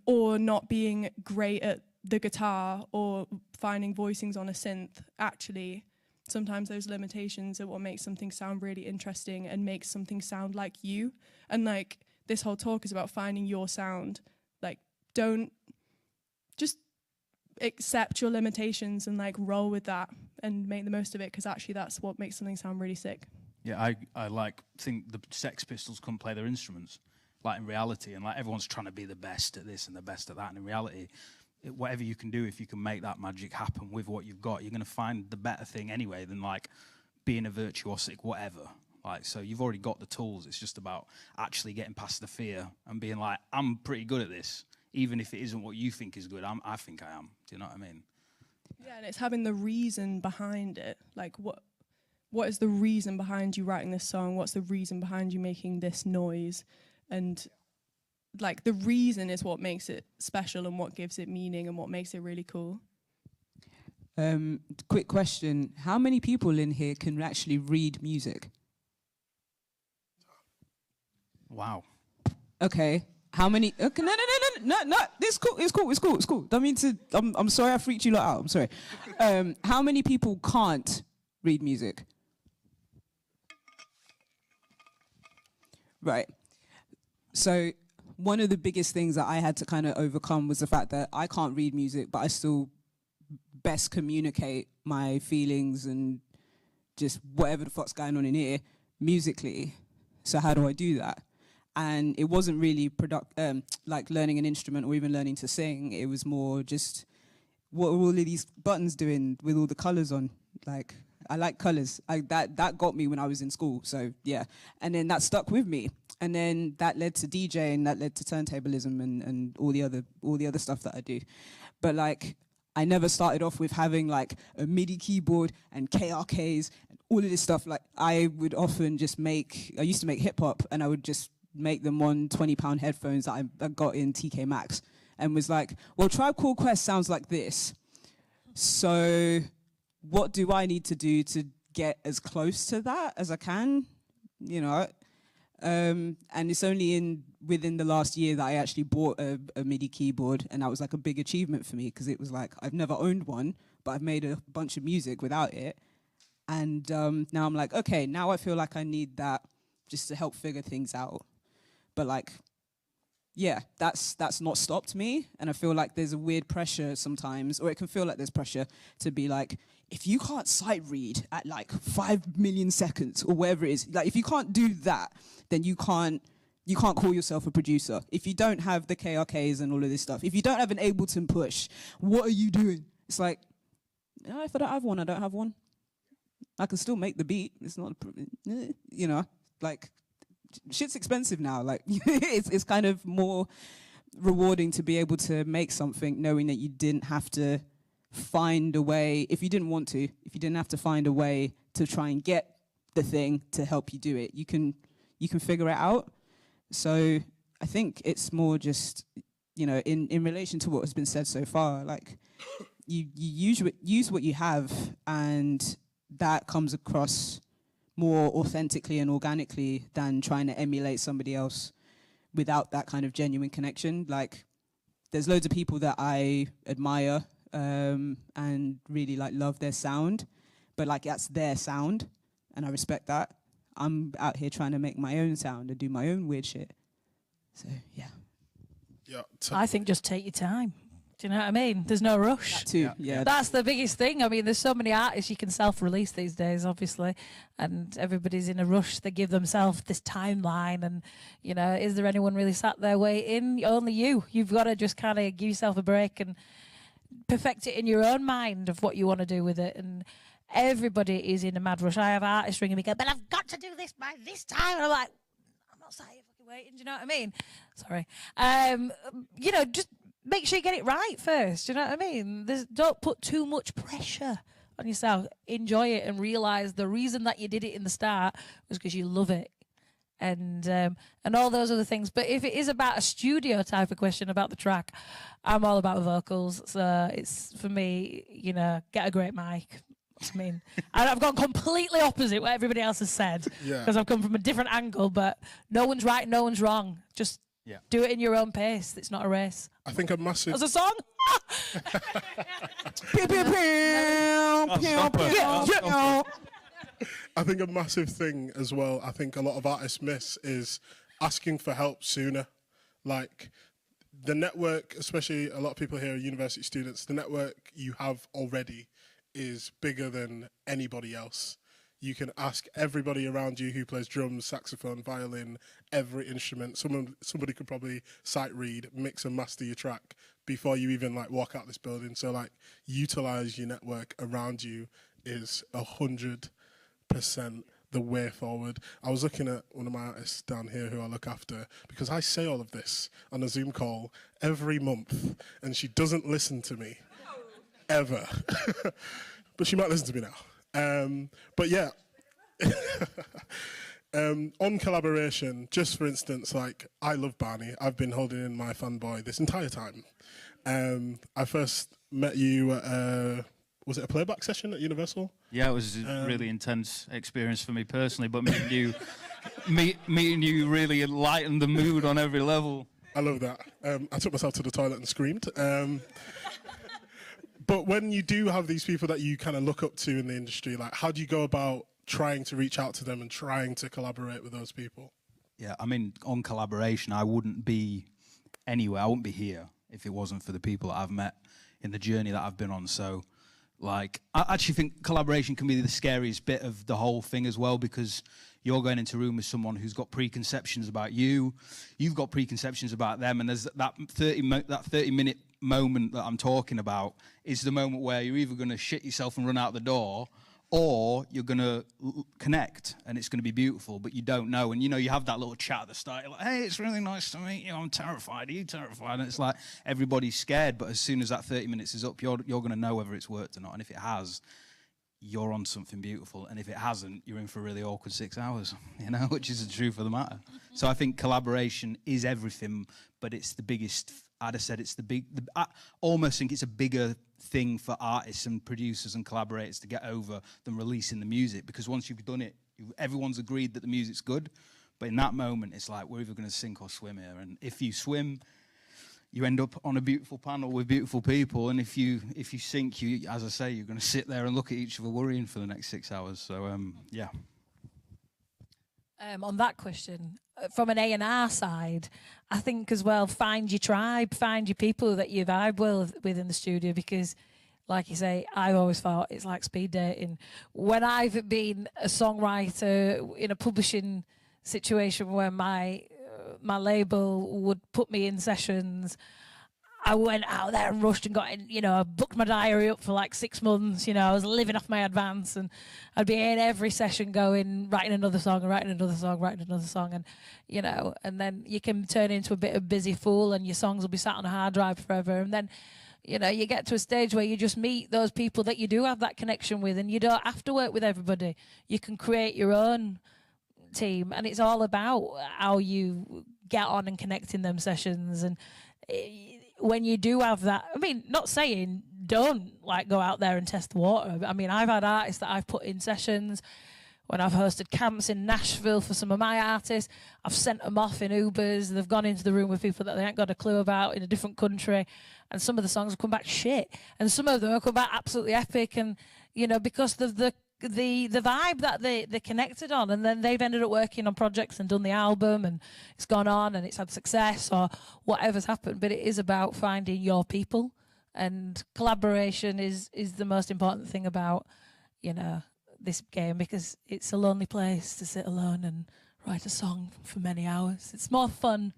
or not being great at the guitar, or finding voicings on a synth, actually sometimes those limitations are what makes something sound really interesting and makes something sound like you. And like this whole talk is about finding your sound. Like, don't just accept your limitations and like roll with that and make the most of it, because actually that's what makes something sound really sick. Yeah, I like think the Sex Pistols couldn't play their instruments, like in reality, and like everyone's trying to be the best at this and the best at that, and in reality, whatever you can do, if you can make that magic happen with what you've got, you're going to find the better thing anyway than like being a virtuosic whatever. Like, so you've already got the tools. It's just about actually getting past the fear and being like, I'm pretty good at this, even if it isn't what you think is good. I think I am. Do you know what I mean? Yeah, and it's having the reason behind it. Like, what is the reason behind you writing this song? What's the reason behind you making this noise? And like, the reason is what makes it special and what gives it meaning and what makes it really cool. Quick question. How many people in here can actually read music? Wow. Okay. How many? Okay, no. It's cool. Don't mean to. I'm sorry I freaked you lot out. I'm sorry. How many people can't read music? Right. So one of the biggest things that I had to kind of overcome was the fact that I can't read music, but I still best communicate my feelings and just whatever the fuck's going on in here musically. So how do I do that? And it wasn't really like learning an instrument or even learning to sing. It was more just, what are all of these buttons doing with all the colours on? Like, I like colours. That got me when I was in school. So yeah, and then that stuck with me. And then that led to DJing, that led to turntablism and all the other stuff that I do. But like, I never started off with having like a MIDI keyboard and KRKs and all of this stuff. Like, I would often just I used to make hip hop, and I would just make them on £20 headphones that I got in TK Maxx, and was like, well, Tribe Called Quest sounds like this. So what do I need to do to get as close to that as I can? You know? And it's only within the last year that I actually bought a MIDI keyboard, and that was like a big achievement for me, because it was like, I've never owned one, but I've made a bunch of music without it. And now I'm like, okay, now I feel like I need that just to help figure things out. But like, yeah, that's not stopped me. And I feel like there's a weird pressure sometimes, or it can feel like there's pressure to be like, if you can't sight read at like 5 million seconds or whatever it is, like if you can't do that, then you can't call yourself a producer. If you don't have the KRKs and all of this stuff, if you don't have an Ableton push, what are you doing? It's like, if I don't have one, I don't have one. I can still make the beat. It's not, you know, like, shit's expensive now. Like, it's kind of more rewarding to be able to make something knowing that you didn't have to find a way, if you didn't want to, if you didn't have to find a way to try and get the thing to help you do it. You can figure it out. So I think it's more just, you know, in relation to what has been said so far, like, you use what you have, and that comes across more authentically and organically than trying to emulate somebody else without that kind of genuine connection. Like, there's loads of people that I admire and really like love their sound, but like, that's their sound, and I respect that. I'm out here trying to make my own sound and do my own weird shit. So yeah. I think just take your time. Do you know what I mean? There's no rush. That too, yeah. That's the biggest thing. I mean, there's so many artists you can self-release these days, obviously, and everybody's in a rush. They give themselves this timeline, and, you know, is there anyone really sat there waiting? Only you. You've got to just kind of give yourself a break and perfect it in your own mind of what you want to do with it. And everybody is in a mad rush. I have artists ringing me, go, but I've got to do this by this time. And I'm like, I'm not sat here fucking waiting. Do you know what I mean? Sorry. You know, just make sure you get it right first. Do you know what I mean? Don't put too much pressure on yourself. Enjoy it and realize the reason that you did it in the start was because you love it. And all those other things. But if it is about a studio type of question about the track, I'm all about vocals. So it's, for me, you know, get a great mic. I mean, I've gone completely opposite what everybody else has said because I've come from a different angle. But no one's right, no one's wrong. Just do it in your own pace. It's not a race. I think a massive. As a song. I think a massive thing as well, I think a lot of artists miss is asking for help sooner. Like, the network, especially a lot of people here are university students, the network you have already is bigger than anybody else. You can ask everybody around you who plays drums, saxophone, violin, every instrument. Somebody could probably sight read, mix and master your track before you even like walk out this building. So like, utilize your network around you is 100% the way forward. I was looking at one of my artists down here who I look after, because I say all of this on a Zoom call every month, and she doesn't listen to me, ever. But she might listen to me now. But yeah, on collaboration, just for instance, like, I love Barney. I've been holding in my fanboy this entire time. I first met you at was it a playback session at Universal? Yeah, it was a really intense experience for me personally, but meeting you really lightened the mood on every level. I love that. I took myself to the toilet and screamed. But when you do have these people that you kind of look up to in the industry, like, how do you go about trying to reach out to them and trying to collaborate with those people? Yeah, I mean, on collaboration, I wouldn't be anywhere. I wouldn't be here if it wasn't for the people that I've met in the journey that I've been on. So, like, I actually think collaboration can be the scariest bit of the whole thing as well, because you're going into a room with someone who's got preconceptions about you, you've got preconceptions about them, and there's that 30-minute moment that I'm talking about is the moment where you're either going to shit yourself and run out the door, or you're going to connect, and it's going to be beautiful, but you don't know. And, you know, you have that little chat at the start. You're like, hey, it's really nice to meet you. I'm terrified. Are you terrified? And it's like everybody's scared, but as soon as that 30 minutes is up, you're going to know whether it's worked or not. And if it has, you're on something beautiful. And if it hasn't, you're in for a really awkward 6 hours, you know, which is the truth of the matter. So I think collaboration is everything, but it's the biggest. I'd have said I almost think it's a bigger thing for artists and producers and collaborators to get over than releasing the music, because once you've done it, everyone's agreed that the music's good, but in that moment, it's like, we're either going to sink or swim here. And if you swim, you end up on a beautiful panel with beautiful people, and if you sink, you, as I say, you're going to sit there and look at each other worrying for the next 6 hours. So, yeah. On that question, from an A&R side, I think as well, find your tribe, find your people that you vibe with in the studio, because, like you say, I've always thought it's like speed dating. When I've been a songwriter in a publishing situation where my label would put me in sessions, I went out there and rushed and got in, you know, I booked my diary up for like 6 months, you know, I was living off my advance, and I'd be in every session going, writing another song and writing another song, writing another song, and, you know, and then you can turn into a bit of busy fool and your songs will be sat on a hard drive forever, and then, you know, you get to a stage where you just meet those people that you do have that connection with, and you don't have to work with everybody. You can create your own team, and it's all about how you get on and connect in them sessions. And when you do have that, I mean, not saying don't like go out there and test the water. I mean, I've had artists that I've put in sessions when I've hosted camps in Nashville for some of my artists. I've sent them off in Ubers. They've gone into the room with people that they ain't got a clue about in a different country, and some of the songs have come back shit, and some of them have come back absolutely epic. And, you know, because of the vibe that they connected on, and then they've ended up working on projects and done the album, and it's gone on and it's had success or whatever's happened. But it is about finding your people, and collaboration is the most important thing about, you know, this game, because it's a lonely place to sit alone and write a song for many hours. It's more fun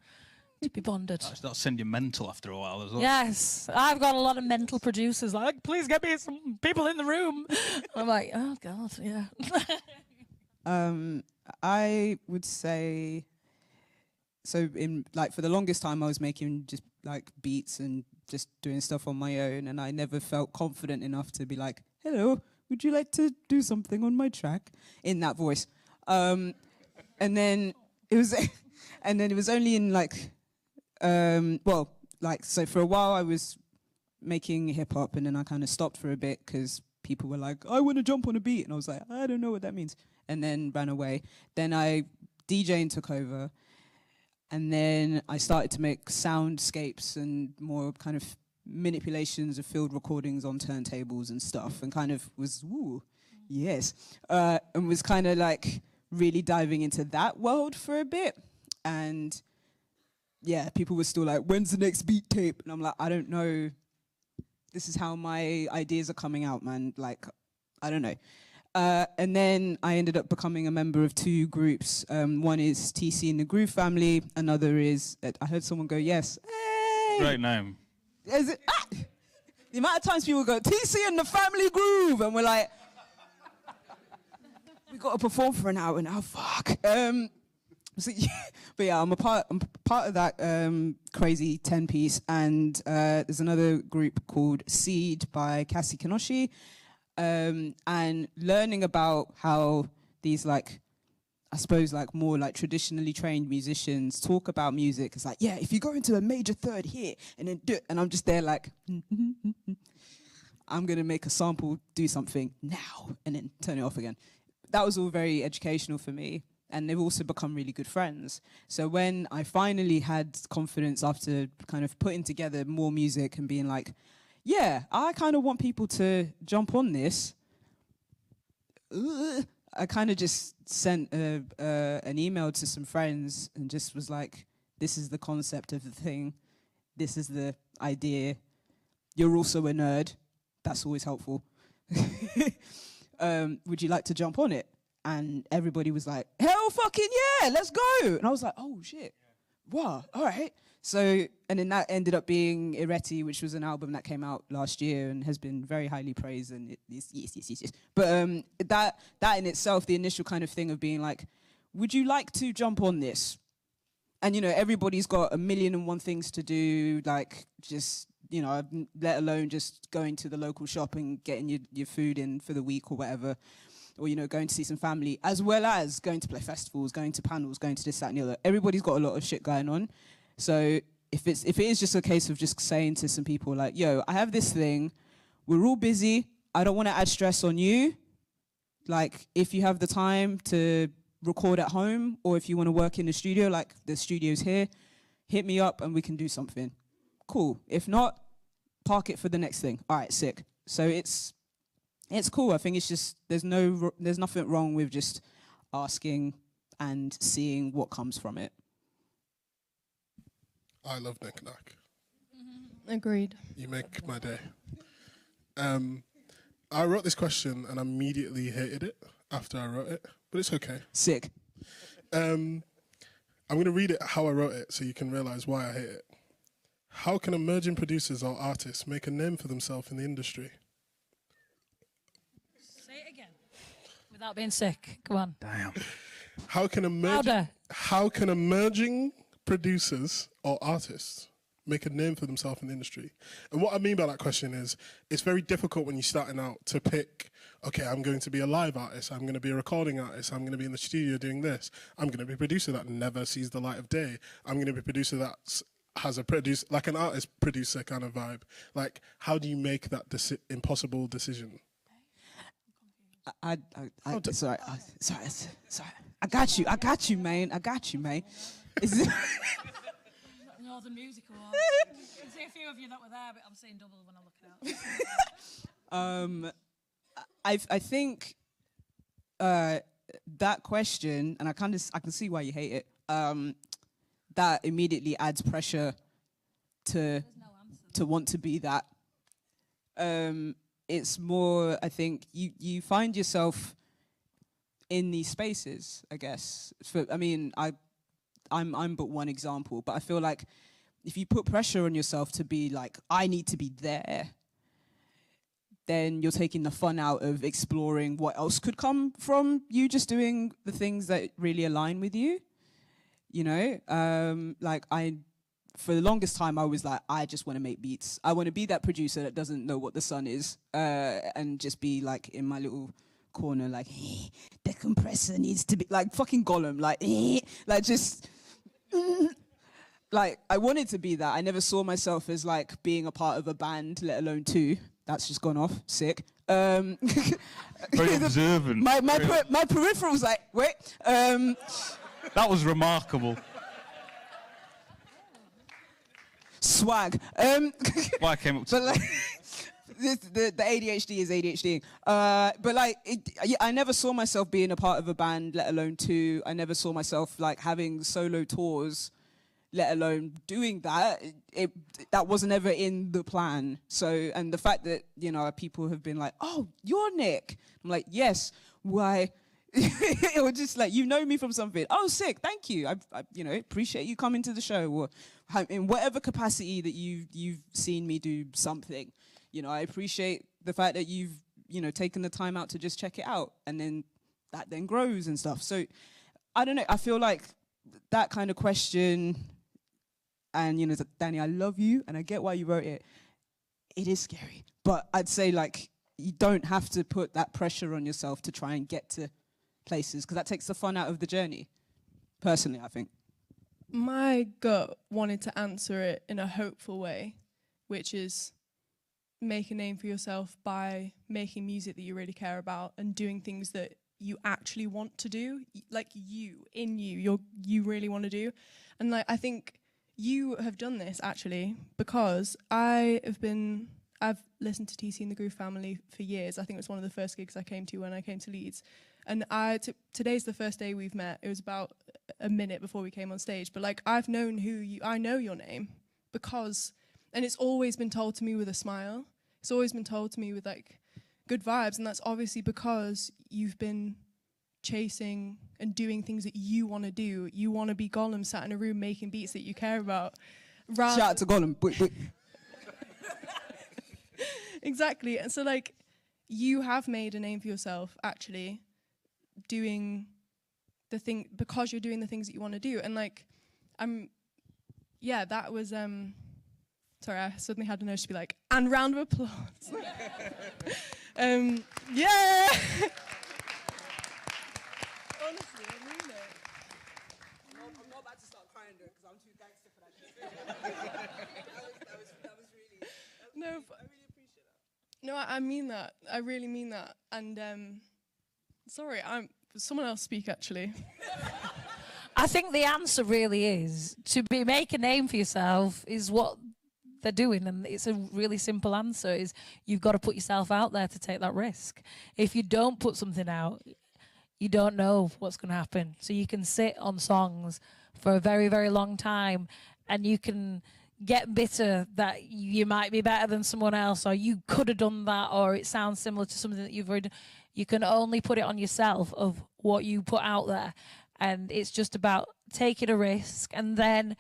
to be bonded. That'll send you mental after a while as well. Yes, I've got a lot of mental producers like, please get me some people in the room. I'm like, oh God, yeah. I would say, so in like for the longest time I was making just like beats and just doing stuff on my own, and I never felt confident enough to be like, hello, would you like to do something on my track in that voice? And then it was, and then it was only in like, well, like, so for a while I was making hip hop, and then I kind of stopped for a bit because people were like, I want to jump on a beat, and I was like, I don't know what that means, and then ran away. Then DJing took over, and then I started to make soundscapes and more kind of manipulations of field recordings on turntables and stuff, and kind of was, ooh, yes, and was kind of like really diving into that world for a bit. And yeah, people were still like, when's the next beat tape? And I'm like, I don't know. This is how my ideas are coming out, man. Like, I don't know. And then I ended up becoming a member of two groups. One is TC and the Groove Family. Another is, I heard someone go, yes. Hey! Great name. Is it, the amount of times people go, TC and the Family Groove, and we're like, we got to perform for an hour now, fuck. So, yeah, but yeah, I'm part of that crazy 10-piece, and there's another group called Seed by Cassie Kinoshi, and learning about how these, like, I suppose, like, more like traditionally trained musicians talk about music. It's like, yeah, if you go into a major third here and then do it, and I'm just there like, I'm gonna make a sample, do something now, and then turn it off again. That was all very educational for me. And they've also become really good friends. So when I finally had confidence after kind of putting together more music and being like, yeah, I kind of want people to jump on this, I kind of just sent an email to some friends and just was like, this is the concept of the thing. This is the idea. You're also a nerd. That's always helpful. Would you like to jump on it? And everybody was like, hell fucking yeah, let's go. And I was like, oh shit, wow, all right. So, and then that ended up being Ireti, which was an album that came out last year and has been very highly praised. And yes. But that in itself, the initial kind of thing of being like, would you like to jump on this? And, you know, everybody's got 1,000,001 things to do, like just, you know, let alone just going to the local shop and getting your food in for the week or whatever. Or, you know, going to see some family, as well as going to play festivals, going to panels, going to this, that, and the other. Everybody's got a lot of shit going on. So if it is just a case of just saying to some people like, yo, I have this thing, we're all busy, I don't want to add stress on you. Like, if you have the time to record at home, or if you want to work in the studio, like the studio's here, hit me up and we can do something. Cool. If not, park it for the next thing. All right, sick. So it's cool. I think it's just there's nothing wrong with just asking and seeing what comes from it. I love Nick Knack. Agreed. You make my day. I wrote this question and I immediately hated it after I wrote it, but it's okay. Sick. I'm going to read it how I wrote it so you can realize why I hate it. How can emerging producers or artists make a name for themselves in the industry? Without being sick. Come on. Damn. How can emerging producers or artists make a name for themselves in the industry? And what I mean by that question is, it's very difficult when you're starting out to pick, okay, I'm going to be a live artist, I'm going to be a recording artist, I'm going to be in the studio doing this, I'm going to be a producer that never sees the light of day, I'm going to be a producer that has a like an artist producer kind of vibe. Like, how do you make that impossible decision? Sorry. I got you, man. Is it Northern Music Award. I can see a few of you that were there, but I'm seeing double when I'm looking out. I think that question, and I can see why you hate it. That immediately adds pressure to want to be that. It's more, I think, you find yourself in these spaces, I guess. I I'm but one example. But I feel like if you put pressure on yourself to be like, I need to be there, then you're taking the fun out of exploring what else could come from you just doing the things that really align with you. You know, for the longest time, I was like, I just want to make beats. I want to be that producer that doesn't know what the sun is, and just be like in my little corner, like, the compressor needs to be like fucking Gollum, like just. Like, I wanted to be that. I never saw myself as like being a part of a band, let alone two. That's just gone off. Sick. Very observant. My peripheral's like, wait. That was remarkable. Swag. Why I came up to. But like, the ADHD is ADHD. But like, I never saw myself being a part of a band, let alone two. I never saw myself like having solo tours, let alone doing that. That wasn't ever in the plan. So, and the fact that, you know, people have been like, oh, you're Nick. I'm like, yes. Why? It was just like, you know me from something. Oh, sick. Thank you. I you know, appreciate you coming to the show, or in whatever capacity that you've seen me do something. You know, I appreciate the fact that you've, you know, taken the time out to just check it out, and then that then grows and stuff. So, I don't know. I feel like that kind of question. And, you know, Danny, I love you, and I get why you wrote it. It is scary. But I'd say, like, you don't have to put that pressure on yourself to try and get to places, because that takes the fun out of the journey, personally, I think. My gut wanted to answer it in a hopeful way, which is make a name for yourself by making music that you really care about and doing things that you actually want to do, like you really want to do. And, like, I think you have done this, actually, because I've listened to TC and the Groove Family for years. I think it was one of the first gigs I came to when I came to Leeds. And today's the first day we've met. It was about a minute before we came on stage. But, like, I've known I know your name because, and it's always been told to me with a smile. It's always been told to me with, like, good vibes. And that's obviously because you've been chasing and doing things that you want to do. You want to be Gollum sat in a room making beats that you care about. Shout out to Gollum. Exactly. And so, like, you have made a name for yourself, actually, doing the thing, because you're doing the things that you want to do. And, like, that was, sorry, I suddenly had an urge to be like, and round of applause. Yeah! Honestly, I mean it. I'm not about to start crying though, because I'm too gangster for that shit. that was really. No, I really appreciate that. No, I mean that. I really mean that. And sorry, someone else speak actually. I think the answer really is to make a name for yourself is what they're doing, and it's a really simple answer: is you've got to put yourself out there to take that risk. If you don't put something out, you don't know what's going to happen. So you can sit on songs for a very, very long time, and you can get bitter that you might be better than someone else, or you could have done that, or it sounds similar to something that you've already done. You can only put it on yourself of what you put out there. And it's just about taking a risk and then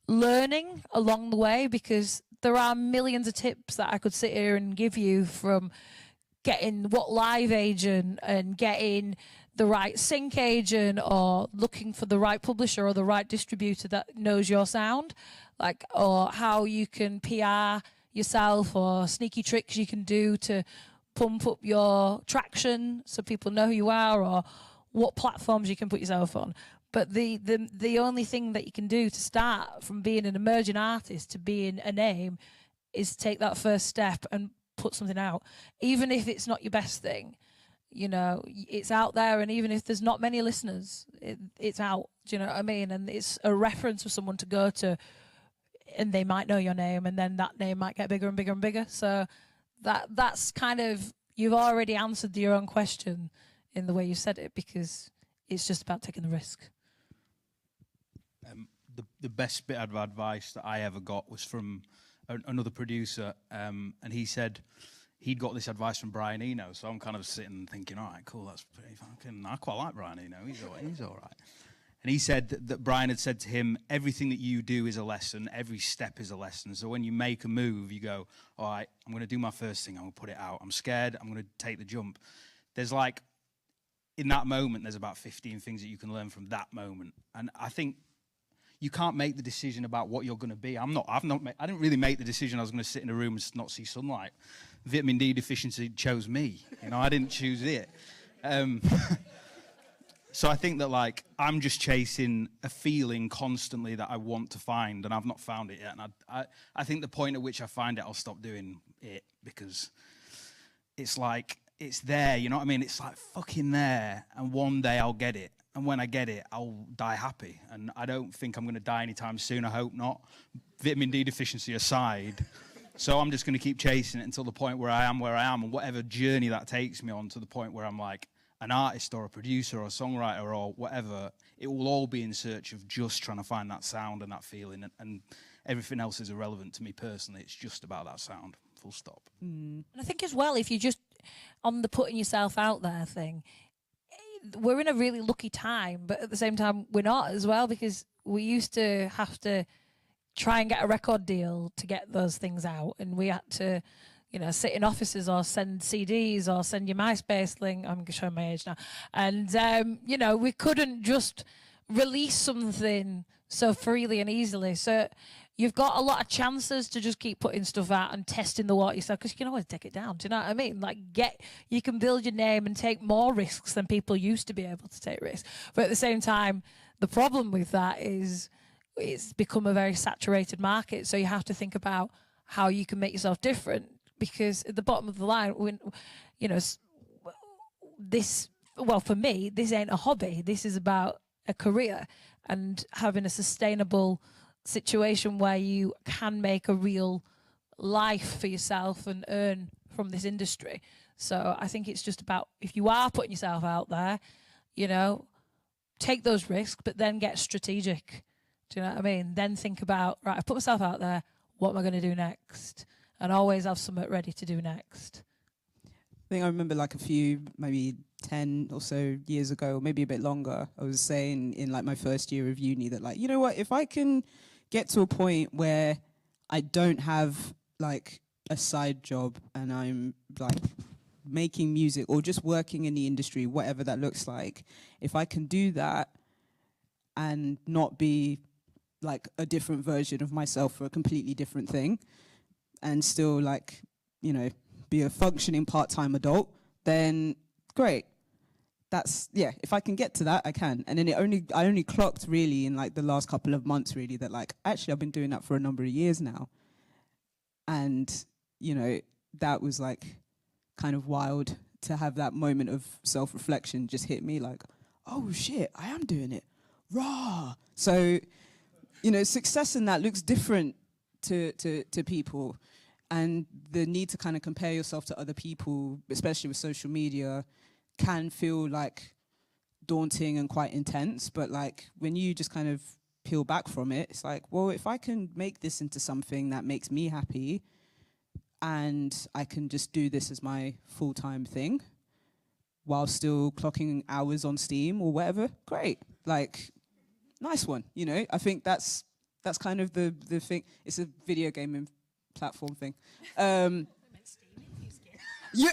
learning along the way, because there are millions of tips that I could sit here and give you, from getting what live agent and getting the right sync agent, or looking for the right publisher or the right distributor that knows your sound, like, or how you can PR yourself, or sneaky tricks you can do to pump up your traction so people know who you are, or what platforms you can put yourself on. But the only thing that you can do to start from being an emerging artist to being a name is take that first step and put something out. Even if it's not your best thing, you know, it's out there, and even if there's not many listeners, it's out. Do you know what I mean? And it's a reference for someone to go to, and they might know your name, and then that name might get bigger and bigger and bigger. So that's kind of, you've already answered your own question in the way you said it, because it's just about taking the risk. The best bit of advice that I ever got was from another producer, and he said he'd got this advice from Brian Eno. So I'm kind of sitting thinking, all right, cool, that's pretty fucking, I quite like Brian Eno, he's all right. And he said that Brian had said to him, everything that you do is a lesson, every step is a lesson. So when you make a move, you go, all right, I'm going to do my first thing, I'm going to put it out. I'm scared, I'm going to take the jump. There's like, in that moment, there's about 15 things that you can learn from that moment. And I think you can't make the decision about what you're going to be. I didn't really make the decision I was going to sit in a room and not see sunlight. Vitamin D deficiency chose me. You know, I didn't choose it. So I think that, like, I'm just chasing a feeling constantly that I want to find, and I've not found it yet. And I think the point at which I find it, I'll stop doing it, because it's like, it's there, you know what I mean? It's like fucking there, and one day I'll get it. And when I get it, I'll die happy. And I don't think I'm going to die anytime soon. I hope not. Vitamin D deficiency aside. So I'm just going to keep chasing it until the point where I am, and whatever journey that takes me on, to the point where I'm like an artist or a producer or a songwriter or whatever. It will all be in search of just trying to find that sound and that feeling. And everything else is irrelevant to me personally. It's just about that sound, full stop. And I think as well, if you just, on the putting yourself out there thing, we're in a really lucky time, but at the same time, we're not as well, because we used to have to try and get a record deal to get those things out, and we had to, you know, sit in offices or send CDs or send your MySpace link. I'm showing my age now. And, you know, we couldn't just release something so freely and easily. So you've got a lot of chances to just keep putting stuff out and testing the water yourself, because you can always take it down. Do you know what I mean? Like, you can build your name and take more risks than people used to be able to take risks. But at the same time, the problem with that is it's become a very saturated market. So you have to think about how you can make yourself different, because at the bottom of the line, when, you know, well, for me, this ain't a hobby. This is about a career and having a sustainable situation where you can make a real life for yourself and earn from this industry. So I think it's just about, if you are putting yourself out there, you know, take those risks, but then get strategic. Do you know what I mean? Then think about, right, I've put myself out there, what am I going to do next? And always have something ready to do next. I think I remember like a few, maybe 10 or so years ago, or maybe a bit longer, I was saying in like my first year of uni that, like, you know what, if I can get to a point where I don't have like a side job and I'm like making music or just working in the industry, whatever that looks like, if I can do that and not be like a different version of myself for a completely different thing, and still, like, you know, be a functioning part-time adult, then great. That's, yeah, if I can get to that, I can. And then I only clocked really in like the last couple of months really that, like, actually I've been doing that for a number of years now. And, you know, that was like kind of wild to have that moment of self-reflection just hit me, like, oh shit, I am doing it. Rah! So, you know, success in that looks different to people, and the need to kind of compare yourself to other people, especially with social media, can feel like daunting and quite intense. But like when you just kind of peel back from it, it's like, well, if I can make this into something that makes me happy, and I can just do this as my full-time thing while still clocking hours on Steam or whatever, great. Like, nice one, you know? I think that's kind of the thing. It's a video gaming platform thing. Yeah,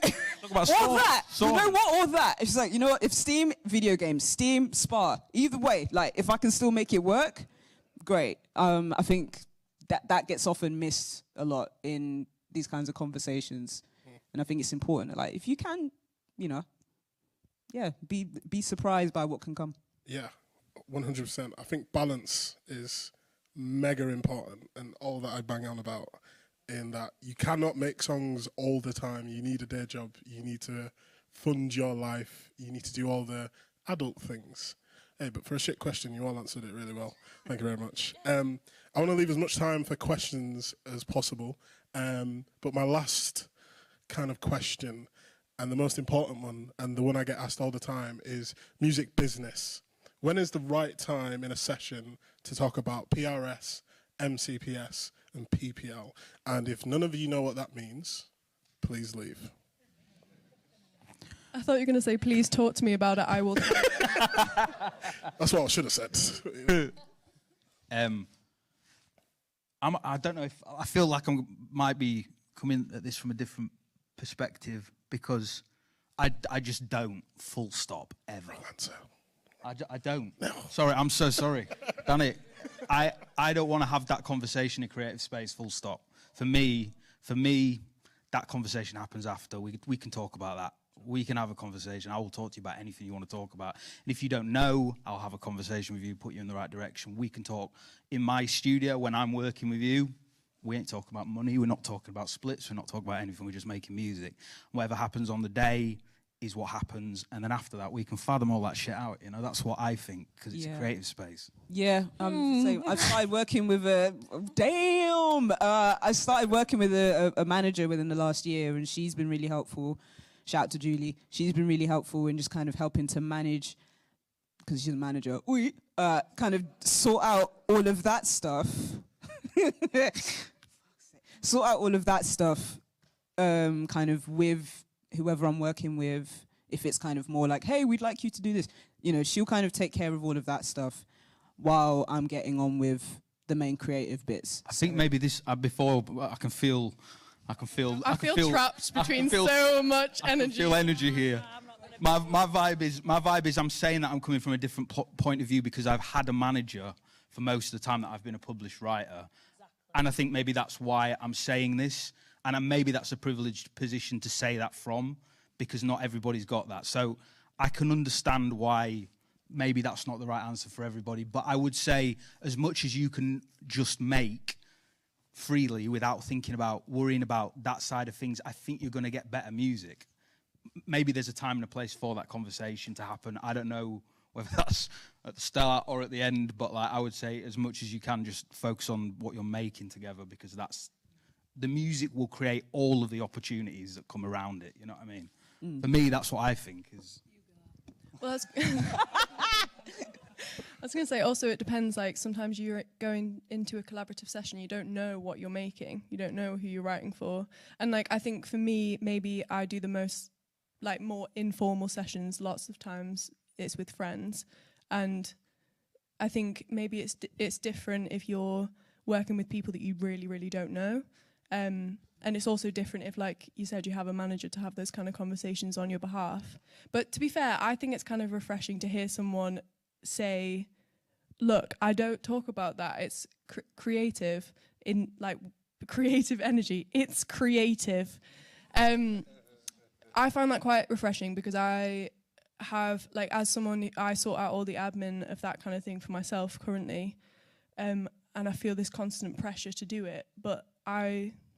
all that. You know what? All that. It's like, you know what? If Steam, video games, Steam, Spa, either way, like, if I can still make it work, great. I think that gets often missed a lot in these kinds of conversations. And I think it's important. Like, if you can, you know, yeah, be surprised by what can come. Yeah, 100%. I think balance is mega important, and all that I bang on about, in that you cannot make songs all the time. You need a day job. You need to fund your life. You need to do all the adult things. Hey, but for a shit question, you all answered it really well. Thank you very much. I want to leave as much time for questions as possible. But my last kind of question, and the most important one, and the one I get asked all the time, is music business. When is the right time in a session to talk about PRS, MCPS, and PPL? And if none of you know what that means, please leave. I thought you were going to say, please talk to me about it. I will. That's what I should have said. I don't know if I feel like I might be coming at this from a different perspective because I just don't. Full stop ever. I don't. No. Sorry, I'm so sorry. Danny, I don't want to have that conversation in creative space. Full stop. For me, that conversation happens after. We can talk about that. We can have a conversation. I will talk to you about anything you want to talk about. And if you don't know, I'll have a conversation with you, put you in the right direction. We can talk. In my studio, when I'm working with you, we ain't talking about money. We're not talking about splits. We're not talking about anything. We're just making music. Whatever happens on the day is what happens. And then after that, we can fathom all that shit out. You know, that's what I think, because it's a creative space. Yeah, same. I've started working with I started working with a manager within the last year, and she's been really helpful. Shout out to Julie. She's been really helpful in just kind of helping to manage, because she's a manager, kind of sort out all of that stuff. Sort out all of that stuff kind of with whoever I'm working with. If it's kind of more like, hey, we'd like you to do this. You know, she'll kind of take care of all of that stuff while I'm getting on with the main creative bits. I think maybe this, before I can feel trapped between so much energy. I can feel energy here. My vibe is I'm saying that I'm coming from a different point of view because I've had a manager for most of the time that I've been a published writer. And I think maybe that's why I'm saying this. And maybe that's a privileged position to say that from, because not everybody's got that. So I can understand why maybe that's not the right answer for everybody. But I would say as much as you can just make freely without thinking about, worrying about that side of things, I think you're going to get better music. Maybe there's a time and a place for that conversation to happen. I don't know whether that's at the start or at the end, but like I would say as much as you can, just focus on what you're making together, because that's, the music will create all of the opportunities that come around it. You know what I mean? For me, that's what I think is. Well, I was going to say also it depends, like sometimes you're going into a collaborative session, you don't know what you're making, you don't know who you're writing for. And like I think for me, maybe I do the most like more informal sessions. Lots of times it's with friends, and I think maybe it's different if you're working with people that you really, really don't know. And it's also different if, like you said, you have a manager to have those kind of conversations on your behalf. But to be fair, I think it's kind of refreshing to hear someone say, look, I don't talk about that. It's creative, in like creative energy. It's creative. I find that quite refreshing because I have, like, as someone, I sort out all the admin of that kind of thing for myself currently. And I feel this constant pressure to do it. But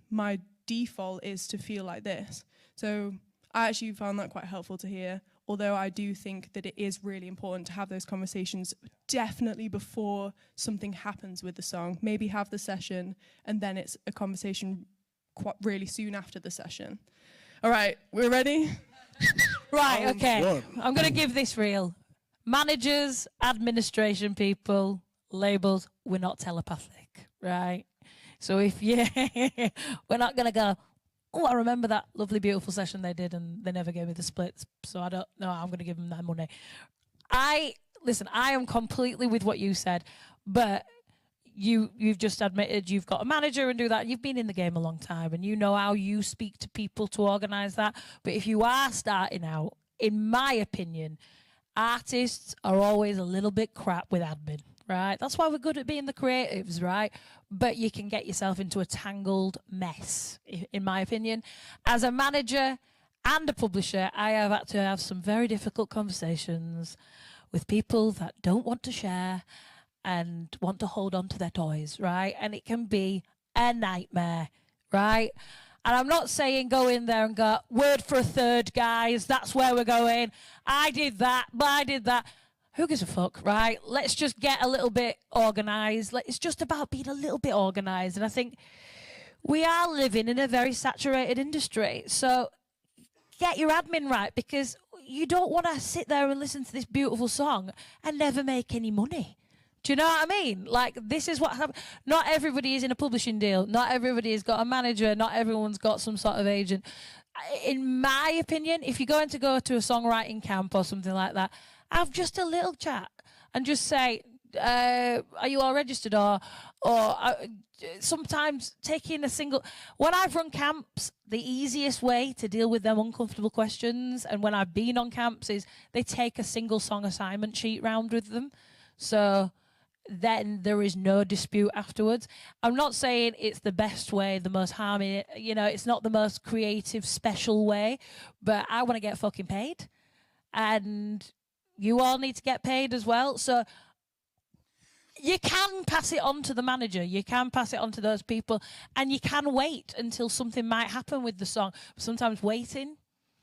my default is to feel like this. So I actually found that quite helpful to hear, although I do think that it is really important to have those conversations definitely before something happens with the song. Maybe have the session and then it's a conversation quite really soon after the session. All right, we're ready? Right, okay. I'm going to give this real. Managers, administration people, labels, we're not telepathic, right? So if we're not going to go, oh, I remember that lovely, beautiful session they did and they never gave me the splits, so I don't know, I'm going to give them that money. Listen, I am completely with what you said, but you've just admitted you've got a manager and do that. You've been in the game a long time and you know how you speak to people to organise that. But if you are starting out, in my opinion, artists are always a little bit crap with admin. Right, that's why we're good at being the creatives, right? But you can get yourself into a tangled mess, in my opinion. As a manager and a publisher, I have had to have some very difficult conversations with people that don't want to share and want to hold on to their toys, right? And it can be a nightmare, right? And I'm not saying go in there and go, word for a third, guys, that's where we're going. I did that, but I did that. Who gives a fuck, right? Let's just get a little bit organised. It's just about being a little bit organised. And I think we are living in a very saturated industry. So get your admin right, because you don't want to sit there and listen to this beautiful song and never make any money. Do you know what I mean? Like, this is what happens. Not everybody is in a publishing deal. Not everybody has got a manager. Not everyone's got some sort of agent. In my opinion, if you're going to go to a songwriting camp or something like that, have just a little chat and just say, are you all registered? Or sometimes taking a single... When I've run camps, the easiest way to deal with them uncomfortable questions, and when I've been on camps, is they take a single song assignment sheet round with them. So then there is no dispute afterwards. I'm not saying it's the best way, the most harmony, it's not the most creative, special way, but I want to get fucking paid. And you all need to get paid as well. So you can pass it on to the manager, you can pass it on to those people, and you can wait until something might happen with the song. Sometimes waiting.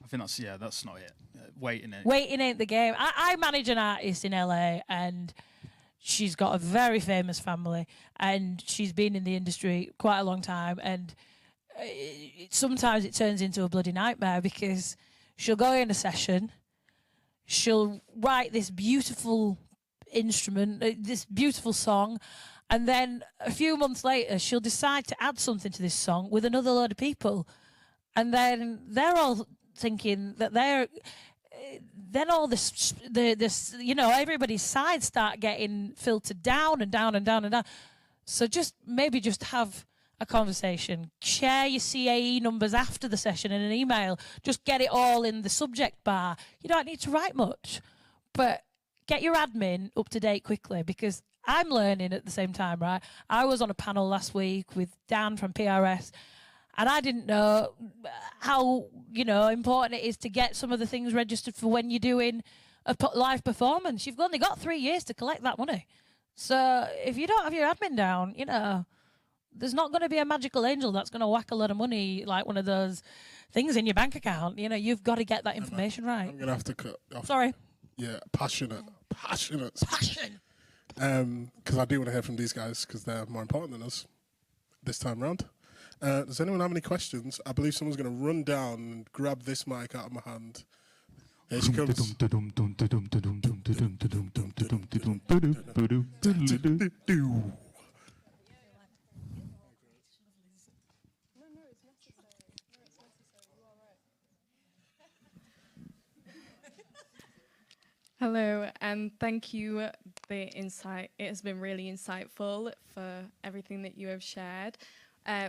I think that's not it. Waiting ain't the game. I manage an artist in LA, and she's got a very famous family, and she's been in the industry quite a long time, and sometimes it turns into a bloody nightmare, because she'll go in a session, she'll write this beautiful instrument, this beautiful song, and then a few months later she'll decide to add something to this song with another load of people, and then they're all thinking that then all this everybody's sides start getting filtered down and down and down and down. So just have a conversation, share your CAE numbers after the session in an email, just get it all in the subject bar. You don't need to write much, but get your admin up to date quickly, because I'm learning at the same time, right? I was on a panel last week with Dan from PRS, and I didn't know how, important it is to get some of the things registered for when you're doing a live performance. You've only got 3 years to collect that money. So if you don't have your admin down, there's not going to be a magical angel that's going to whack a lot of money, like one of those things in your bank account. You've got to get that information right. I'm going to have to cut off. Sorry. Yeah, passion. Because I do want to hear from these guys, because they're more important than us this time round. Does anyone have any questions? I believe someone's going to run down and grab this mic out of my hand. Here she comes. Hello, and thank you for the insight. It has been really insightful for everything that you have shared.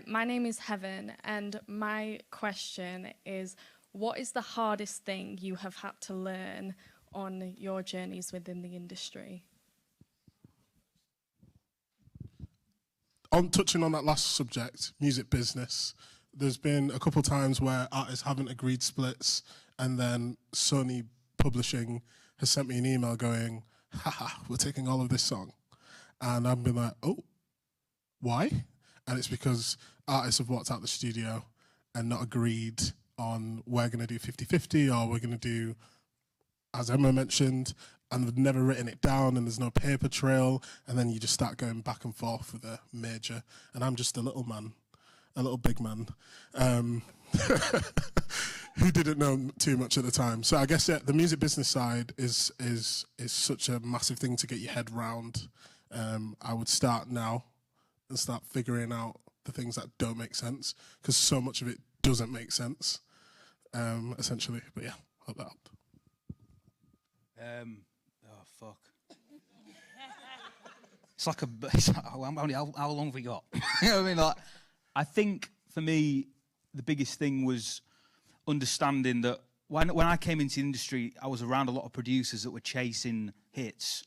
My name is Heaven, and my question is, what is the hardest thing you have had to learn on your journeys within the industry? On touching on that last subject, music business, there's been a couple of times where artists haven't agreed splits, and then Sony Publishing has sent me an email going, haha, we're taking all of this song. And I've been like, oh, why? And it's because artists have walked out the studio and not agreed on we're going to do 50-50 or we're going to do, as Emma mentioned, and they've never written it down and there's no paper trail, and then you just start going back and forth with a major. And I'm just a little man, a little big man, who didn't know too much at the time. So I guess the music business side is such a massive thing to get your head round. I would start now and start figuring out the things that don't make sense, because so much of it doesn't make sense, essentially. But yeah, hope that helped. Oh fuck! How long have we got? You know what I mean? I think for me, the biggest thing was understanding that when I came into the industry, I was around a lot of producers that were chasing hits,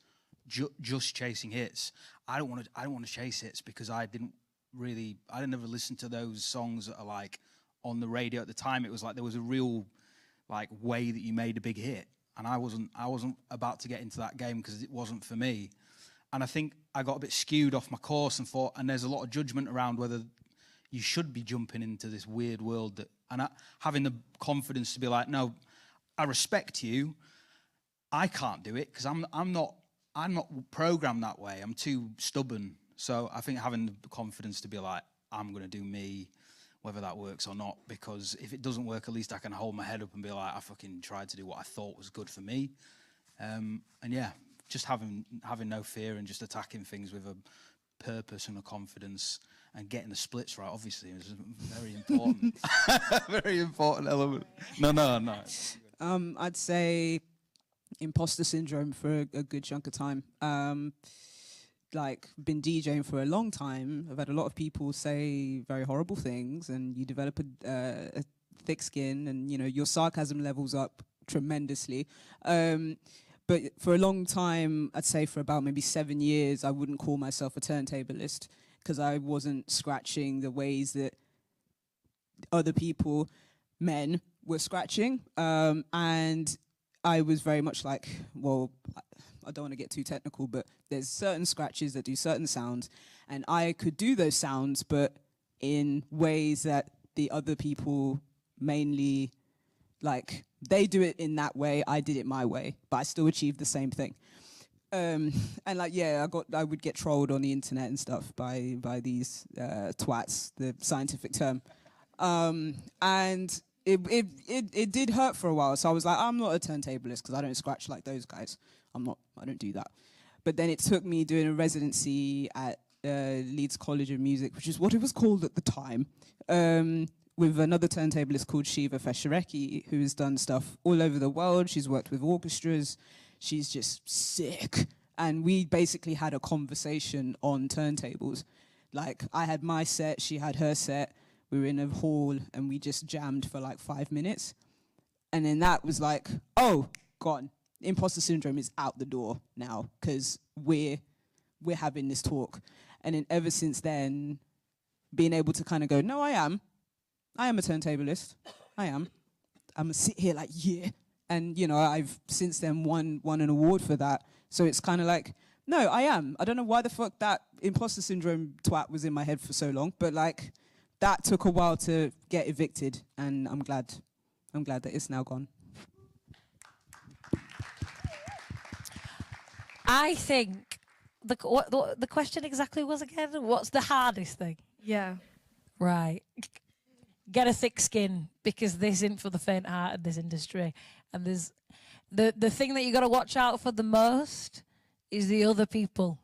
just chasing hits. I don't want to chase hits, because I didn't ever listen to those songs that are like on the radio at the time. It was like there was a real like way that you made a big hit, and I wasn't about to get into that game because it wasn't for me. And I think I got a bit skewed off my course and there's a lot of judgment around whether you should be jumping into this weird world having the confidence to be like, no, I respect you. I can't do it because I'm not programmed that way. I'm too stubborn. So I think having the confidence to be like, I'm going to do me, whether that works or not, because if it doesn't work, at least I can hold my head up and be like, I fucking tried to do what I thought was good for me. And yeah, just having no fear and just attacking things with a purpose and a confidence and getting the splits right, obviously, is very important. Very important element. No. I'd say imposter syndrome for a good chunk of time. Like, been DJing for a long time. I've had a lot of people say very horrible things, and you develop a thick skin, and your sarcasm levels up tremendously. But for a long time, I'd say for about maybe 7 years, I wouldn't call myself a turntablist because I wasn't scratching the ways that other people, men, were scratching. And I was very much like, well, I don't want to get too technical, but there's certain scratches that do certain sounds, and I could do those sounds, but in ways that the other people mainly, like, they do it in that way, I did it my way, but I still achieved the same thing. And like, yeah, I would get trolled on the internet and stuff by these twats, the scientific term. And it did hurt for a while, so I was like, I'm not a turntablist because I don't scratch like those guys. I don't do that. But then it took me doing a residency at Leeds College of Music, which is what it was called at the time, with another turntablist called Shiva Fesharecki, who has done stuff all over the world. She's worked with orchestras. She's just sick. And we basically had a conversation on turntables. Like, I had my set, she had her set. We were in a hall, and we just jammed for like 5 minutes. And then that was like, oh, gone. Imposter syndrome is out the door now because we're having this talk. And then ever since then, being able to kind of go, no, I am a turntablist. I'm gonna sit here like, yeah. And, I've since then won an award for that. So it's kind of like, no, I am. I don't know why the fuck that imposter syndrome twat was in my head for so long, but like, that took a while to get evicted, and I'm glad that it's now gone. I think the question exactly was again, what's the hardest thing? Yeah. Right. Get a thick skin, because this isn't for the faint-hearted, this industry. And there's the thing that you got to watch out for the most is the other people,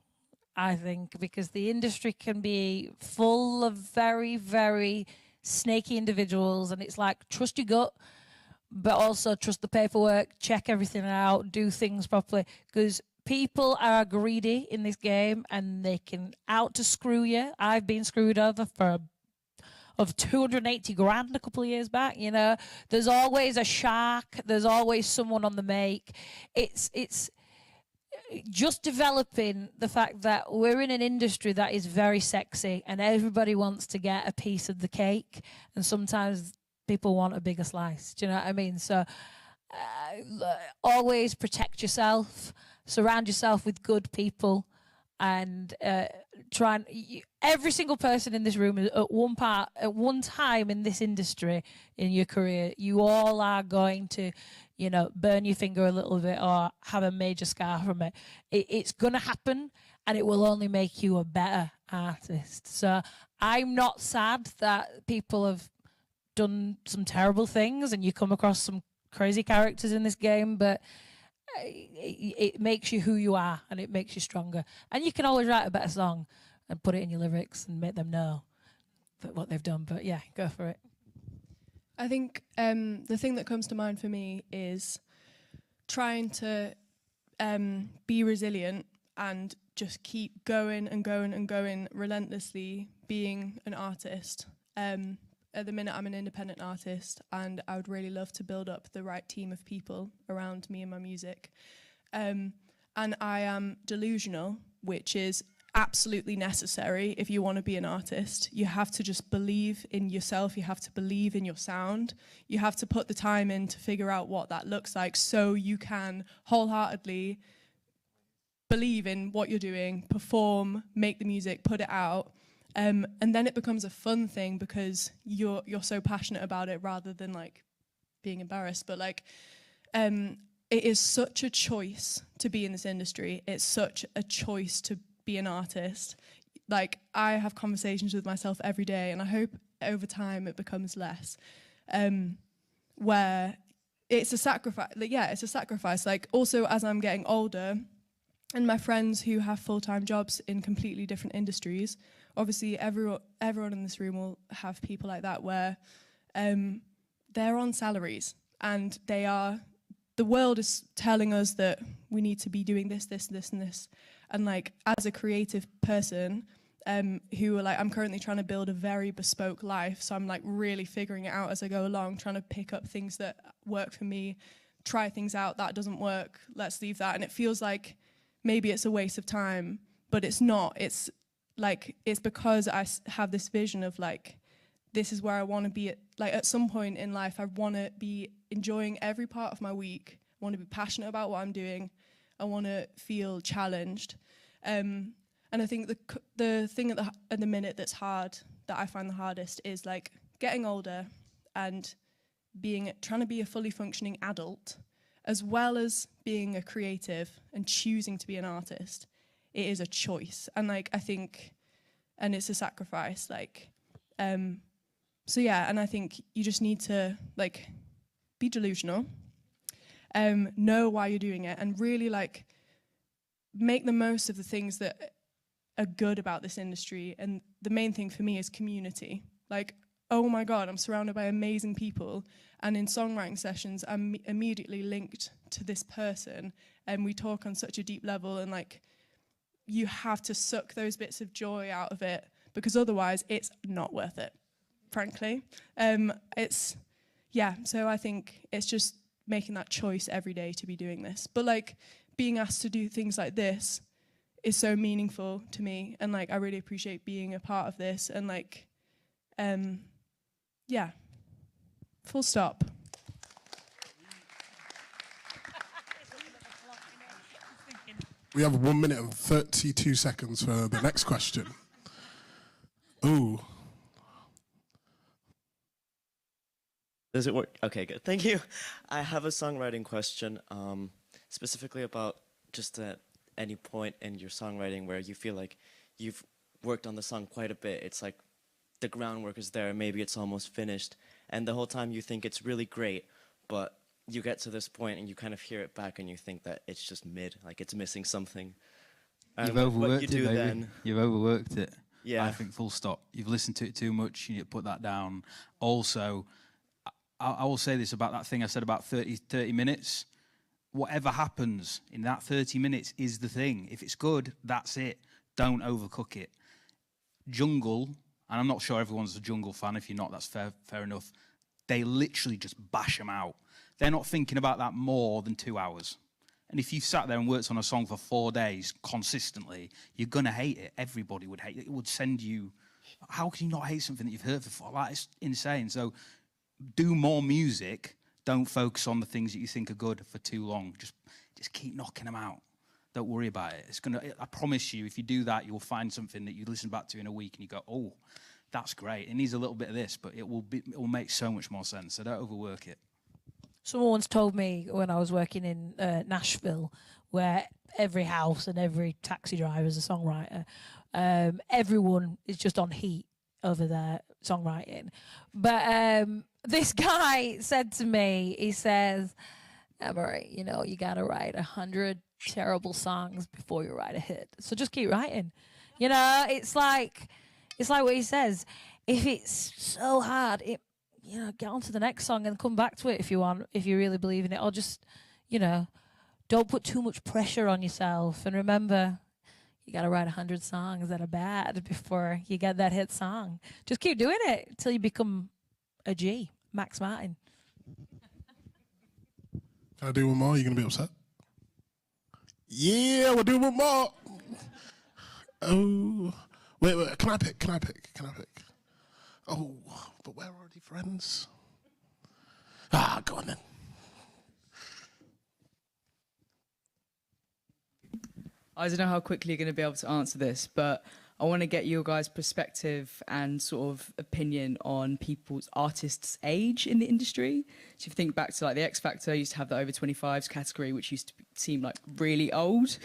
I think, because the industry can be full of very, very snaky individuals, and it's like, trust your gut, but also trust the paperwork, check everything out, do things properly, because people are greedy in this game, and they can out to screw you. I've been screwed over of 280 grand a couple of years back. There's always a shark. There's always someone on the make. It's just developing the fact that we're in an industry that is very sexy, and everybody wants to get a piece of the cake, and sometimes people want a bigger slice. Do you know what I mean? So always protect yourself, surround yourself with good people, and every single person in this room at one time in this industry in your career, you all are going to burn your finger a little bit or have a major scar from it. It's going to happen, and it will only make you a better artist. So I'm not sad that people have done some terrible things and you come across some crazy characters in this game, but it makes you who you are, and it makes you stronger. And you can always write a better song and put it in your lyrics and make them know what they've done. But yeah, go for it. I think the thing that comes to mind for me is trying to be resilient and just keep going and going and going relentlessly, being an artist. At the minute, I'm an independent artist, and I would really love to build up the right team of people around me and my music. And I am delusional, which is absolutely necessary if you want to be an artist. You have to just believe in yourself. You have to believe in your sound. You have to put the time in to figure out what that looks like, so you can wholeheartedly believe in what you're doing, perform, make the music, put it out. And then it becomes a fun thing because you're so passionate about it, rather than like being embarrassed. But like, it is such a choice to be in this industry. It's such a choice to be an artist. Like, I have conversations with myself every day, and I hope over time it becomes less, where it's a sacrifice. Like, yeah, it's a sacrifice. Like, also as I'm getting older, and my friends who have full-time jobs in completely different industries. Obviously, everyone in this room will have people like that where they're on salaries and the world is telling us that we need to be doing this, this, this, and this. And like, as a creative person, who are like, I'm currently trying to build a very bespoke life, so I'm like really figuring it out as I go along, trying to pick up things that work for me, try things out, that doesn't work, let's leave that. And it feels like maybe it's a waste of time, but it's not. It's like, it's because I have this vision of like, this is where I want to be at some point in life. I want to be enjoying every part of my week. I want to be passionate about what I'm doing. I want to feel challenged. And I think the thing at the minute that's hard, that I find the hardest, is like getting older and trying to be a fully functioning adult, as well as being a creative and choosing to be an artist. It is a choice, and like I think, and it's a sacrifice. So yeah, and I think you just need to like be delusional, know why you're doing it, and really like make the most of the things that are good about this industry. And the main thing for me is community. Like, oh my God, I'm surrounded by amazing people, and in songwriting sessions, I'm immediately linked to this person, and we talk on such a deep level, and like, you have to suck those bits of joy out of it, because otherwise it's not worth it, frankly. So I think it's just making that choice every day to be doing this. But like, being asked to do things like this is so meaningful to me, and like, I really appreciate being a part of this, and like, full stop. We have 1 minute and 32 seconds for the next question. Ooh. Does it work? Okay, good. Thank you. I have a songwriting question, specifically about just at any point in your songwriting where you feel like you've worked on the song quite a bit. It's like the groundwork is there, maybe it's almost finished, and the whole time you think it's really great, but you get to this point and you kind of hear it back and you think that it's just mid, like it's missing something. You've overworked it, baby. Then, You've overworked it. Yeah. I think full stop. You've listened to it too much. You need to put that down. Also, I will say this about that thing I said about 30 minutes. Whatever happens in that 30 minutes is the thing. If it's good, that's it. Don't overcook it. Jungle, and I'm not sure everyone's a Jungle fan. If you're not, that's fair enough. They literally just bash them out. They're not thinking about that more than 2 hours. And if you've sat there and worked on a song for 4 days consistently, you're going to hate it. Everybody would hate it. It would send you... How can you not hate something that you've heard for? That is insane. So do more music. Don't focus on the things that you think are good for too long. Just keep knocking them out. Don't worry about it. I promise you, if you do that, you'll find something that you listen back to in a week and you go, oh, that's great. It needs a little bit of this, but it will make so much more sense. So don't overwork it. Someone once told me when I was working in Nashville, where every house and every taxi driver is a songwriter, everyone is just on heat over their songwriting. But this guy said to me, he says, Emery, you got to write 100 terrible songs before you write a hit. So just keep writing. It's like what he says. If it's so hard, get on to the next song and come back to it if you want, if you really believe in it. Or just, don't put too much pressure on yourself. And remember, you got to write 100 songs that are bad before you get that hit song. Just keep doing it until you become a G, Max Martin. Can I do one more? Are you going to be upset? Yeah, we'll do one more. Oh, wait, can I pick? Oh, but we're already friends. Go on then. I don't know how quickly you're going to be able to answer this, but I want to get your guys' perspective and sort of opinion on artists' age in the industry. So if you think back to like the X Factor, used to have the over 25s category, which used to seem like really old.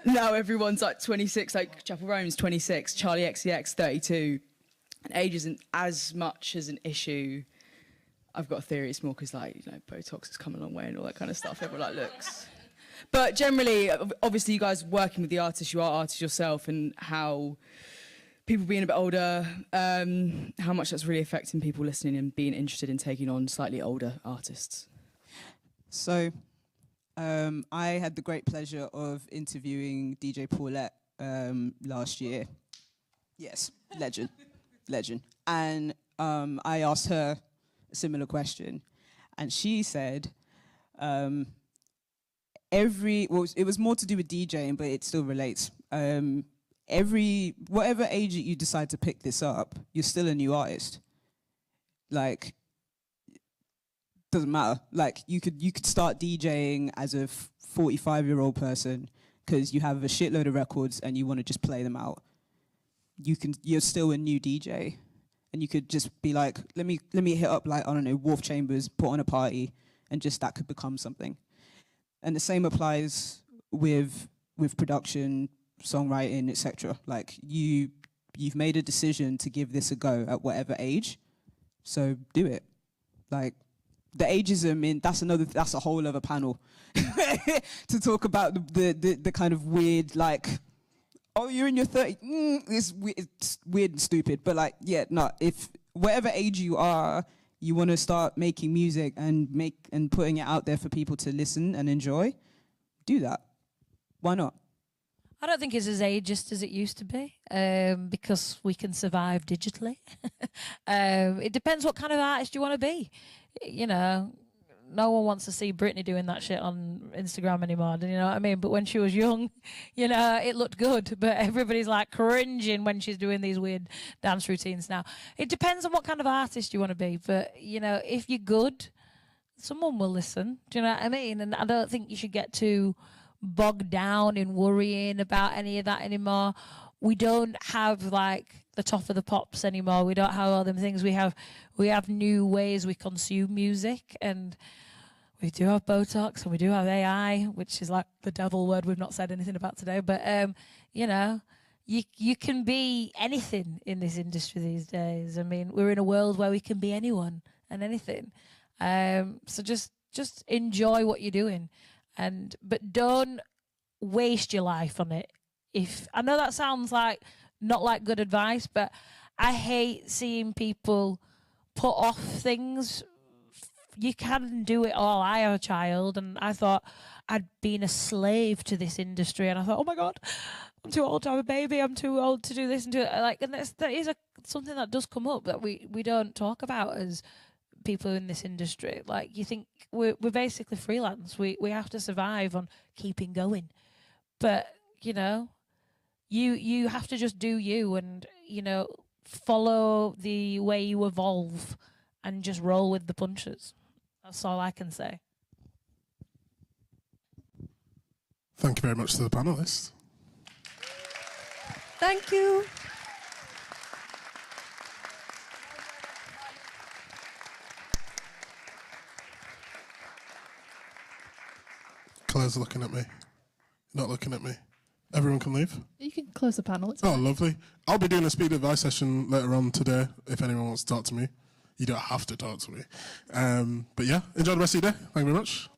Now everyone's like 26, like Chapel Roan's 26, Charlie XCX 32. And age isn't as much as an issue. I've got a theory it's more because Botox has come a long way and all that kind of stuff. Everyone looks. But generally, obviously, you guys working with the artists, you are artists yourself, and how people being a bit older, how much that's really affecting people listening and being interested in taking on slightly older artists. So, I had the great pleasure of interviewing DJ Paulette last year. Yes, legend, legend. And I asked her a similar question, and she said, well, it was more to do with DJing, but it still relates. Whatever age that you decide to pick this up, you're still a new artist. Like, doesn't matter. Like, you could start DJing as a 45-year-old person because you have a shitload of records and you want to just play them out. You're still a new DJ, and you could just be like, let me hit up, like, I don't know, Wolf Chambers, put on a party, and just that could become something. And the same applies with production, songwriting, etc. Like, you've made a decision to give this a go at whatever age, so do it. Like, the ageism that's a whole other panel to talk about the kind of weird, like, oh, you're in your 30s, it's weird and stupid, but like, yeah, no, if whatever age you are, you want to start making music and putting it out there for people to listen and enjoy, do that. Why not? I don't think it's as ageist as it used to be, because we can survive digitally. It depends what kind of artist you want to be. You know, no one wants to see Britney doing that shit on Instagram anymore, you know what I mean? But when she was young, you know, it looked good. But everybody's like cringing when she's doing these weird dance routines now. It depends on what kind of artist you want to be. But, you know, if you're good, someone will listen. Do you know what I mean? And I don't think you should get too bogged down in worrying about any of that anymore. We don't have like the top of the pops anymore. We don't have all them things. We have new ways we consume music, and we do have Botox and we do have AI, which is like the devil word we've not said anything about today. But you know, you can be anything in this industry these days. I mean, we're in a world where we can be anyone and anything. So just enjoy what you're doing, but don't waste your life on it. If I know that sounds like not like good advice, but I hate seeing people put off things. You can do it all. I have a child, and I thought I'd been a slave to this industry, and I thought, oh my God, I'm too old to have a baby. I'm too old to do this and do it. Like, and that is something that does come up that we don't talk about as people in this industry. Like, you think we're basically freelance. We have to survive on keeping going, but you know, you have to just do you, and you know, follow the way you evolve, and just roll with the punches. That's all I can say. Thank you very much to the panelists. Thank you. Claire's looking at me. Not looking at me. Everyone can leave? You can close the panel. It's Oh, fine. lovely. I'll be doing a speed advice session later on today if anyone wants to talk to me. You don't have to talk to me. But yeah, enjoy the rest of your day. Thank you very much.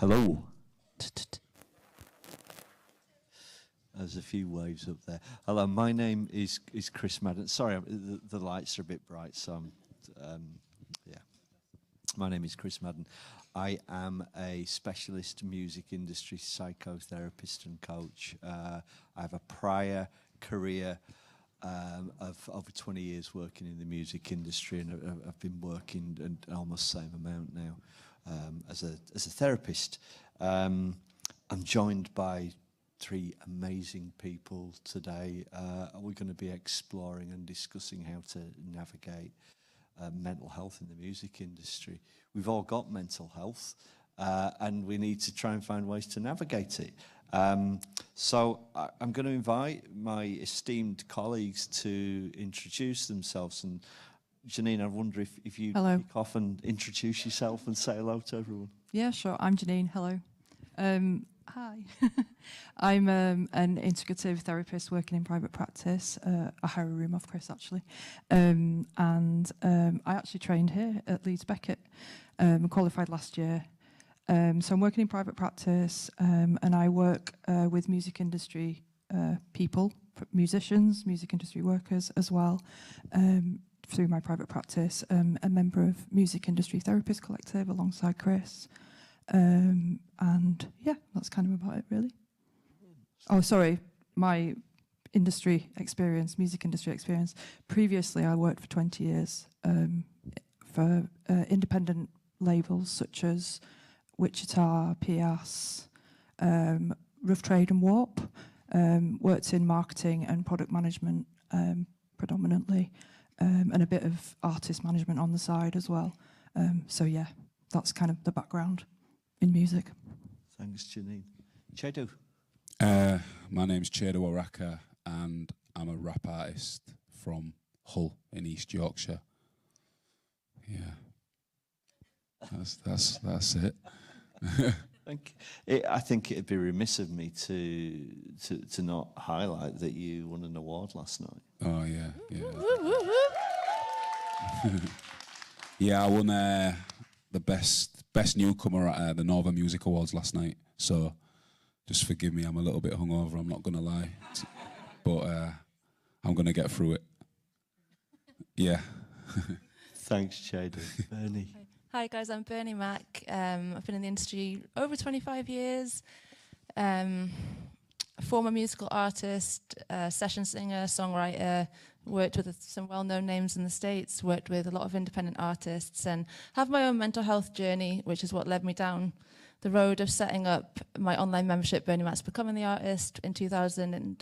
Hello. There's a few waves up there. Hello, my name is Chris Madden. Sorry, the lights are a bit bright, so yeah. My name is Chris Madden. I am a specialist music industry psychotherapist and coach. I have a prior career of over 20 years working in the music industry, and I've been working almost the same amount now as a therapist. I'm joined by 3 amazing people today. We're going to be exploring and discussing how to navigate mental health in the music industry. We've all got mental health, and we need to try and find ways to navigate it. So I'm going to invite my esteemed colleagues to introduce themselves. And Janine, I wonder if you kick off and introduce yourself and say hello to everyone. Yeah, sure. I'm Janine. Hello. Hi. I'm an integrative therapist working in private practice. I hire a room off Chris, actually. And I actually trained here at Leeds Beckett. Qualified last year. So I'm working in private practice, and I work with music industry people, musicians, music industry workers as well, through my private practice. A member of Music Industry Therapist Collective alongside Chris. And yeah, that's kind of about it, really. Oh, sorry, my industry experience, music industry experience. Previously, I worked for 20 years for independent labels such as Wichita, Pias, Rough Trade and Warp. Worked in marketing and product management predominantly, and a bit of artist management on the side as well. So yeah, that's kind of the background in music. Thanks, Janine. Chedu. My name's Chedu Oraka, and I'm a rap artist from Hull in East Yorkshire. Yeah, that's it. I think it'd be remiss of me to not highlight that you won an award last night. Oh yeah. Yeah, I won the best newcomer at the Northern Music Awards last night. So just forgive me, I'm a little bit hungover. I'm not gonna lie, but I'm gonna get through it. Yeah. Thanks, Chedu. Bernie. Hi guys, I'm Bernie Mack. I've been in the industry over 25 years. A former musical artist, session singer, songwriter, worked with some well-known names in the States, worked with a lot of independent artists, and have my own mental health journey, which is what led me down the road of setting up my online membership, Bernie Mack's Becoming the Artist, in 2000, and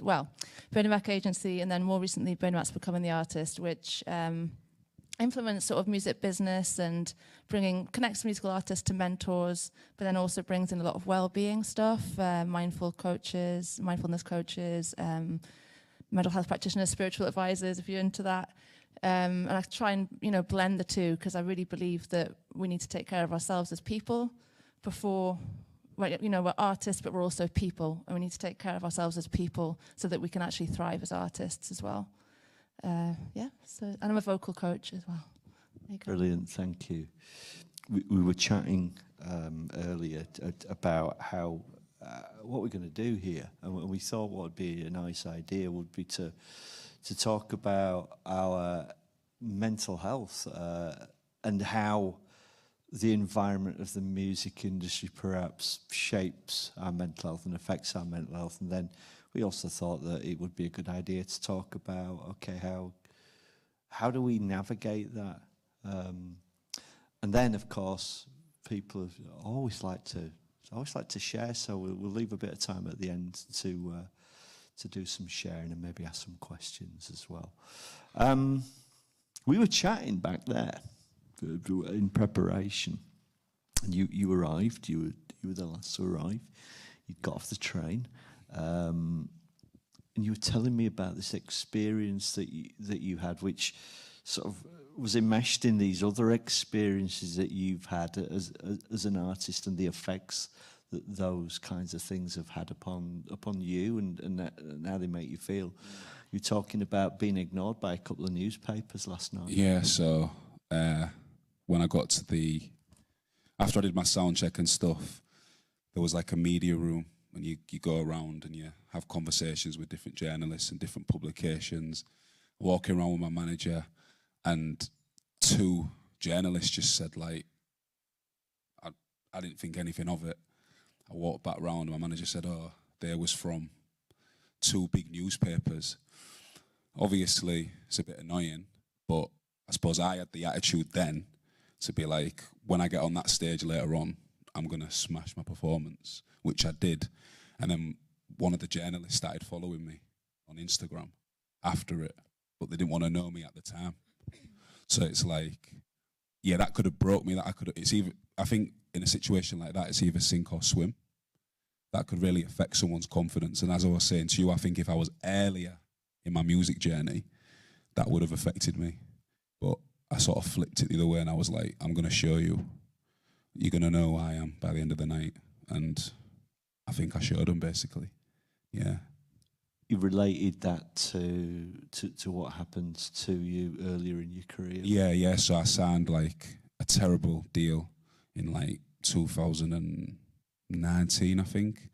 Bernie Mack Agency, and then more recently, Bernie Mack's Becoming the Artist, which implements sort of music business and connects musical artists to mentors, but then also brings in a lot of well-being stuff, mindfulness coaches, mental health practitioners, spiritual advisors, if you're into that. And I try and blend the two, because I really believe that we need to take care of ourselves as people before, we're artists, but we're also people, and we need to take care of ourselves as people so that we can actually thrive as artists as well. And I'm a vocal coach as well. Brilliant, thank you. We were chatting earlier about how what we're going to do here, and we thought what would be a nice idea would be to talk about our mental health and how the environment of the music industry perhaps shapes our mental health and affects our mental health, and then we also thought that it would be a good idea to talk about, how do we navigate that? And then, of course, people always like to share, so we'll leave a bit of time at the end to do some sharing and maybe ask some questions as well. We were chatting back there in preparation, and you arrived. You were the last to arrive. You got off the train. And you were telling me about this experience that you had, which sort of was enmeshed in these other experiences that you've had as an artist, and the effects that those kinds of things have had upon you and how they make you feel. You're talking about being ignored by a couple of newspapers last night. Yeah, so when I got to after I did my sound check and stuff, there was like a media room, and you go around and you have conversations with different journalists and different publications. Walking around with my manager, and 2 journalists just said, like, I didn't think anything of it. I walked back round, and my manager said, oh, they was from 2 big newspapers. Obviously, it's a bit annoying, but I suppose I had the attitude then to be like, when I get on that stage later on, I'm going to smash my performance, which I did. And then one of the journalists started following me on Instagram after it, but they didn't want to know me at the time. So it's like, yeah, that could have broke me. I think in a situation like that, it's either sink or swim. That could really affect someone's confidence. And as I was saying to you, I think if I was earlier in my music journey, that would have affected me. But I sort of flipped it the other way, and I was like, I'm going to show you. You're going to know who I am by the end of the night. And I think I showed them, basically. Yeah. You related that to what happened to you earlier in your career? Yeah. So I signed like a terrible deal in like 2019, I think.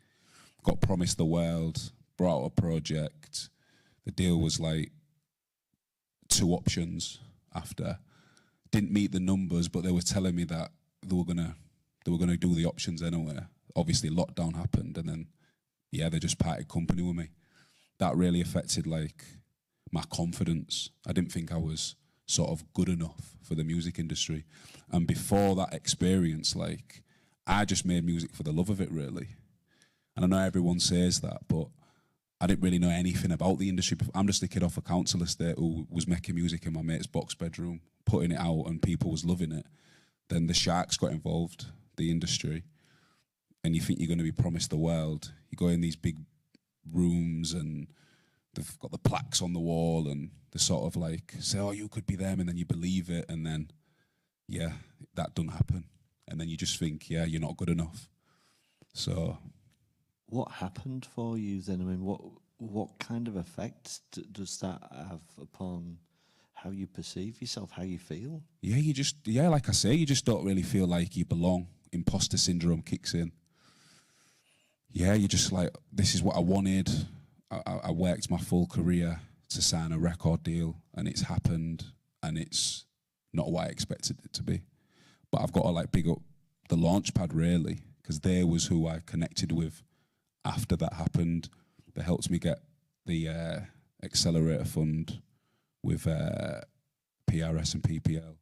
Got promised the world, brought out a project. The deal was like 2 options after. Didn't meet the numbers, but they were telling me that they were gonna do the options anyway. Obviously, lockdown happened, and then they just parted company with me. That really affected like my confidence. I didn't think I was sort of good enough for the music industry. And before that experience, like, I just made music for the love of it, really. And I know everyone says that, but I didn't really know anything about the industry. I'm just a kid off a council estate who was making music in my mate's box bedroom, putting it out, and people was loving it. Then the sharks got involved, the industry, and you think you're going to be promised the world. You go in these big rooms and they've got the plaques on the wall, and they sort of like say, oh, you could be them, and then you believe it, and then, that doesn't happen. And then you just think, you're not good enough. So... What happened for you then? I mean, what kind of effect does that have upon how you perceive yourself, how you feel? Yeah, like I say, you just don't really feel like you belong. Imposter syndrome kicks in. Yeah, you're just like, this is what I wanted. I worked my full career to sign a record deal, and it's happened, and it's not what I expected it to be. But I've got to like big up the Launchpad, really, because they was who I connected with after that happened. They helped me get the accelerator fund with PRS and PPL.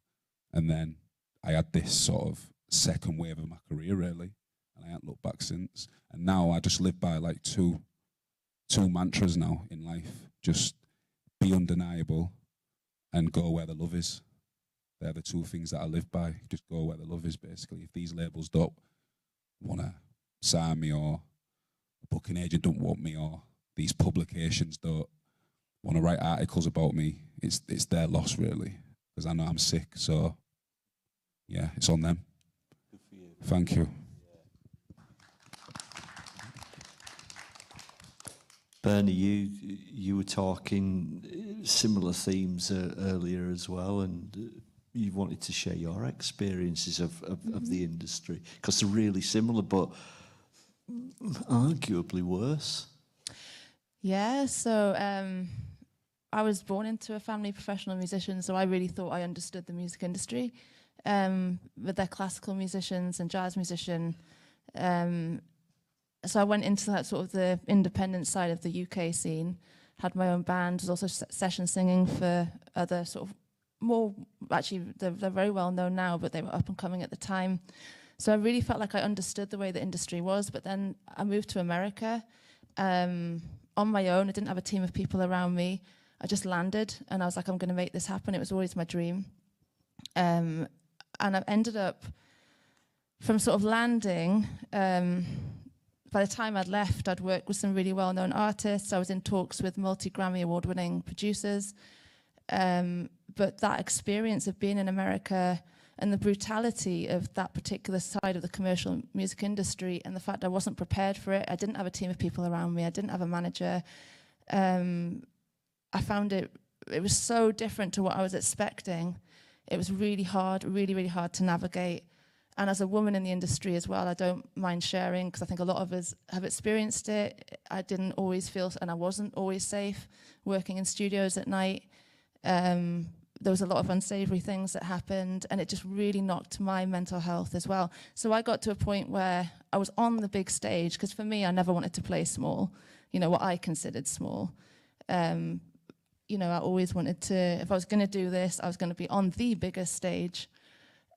And then I had this sort of second wave of my career, really. And I haven't looked back since. And now I just live by like two mantras now in life. Just be undeniable and go where the love is. They're the 2 things that I live by. Just go where the love is, basically. If these labels don't want to sign me, or a booking agent don't want me, or these publications don't want to write articles about me, it's their loss, really, because I know I'm sick. So, yeah, it's on them. Good for you. Thank you. Bernie, you were talking similar themes earlier as well, and you wanted to share your experiences of the industry, because they're really similar, but arguably worse. Yeah, so I was born into a family of professional musicians, so I really thought I understood the music industry. With their classical musicians and jazz musician. So I went into that sort of the independent side of the UK scene, had my own band, was also session singing for other sort of more, actually they're very well known now, but they were up and coming at the time. So I really felt like I understood the way the industry was, but then I moved to America on my own. I didn't have a team of people around me. I just landed and I was like, I'm going to make this happen. It was always my dream. And I ended up, from sort of landing, by the time I'd left, I'd worked with some really well-known artists. I was in talks with multi-Grammy award-winning producers. But that experience of being in America and the brutality of that particular side of the commercial music industry, and the fact I wasn't prepared for it, I didn't have a team of people around me, I didn't have a manager. I found it was so different to what I was expecting. It was really hard, really, really hard to navigate. And as a woman in the industry as well, I don't mind sharing, because I think a lot of us have experienced it. I didn't always feel, and I wasn't always safe working in studios at night. There was a lot of unsavory things that happened, and it just really knocked my mental health as well. So I got to a point where I was on the big stage, because for me, I never wanted to play small, you know, what I considered small. You know, I always wanted to, if I was going to do this, I was going to be on the biggest stage.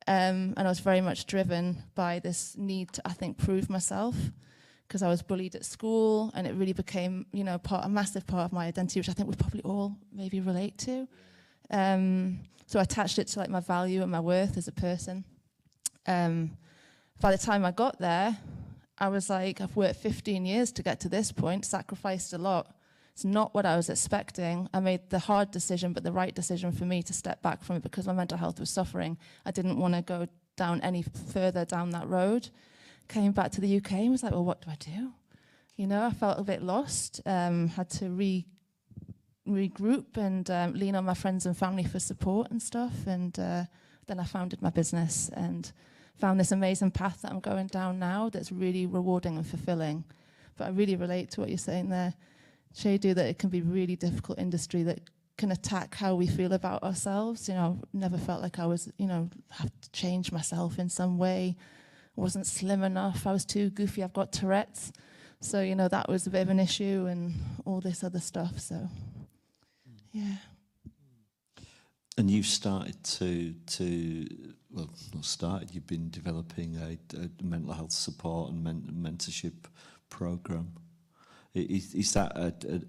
And I was very much driven by this need to, I think, prove myself, because I was bullied at school, and it really became, you know, a massive part of my identity, which I think we probably all maybe relate to. So I attached it to like my value and my worth as a person. By the time I got there, I was like, I've worked 15 years to get to this point, sacrificed a lot. It's not what I was expecting. I made the hard decision, but the right decision for me to step back from it, because my mental health was suffering. I didn't want to go down any further down that road. Came back to the UK and was like, well, what do I do? You know, I felt a bit lost, had to regroup and lean on my friends and family for support and stuff. And then I founded my business and found this amazing path that I'm going down now that's really rewarding and fulfilling. But I really relate to what you're saying there, Shadu, that it can be a really difficult industry that can attack how we feel about ourselves. You know, never felt like I was, you know, have to change myself in some way. Wasn't slim enough. I was too goofy. I've got Tourette's. So, you know, that was a bit of an issue and all this other stuff. So, yeah. And you've started well, not started, you've been developing a mental health support and mentorship program. Is that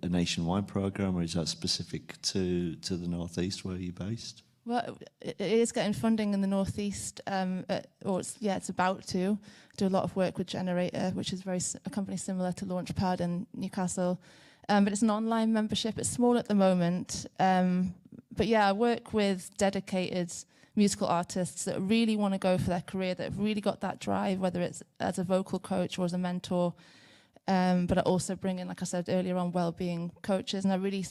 a nationwide program, or is that specific to the Northeast where you're based? Well, it is getting funding in the Northeast, it's about to do a lot of work with Generator, which is a company similar to Launchpad in Newcastle. But it's an online membership. It's small at the moment. But yeah, I work with dedicated musical artists that really want to go for their career, that have really got that drive, whether it's as a vocal coach or as a mentor. But I also bring in, like I said earlier on, well-being coaches, and I really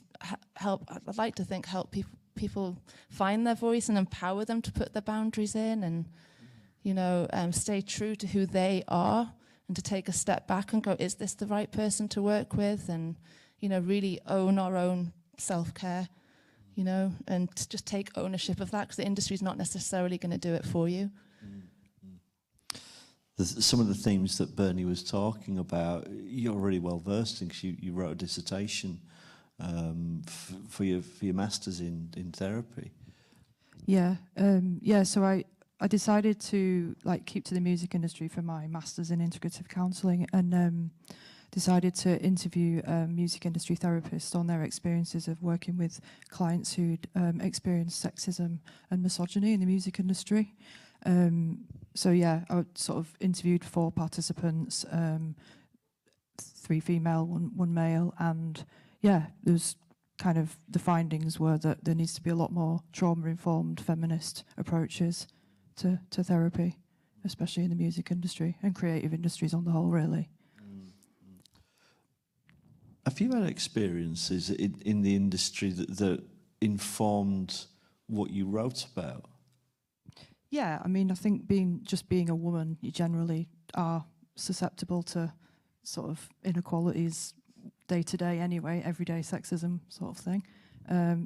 I'd like to think help people find their voice and empower them to put their boundaries in and, you know, stay true to who they are, and to take a step back and go, is this the right person to work with? And, you know, really own our own self-care, you know, and just take ownership of that, because the industry's not necessarily going to do it for you. Some of the themes that Bernie was talking about, you're really well versed in, because you wrote a dissertation for your masters in therapy. Yeah, so I decided to like keep to the music industry for my masters in integrative counselling, and decided to interview music industry therapists on their experiences of working with clients who'd experienced sexism and misogyny in the music industry. So yeah, I sort of interviewed 4 participants, 3 female, one male, and yeah, there's kind of the findings were that there needs to be a lot more trauma-informed feminist approaches to therapy, especially in the music industry and creative industries on the whole, really. Have you had experiences in the industry that informed what you wrote about? Yeah, I mean, I think being a woman, you generally are susceptible to sort of inequalities day to day anyway, everyday sexism sort of thing.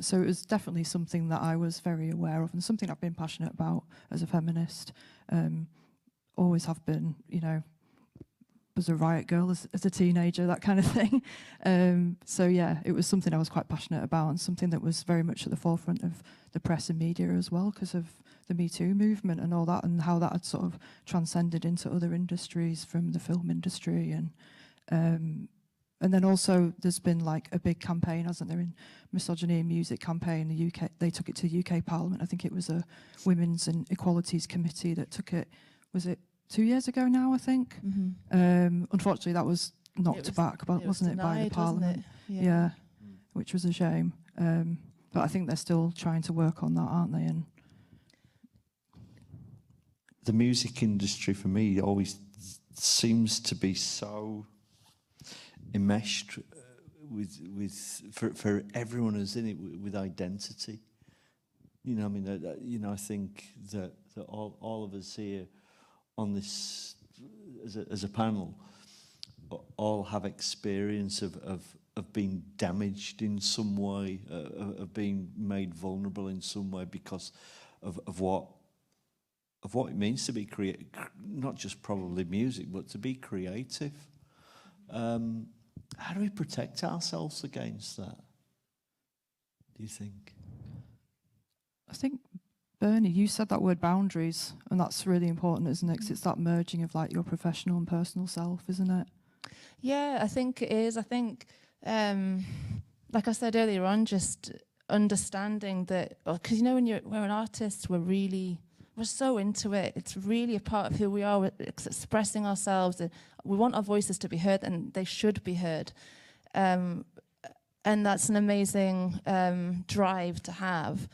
So it was definitely something that I was very aware of, and something I've been passionate about as a feminist. Always have been, you know, was a riot girl as a teenager, that kind of thing. So yeah, it was something I was quite passionate about, and something that was very much at the forefront of the press and media as well, because of the Me Too movement and all that, and how that had sort of transcended into other industries, from the film industry, and then also there's been like a big campaign, hasn't there, in misogyny in music campaign in the UK. They took it to UK Parliament. I think it was a Women's and Equalities Committee that took it. Was it 2 years ago now, I think? Mm-hmm. Unfortunately, that was knocked back, wasn't it, by the Parliament? Yeah, which was a shame. But I think they're still trying to work on that, aren't they? And the music industry, for me, always seems to be so enmeshed for everyone who's in it with identity. You know, I mean, you know, I think that all of us here on this as a panel all have experience of being damaged in some way, of being made vulnerable in some way because of what it means to be not just probably music, but to be creative. How do we protect ourselves against that, do you think? I think, Bernie, you said that word boundaries, and that's really important, isn't it? 'Cause it's that merging of like your professional and personal self, isn't it? Yeah, I think it is. I think, like I said earlier on, just understanding that, because you know, when we're an artist, we're so into it. It's really a part of who we are. We're expressing ourselves, and we want our voices to be heard, and they should be heard. And that's an amazing drive to have.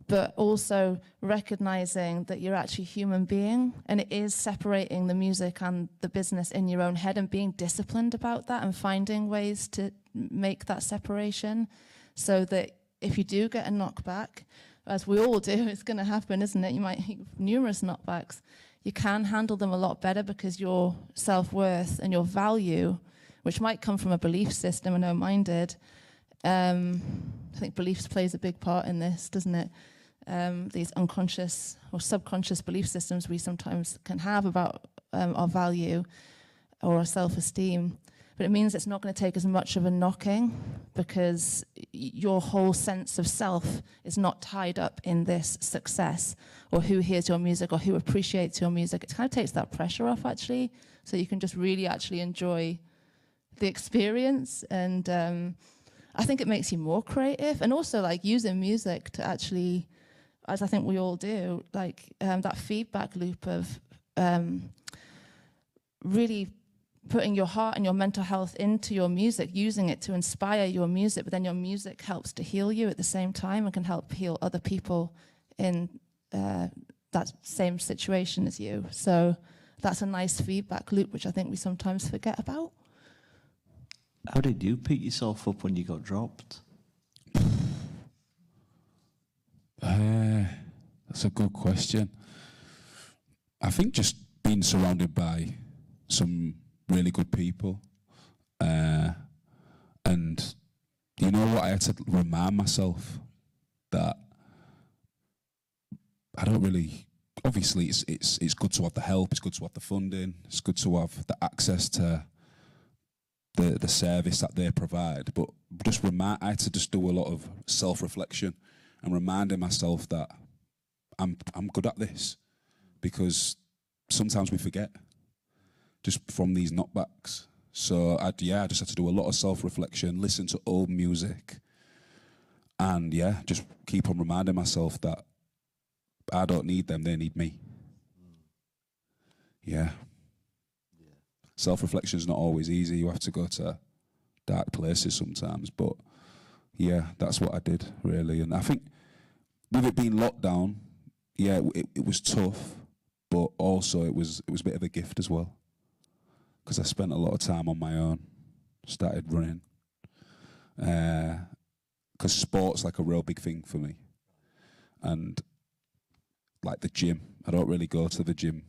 But also recognizing that you're actually a human being, and it is separating the music and the business in your own head, and being disciplined about that and finding ways to make that separation, so that if you do get a knockback, as we all do, it's going to happen, isn't it? You might have numerous knockbacks. You can handle them a lot better because your self-worth and your value, which might come from a belief system, I know mine did. I think beliefs plays a big part in this, doesn't it? These unconscious or subconscious belief systems we sometimes can have about our value or our self-esteem. But it means it's not going to take as much of a knocking, because your whole sense of self is not tied up in this success or who hears your music or who appreciates your music. It kind of takes that pressure off, actually, so you can just really actually enjoy the experience. And I think it makes you more creative, and also like using music to actually, as I think we all do, like that feedback loop of really putting your heart and your mental health into your music, using it to inspire your music, but then your music helps to heal you at the same time and can help heal other people in that same situation as you. So that's a nice feedback loop, which I think we sometimes forget about. How did you pick yourself up when you got dropped? That's a good question. I think just being surrounded by some really good people. And you know what, I had to remind myself that I don't really, obviously it's good to have the help, it's good to have the funding, it's good to have the access to the service that they provide, but I had to just do a lot of self-reflection and reminding myself that I'm good at this, because sometimes we forget just from these knockbacks. So I just had to do a lot of self-reflection, listen to old music, and just keep on reminding myself that I don't need them, they need me. Yeah. Self-reflection is not always easy. You have to go to dark places sometimes, but that's what I did, really. And I think with it being lockdown, it was tough, but also it was a bit of a gift as well, because I spent a lot of time on my own, started running, because sport's like a real big thing for me. And like the gym, I don't really go to the gym.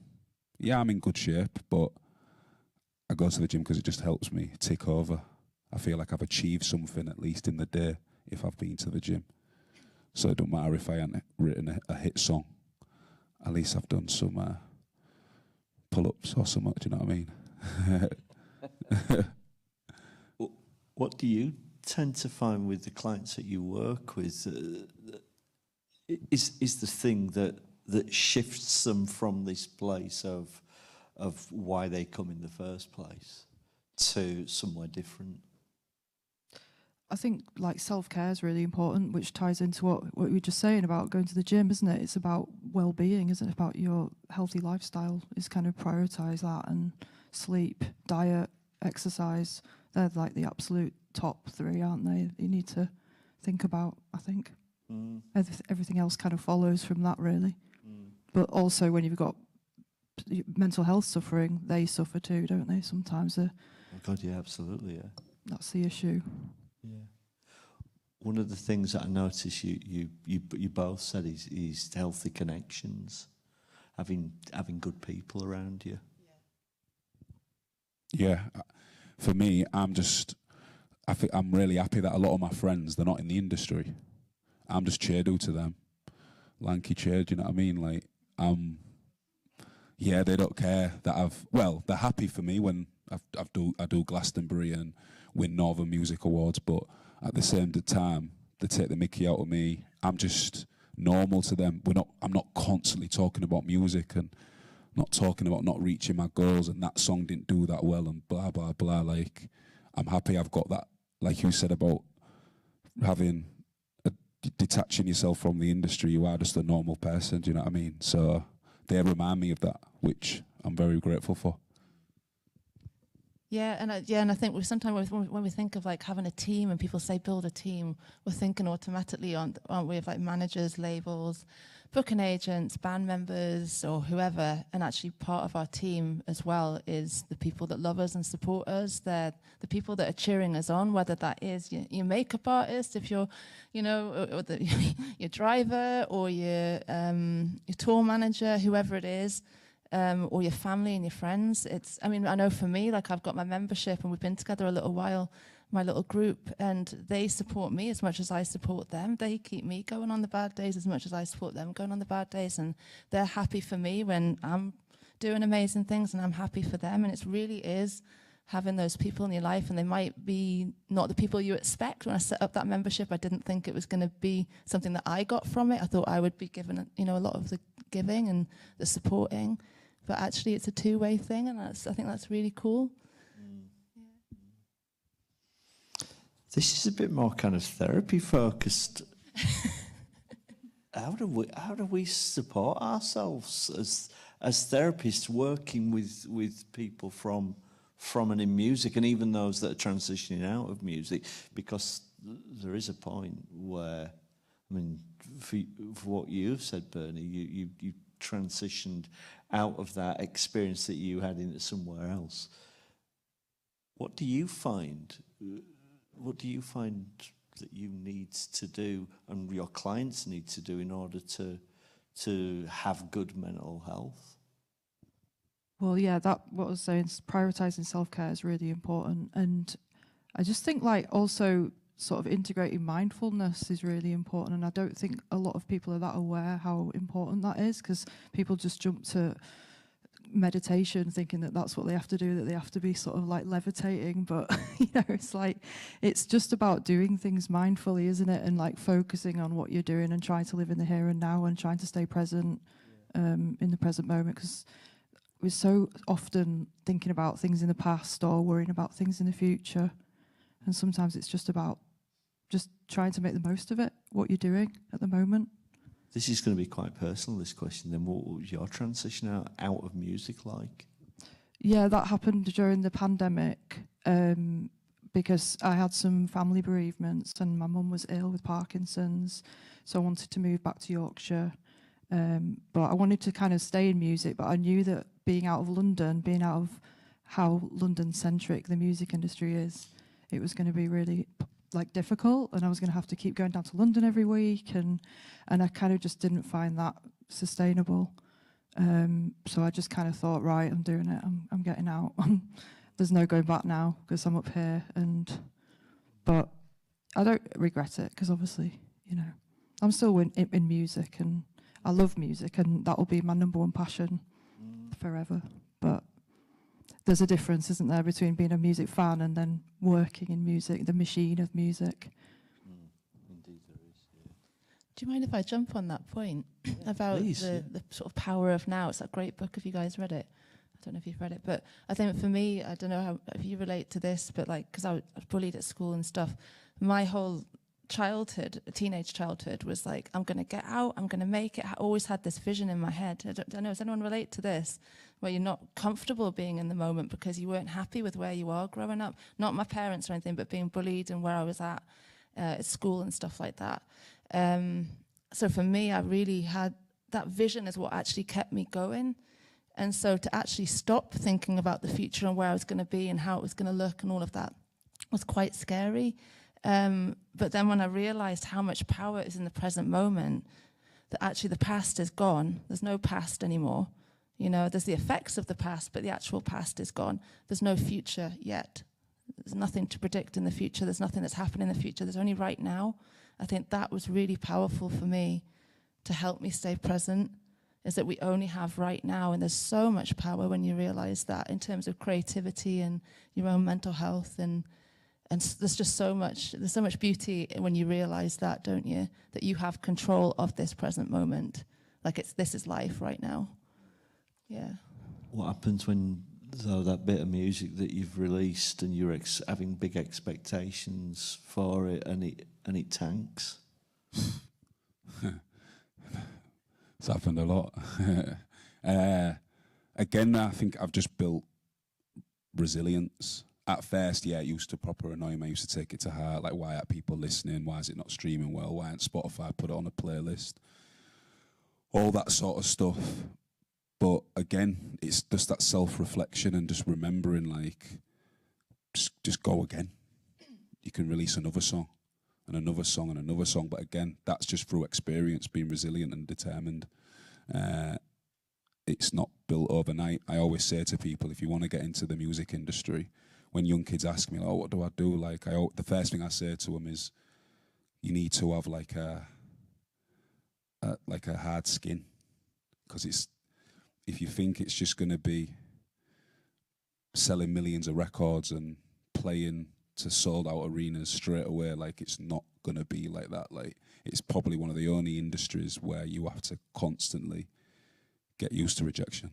Yeah, I'm in good shape, but I go to the gym because it just helps me tick over. I feel like I've achieved something at least in the day if I've been to the gym. So it don't matter if I haven't written a hit song. At least I've done some pull-ups or something, do you know what I mean? What do you tend to find with the clients that you work with? Is the thing that shifts them from this place of why they come in the first place to somewhere different? I think like self-care is really important, which ties into what we were just saying about going to the gym, isn't it? It's about well-being, isn't it? About your healthy lifestyle is kind of prioritise that, and sleep, diet, exercise. They're like the absolute top three, aren't they? You need to think about, I think. Everything else kind of follows from that, really. But also when you've got mental health suffering, they suffer too, don't they? Sometimes. Oh God, yeah, absolutely, yeah. That's the issue. Yeah. One of the things that I noticed you both said is healthy connections, having good people around you. Yeah, for me, I think I'm really happy that a lot of my friends, they're not in the industry. I'm just cheerdo to them, lanky cheer. Do you know what I mean? Like, yeah, they don't care that they're happy for me when I do Glastonbury and win Northern Music Awards, but at the same time, they take the mickey out of me. I'm just normal to them. I'm not constantly talking about music and not talking about not reaching my goals and that song didn't do that well and blah, blah, blah. Like, I'm happy I've got that, like you said, about having detaching yourself from the industry. You are just a normal person, do you know what I mean? So they remind me of that, which I'm very grateful for. Yeah, and I think sometimes when we think of like having a team and people say build a team, we're thinking automatically aren't we, of like managers, labels, booking agents, band members, or whoever. And actually, part of our team as well is the people that love us and support us. They're the people that are cheering us on, whether that is your makeup artist, if you're, or your driver, or your tour manager, whoever it is. Or your family and your friends. I know for me, like I've got my membership and we've been together a little while, my little group, and they support me as much as I support them. They keep me going on the bad days as much as I support them going on the bad days, and they're happy for me when I'm doing amazing things, and I'm happy for them. And it really is having those people in your life, and they might be not the people you expect. When I set up that membership, I didn't think it was going to be something that I got from it. I thought I would be given, a lot of the giving and the supporting. But actually, it's a two-way thing, and I think that's really cool. This is a bit more kind of therapy focused. How do we support ourselves as therapists working with people from and in music, and even those that are transitioning out of music? Because there is a point where, for what you've said, Bernie, you transitioned out of that experience that you had into somewhere else. What do you find? What do you find that you need to do and your clients need to do in order to have good mental health? Well, yeah, what I was saying, prioritising self-care is really important. And I just think also sort of integrating mindfulness is really important, and I don't think a lot of people are that aware how important that is, because people just jump to meditation thinking that that's what they have to do, that they have to be sort of like levitating, but it's just about doing things mindfully, isn't it? And like focusing on what you're doing and trying to live in the here and now and trying to stay present in the present moment, because we're so often thinking about things in the past or worrying about things in the future. And sometimes it's just about just trying to make the most of it, what you're doing at the moment. This is going to be quite personal, this question. Then what was your transition out of music like? Yeah, that happened during the pandemic because I had some family bereavements and my mum was ill with Parkinson's. So I wanted to move back to Yorkshire. But I wanted to kind of stay in music, but I knew that being out of London, being out of how London-centric the music industry is, it was going to be really difficult, and I was going to have to keep going down to London every week, and I kind of just didn't find that sustainable. So I just kind of thought, right, I'm doing it. I'm getting out. There's no going back now because I'm up here, but I don't regret it because obviously, I'm still in music and I love music, and that will be my number one passion forever. But there's a difference, isn't there, between being a music fan and then working in music, the machine of music. Indeed there is, yeah. Do you mind if I jump on that point about the sort of power of now? It's a great book, if you guys read it. I don't know if you've read it, but I think for me, I don't know if you relate to this, but because I was bullied at school and stuff, my whole teenage childhood was like, I'm going to get out, I'm going to make it. I always had this vision in my head. I don't know, does anyone relate to this? Where you're not comfortable being in the moment because you weren't happy with where you are growing up. Not my parents or anything, but being bullied and where I was at school and stuff like that. So for me, I really had that vision is what actually kept me going. And so to actually stop thinking about the future and where I was going to be and how it was going to look and all of that was quite scary. But then when I realized how much power is in the present moment, that actually the past is gone. There's no past anymore. You know, there's the effects of the past, but the actual past is gone. There's no future yet. There's nothing to predict in the future. There's nothing that's happening in the future. There's only right now. I think that was really powerful for me to help me stay present, is that we only have right now. And there's so much power when you realize that, in terms of creativity and your own mental health. And there's just so much beauty when you realize that, don't you? That you have control of this present moment. Like this is life right now. Yeah. What happens when, though, that bit of music that you've released and you're having big expectations for it, and it tanks? It's happened a lot. Again, I think I've just built resilience. At first, yeah, it used to proper annoy me. I used to take it to heart, like, why aren't people listening? Why is it not streaming well? Why aren't Spotify put it on a playlist? All that sort of stuff. But again, it's just that self-reflection and just remembering, like, just go again. You can release another song and another song and another song. But again, that's just through experience, being resilient and determined. It's not built overnight. I always say to people, if you want to get into the music industry, when young kids ask me, "Oh, what do I do?" Like, the first thing I say to them is, you need to have like a hard skin, because if you think it's just going to be selling millions of records and playing to sold out arenas straight away, like, it's not going to be like that. Like, it's probably one of the only industries where you have to constantly get used to rejection.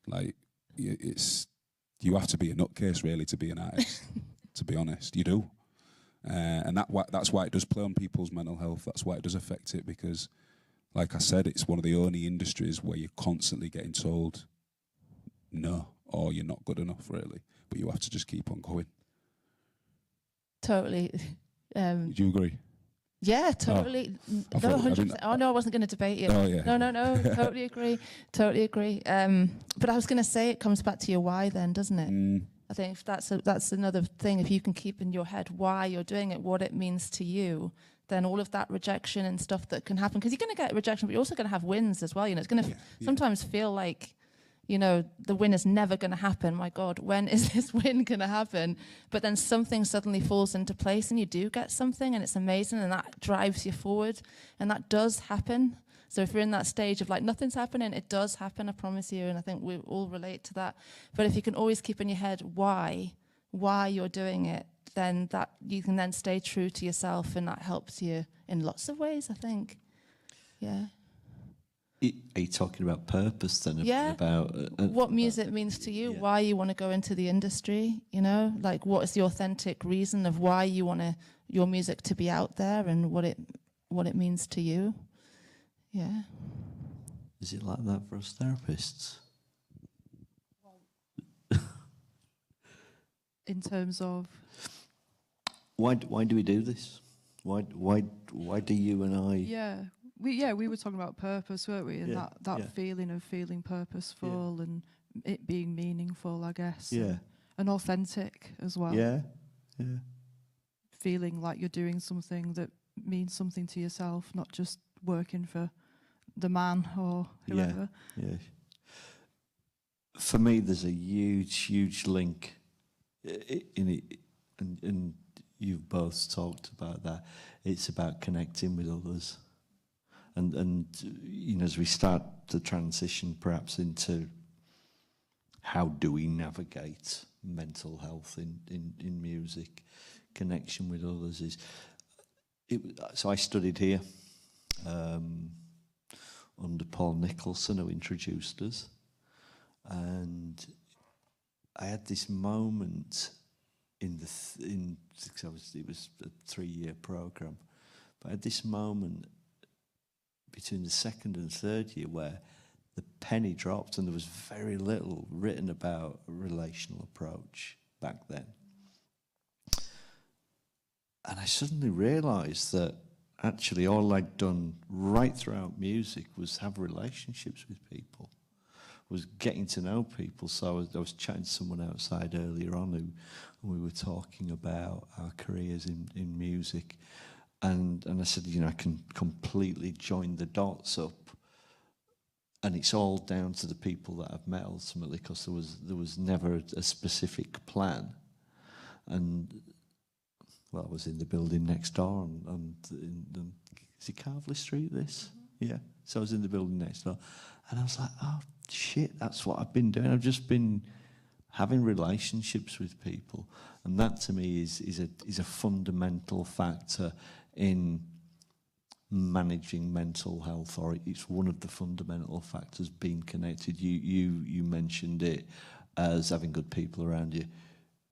Like, you have to be a nutcase, really, to be an artist. To be honest, you do. And that's why it does play on people's mental health. That's why it does affect it, because, like I said, it's one of the only industries where you're constantly getting told no, or you're not good enough, really. But you have to just keep on going. Totally. Do you agree? Yeah, totally. Oh, No, 100%. Oh, no, I wasn't going to debate you. Oh, yeah. No. Totally agree. Totally agree. But I was going to say, it comes back to your why then, doesn't it? I think if that's another thing. If you can keep in your head why you're doing it, what it means to you, then all of that rejection and stuff that can happen, because you're going to get rejection, but you're also going to have wins as well. You know, it's going to sometimes feel like, you know, the win is never going to happen. My God, when is this win going to happen? But then something suddenly falls into place and you do get something, and it's amazing, and that drives you forward. And that does happen. So if you're in that stage of like nothing's happening, it does happen, I promise you. And I think we all relate to that. But if you can always keep in your head why you're doing it, then that you can then stay true to yourself, and that helps you in lots of ways, I think. Yeah. Are you talking about purpose then? Yeah. About what music means to you, why you want to go into the industry, you know? Like, what is the authentic reason of why you want your music to be out there, and what it means to you? Yeah. Is it like that for us therapists? In terms of why do we do this? Why do you and I? Yeah, we were talking about purpose, weren't we? And that feeling of feeling purposeful and it being meaningful, I guess. Yeah. And authentic as well. Yeah. Feeling like you're doing something that means something to yourself, not just working for the man or whoever. Yeah. For me, there's a huge link in it, and you've both talked about that. It's about connecting with others, and you know, as we start to transition perhaps into how do we navigate mental health in music, connection with others is. So I studied here under Paul Nicholls, who introduced us, and I had this moment it was a 3-year program, but I had this moment between the second and third year where the penny dropped, and there was very little written about a relational approach back then. And I suddenly realised that actually all I'd done right throughout music was have relationships with people, was getting to know people. So I was chatting to someone outside earlier on and we were talking about our careers in music. And I said, I can completely join the dots up. And it's all down to the people that I've met ultimately, because there was never a specific plan. And well, I was in the building next door, and is it Carveley Street? This, yeah. So I was in the building next door, and I was like, oh shit, that's what I've been doing. I've just been having relationships with people, and that to me is a fundamental factor in managing mental health, or it's one of the fundamental factors, being connected. You mentioned it as having good people around you.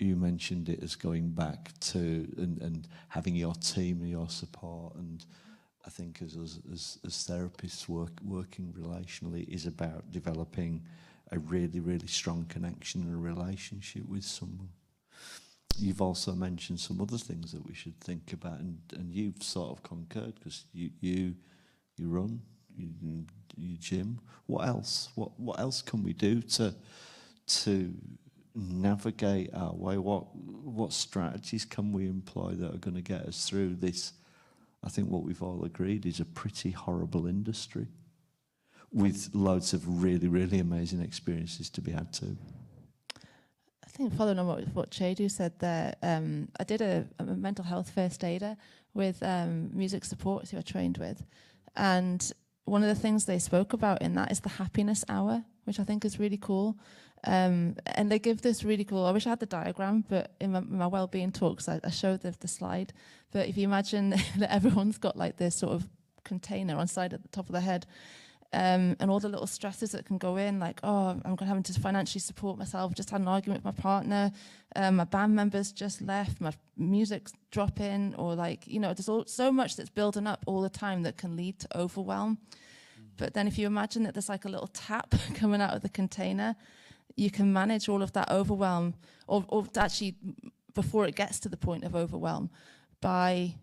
You mentioned it as going back to and having your team and your support. And I think as therapists working relationally is about developing a really, really strong connection and a relationship with someone. You've also mentioned some other things that we should think about, and you've sort of concurred, because you run, you gym. What else? What else can we do to navigate our way? What strategies can we employ that are going to get us through this? I think what we've all agreed is a pretty horrible industry, with loads of really, really amazing experiences to be had too. I think following on what Chedu said there, I did a mental health first aider with music support who I trained with. And one of the things they spoke about in that is the happiness hour, which I think is really cool. And they give this really cool, I wish I had the diagram, but in my wellbeing talks, I showed the slide. But if you imagine that everyone's got like this sort of container on side at the top of their head, and all the little stresses that can go in, like, oh, I'm having to financially support myself, just had an argument with my partner, my band members just left, my music's dropping, or like, there's so much that's building up all the time that can lead to overwhelm. But then if you imagine that there's like a little tap coming out of the container, you can manage all of that overwhelm, or actually before it gets to the point of overwhelm, by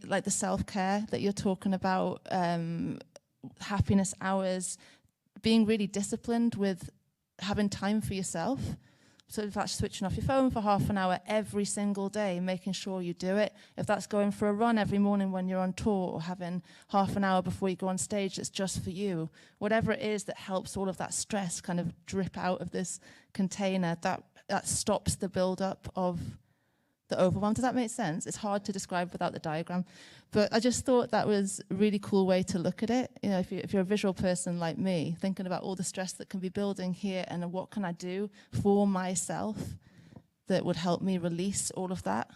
like the self-care that you're talking about, happiness hours, being really disciplined with having time for yourself. So if that's switching off your phone for half an hour every single day, making sure you do it. If that's going for a run every morning when you're on tour, or having half an hour before you go on stage that's just for you. Whatever it is that helps all of that stress kind of drip out of this container, that stops the build-up of the overwhelm. Does that make sense? It's hard to describe without the diagram. But I just thought that was a really cool way to look at it. If you're a visual person like me, thinking about all the stress that can be building here, and what can I do for myself that would help me release all of that,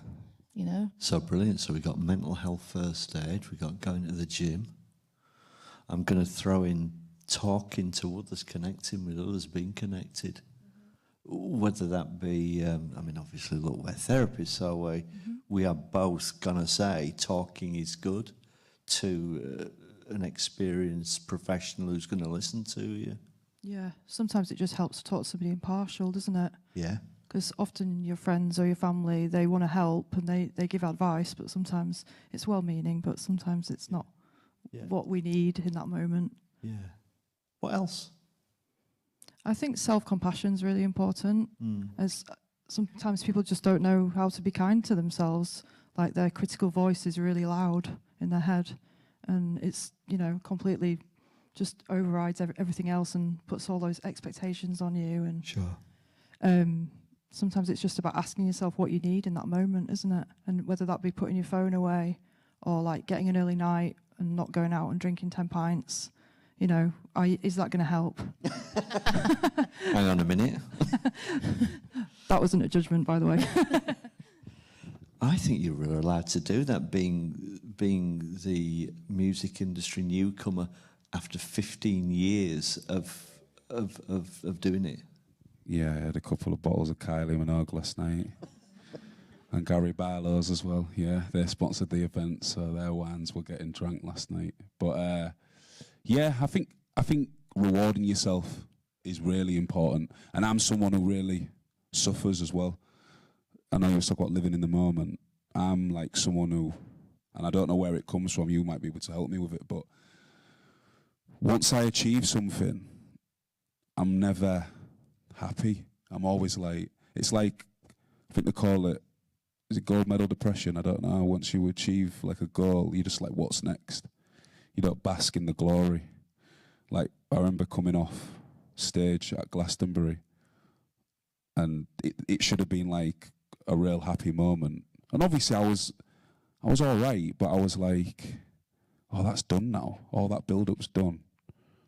So brilliant. So we got mental health first aid, we got going to the gym. I'm going to throw in talking to others, connecting with others, being connected. Whether that be, obviously, look, we're therapists, so we are both going to say talking is good to an experienced professional who's going to listen to you. Yeah, sometimes it just helps to talk to somebody impartial, doesn't it? Yeah. Because often your friends or your family, they want to help and they give advice, but sometimes it's well-meaning, but sometimes it's not what we need in that moment. Yeah. What else? I think self-compassion is really important, as sometimes people just don't know how to be kind to themselves. Like their critical voice is really loud in their head, and it's, completely just overrides everything else and puts all those expectations on you. And sure. Sometimes it's just about asking yourself what you need in that moment, isn't it? And whether that be putting your phone away, or like getting an early night and not going out and drinking 10 pints. Is that going to help? Hang on a minute. That wasn't a judgment, by the way. I think you were allowed to do that, being the music industry newcomer after 15 years of doing it. Yeah, I had a couple of bottles of Kylie Minogue last night. And Gary Barlow's as well. Yeah, they sponsored the event, so their wines were getting drunk last night. But yeah, I think rewarding yourself is really important. And I'm someone who really suffers as well. I know you talk about living in the moment. I'm like someone who, and I don't know where it comes from, you might be able to help me with it, but once I achieve something, I'm never happy. I'm always like, it's like, I think they call it is it gold medal depression? I don't know. Once you achieve like a goal, you're just like, what's next? You don't bask in the glory. Like, I remember coming off stage at Glastonbury, and it should have been like a real happy moment. And obviously I was all right, but I was like, oh, that's done now. All that build-up's done.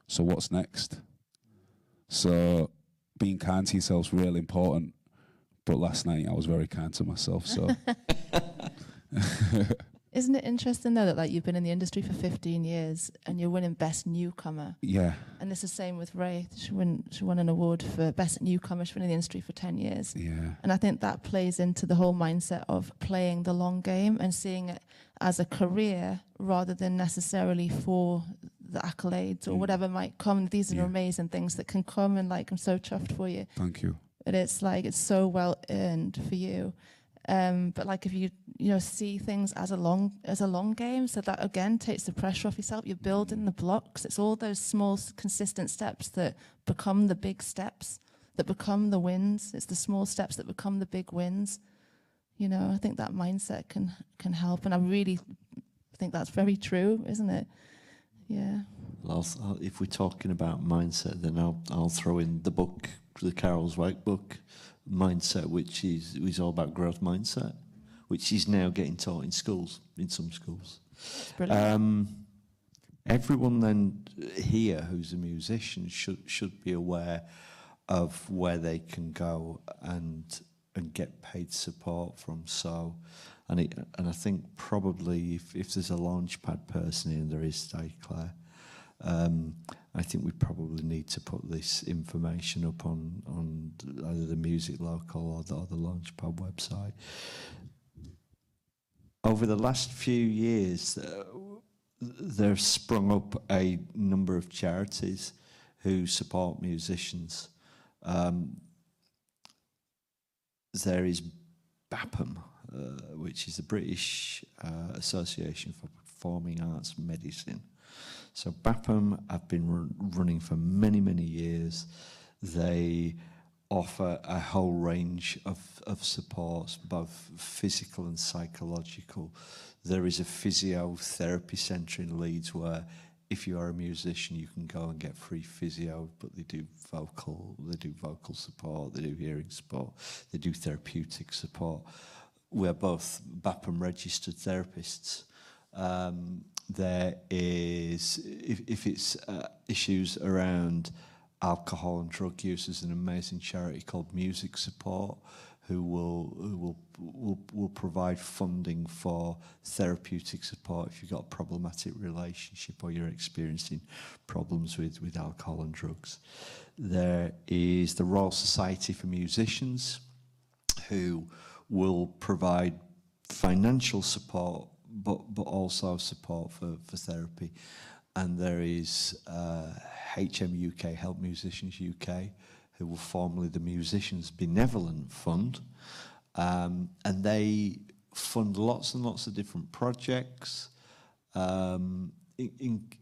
So what's next? So being kind to yourself is really important. But last night I was very kind to myself, so. Isn't it interesting though that like you've been in the industry for 15 years and you're winning Best Newcomer? Yeah. And it's the same with Ray. She won an award for Best Newcomer. She's been in the industry for 10 years. Yeah. And I think that plays into the whole mindset of playing the long game and seeing it as a career rather than necessarily for the accolades or whatever might come. These are amazing things that can come, and like I'm so chuffed for you. Thank you. But it's like it's so well earned for you. But like if you see things as a long game, so that again takes the pressure off yourself. You're building the blocks. It's all those small consistent steps that become the big steps, that become the wins. It's the small steps that become the big wins. You know, I think that mindset can help, and I really think that's very true, isn't it? Yeah. Well, if we're talking about mindset, then I'll throw in the book, the Carol's White book, Mindset, which is all about growth mindset, which is now getting taught in schools, in some schools. Everyone then here who's a musician should be aware of where they can go and get paid support from. So, and I think probably if there's a Launchpad person in, there is today, Claire. I think we probably need to put this information up on either the Music Local or the Launchpad website. Over the last few years, there's sprung up a number of charities who support musicians. There is BAPM, which is the British Association for Performing Arts Medicine. So BAPM have been running for many, many years. They offer a whole range of supports, both physical and psychological. There is a physiotherapy centre in Leeds where if you are a musician, you can go and get free physio, but they do vocal support, they do hearing support, they do therapeutic support. We're both BAPM registered therapists. There is, if it's issues around alcohol and drug use, there's an amazing charity called Music Support who will provide funding for therapeutic support if you've got a problematic relationship or you're experiencing problems with alcohol and drugs. There is the Royal Society for Musicians who will provide financial support but also support for therapy. And there is HM UK, Help Musicians UK, who were formerly the Musicians Benevolent Fund. And they fund lots and lots of different projects,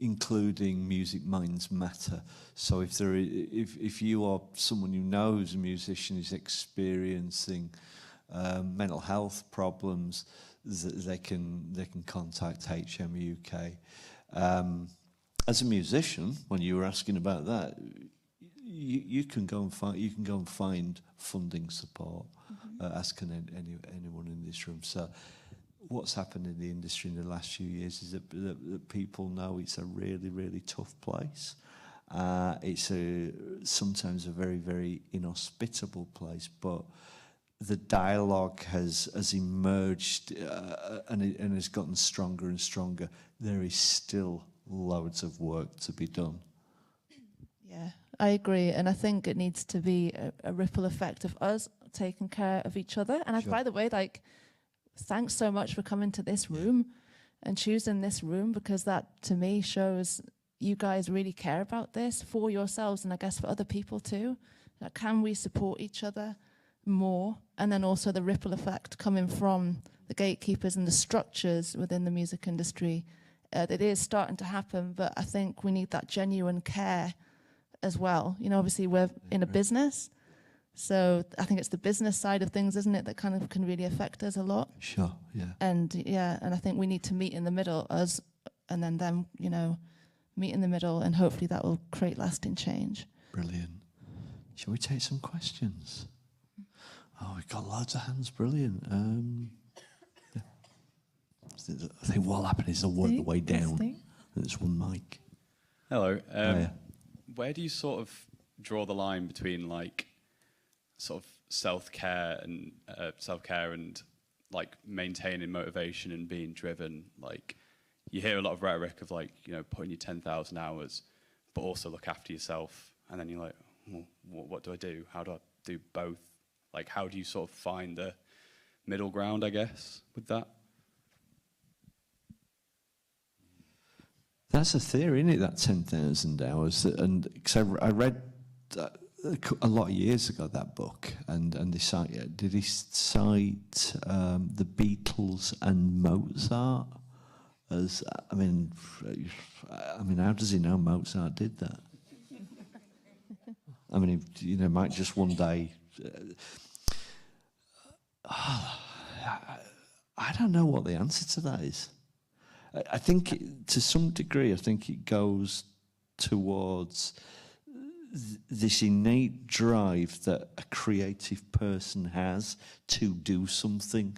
including Music Minds Matter. So if you or someone you know who's a musician is experiencing mental health problems, they can contact HM UK. As a musician, when you were asking about that, you can go and find funding support, as can anyone in this room. So, what's happened in the industry in the last few years is that people know it's a really, really tough place. It's sometimes a very, very inhospitable place, but the dialogue has emerged and has gotten stronger and stronger. There is still loads of work to be done. Yeah, I agree. And I think it needs to be a ripple effect of us taking care of each other. And by the way, thanks so much for coming to this room and choosing this room, because that to me shows you guys really care about this for yourselves and I guess for other people too. Like, can we support each other more? And then also the ripple effect coming from the gatekeepers and the structures within the music industry. It is starting to happen, but I think we need that genuine care as well. You know, obviously we're in a business, So I think it's the business side of things, isn't it, that kind of can really affect us a lot. Sure, yeah. And I think we need to meet in the middle, us, and then them, you know, meet in the middle, and hopefully that will create lasting change. Brilliant. Shall we take some questions? Oh, we've got loads of hands. Brilliant. Yeah. I think what'll happen is they'll work the way down. There's one mic. Hello. Where do you sort of draw the line between like sort of self-care and like maintaining motivation and being driven? Like you hear a lot of rhetoric of like, you know, putting your 10,000 hours, but also look after yourself. And then you're like, well, what do I do? How do I do both? Like, how do you sort of find the middle ground, I guess, with that? That's a theory, isn't it, that 10,000 hours? And cause I read a lot of years ago that book, and they cite, did he cite the Beatles and Mozart as? I mean, how does he know Mozart did that? I mean, you know, might just one day. I don't know what the answer to that is. I think to some degree, I think it goes towards this innate drive that a creative person has to do something.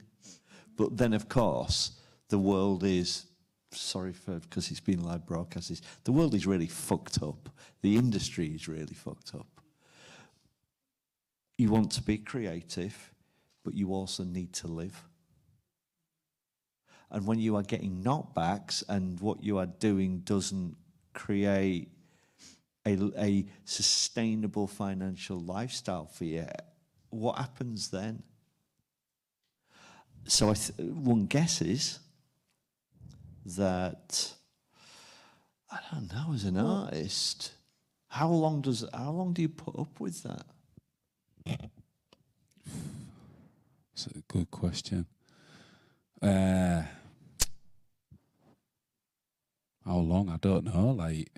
But then, of course, the world is, because it's been live broadcast, the world is really fucked up. The industry is really fucked up. You want to be creative, but you also need to live. And when you are getting knockbacks and what you are doing doesn't create a sustainable financial lifestyle for you, what happens then? So one guesses that, I don't know, as an artist, how long do you put up with that? It's a good question. How long? I don't know. Like,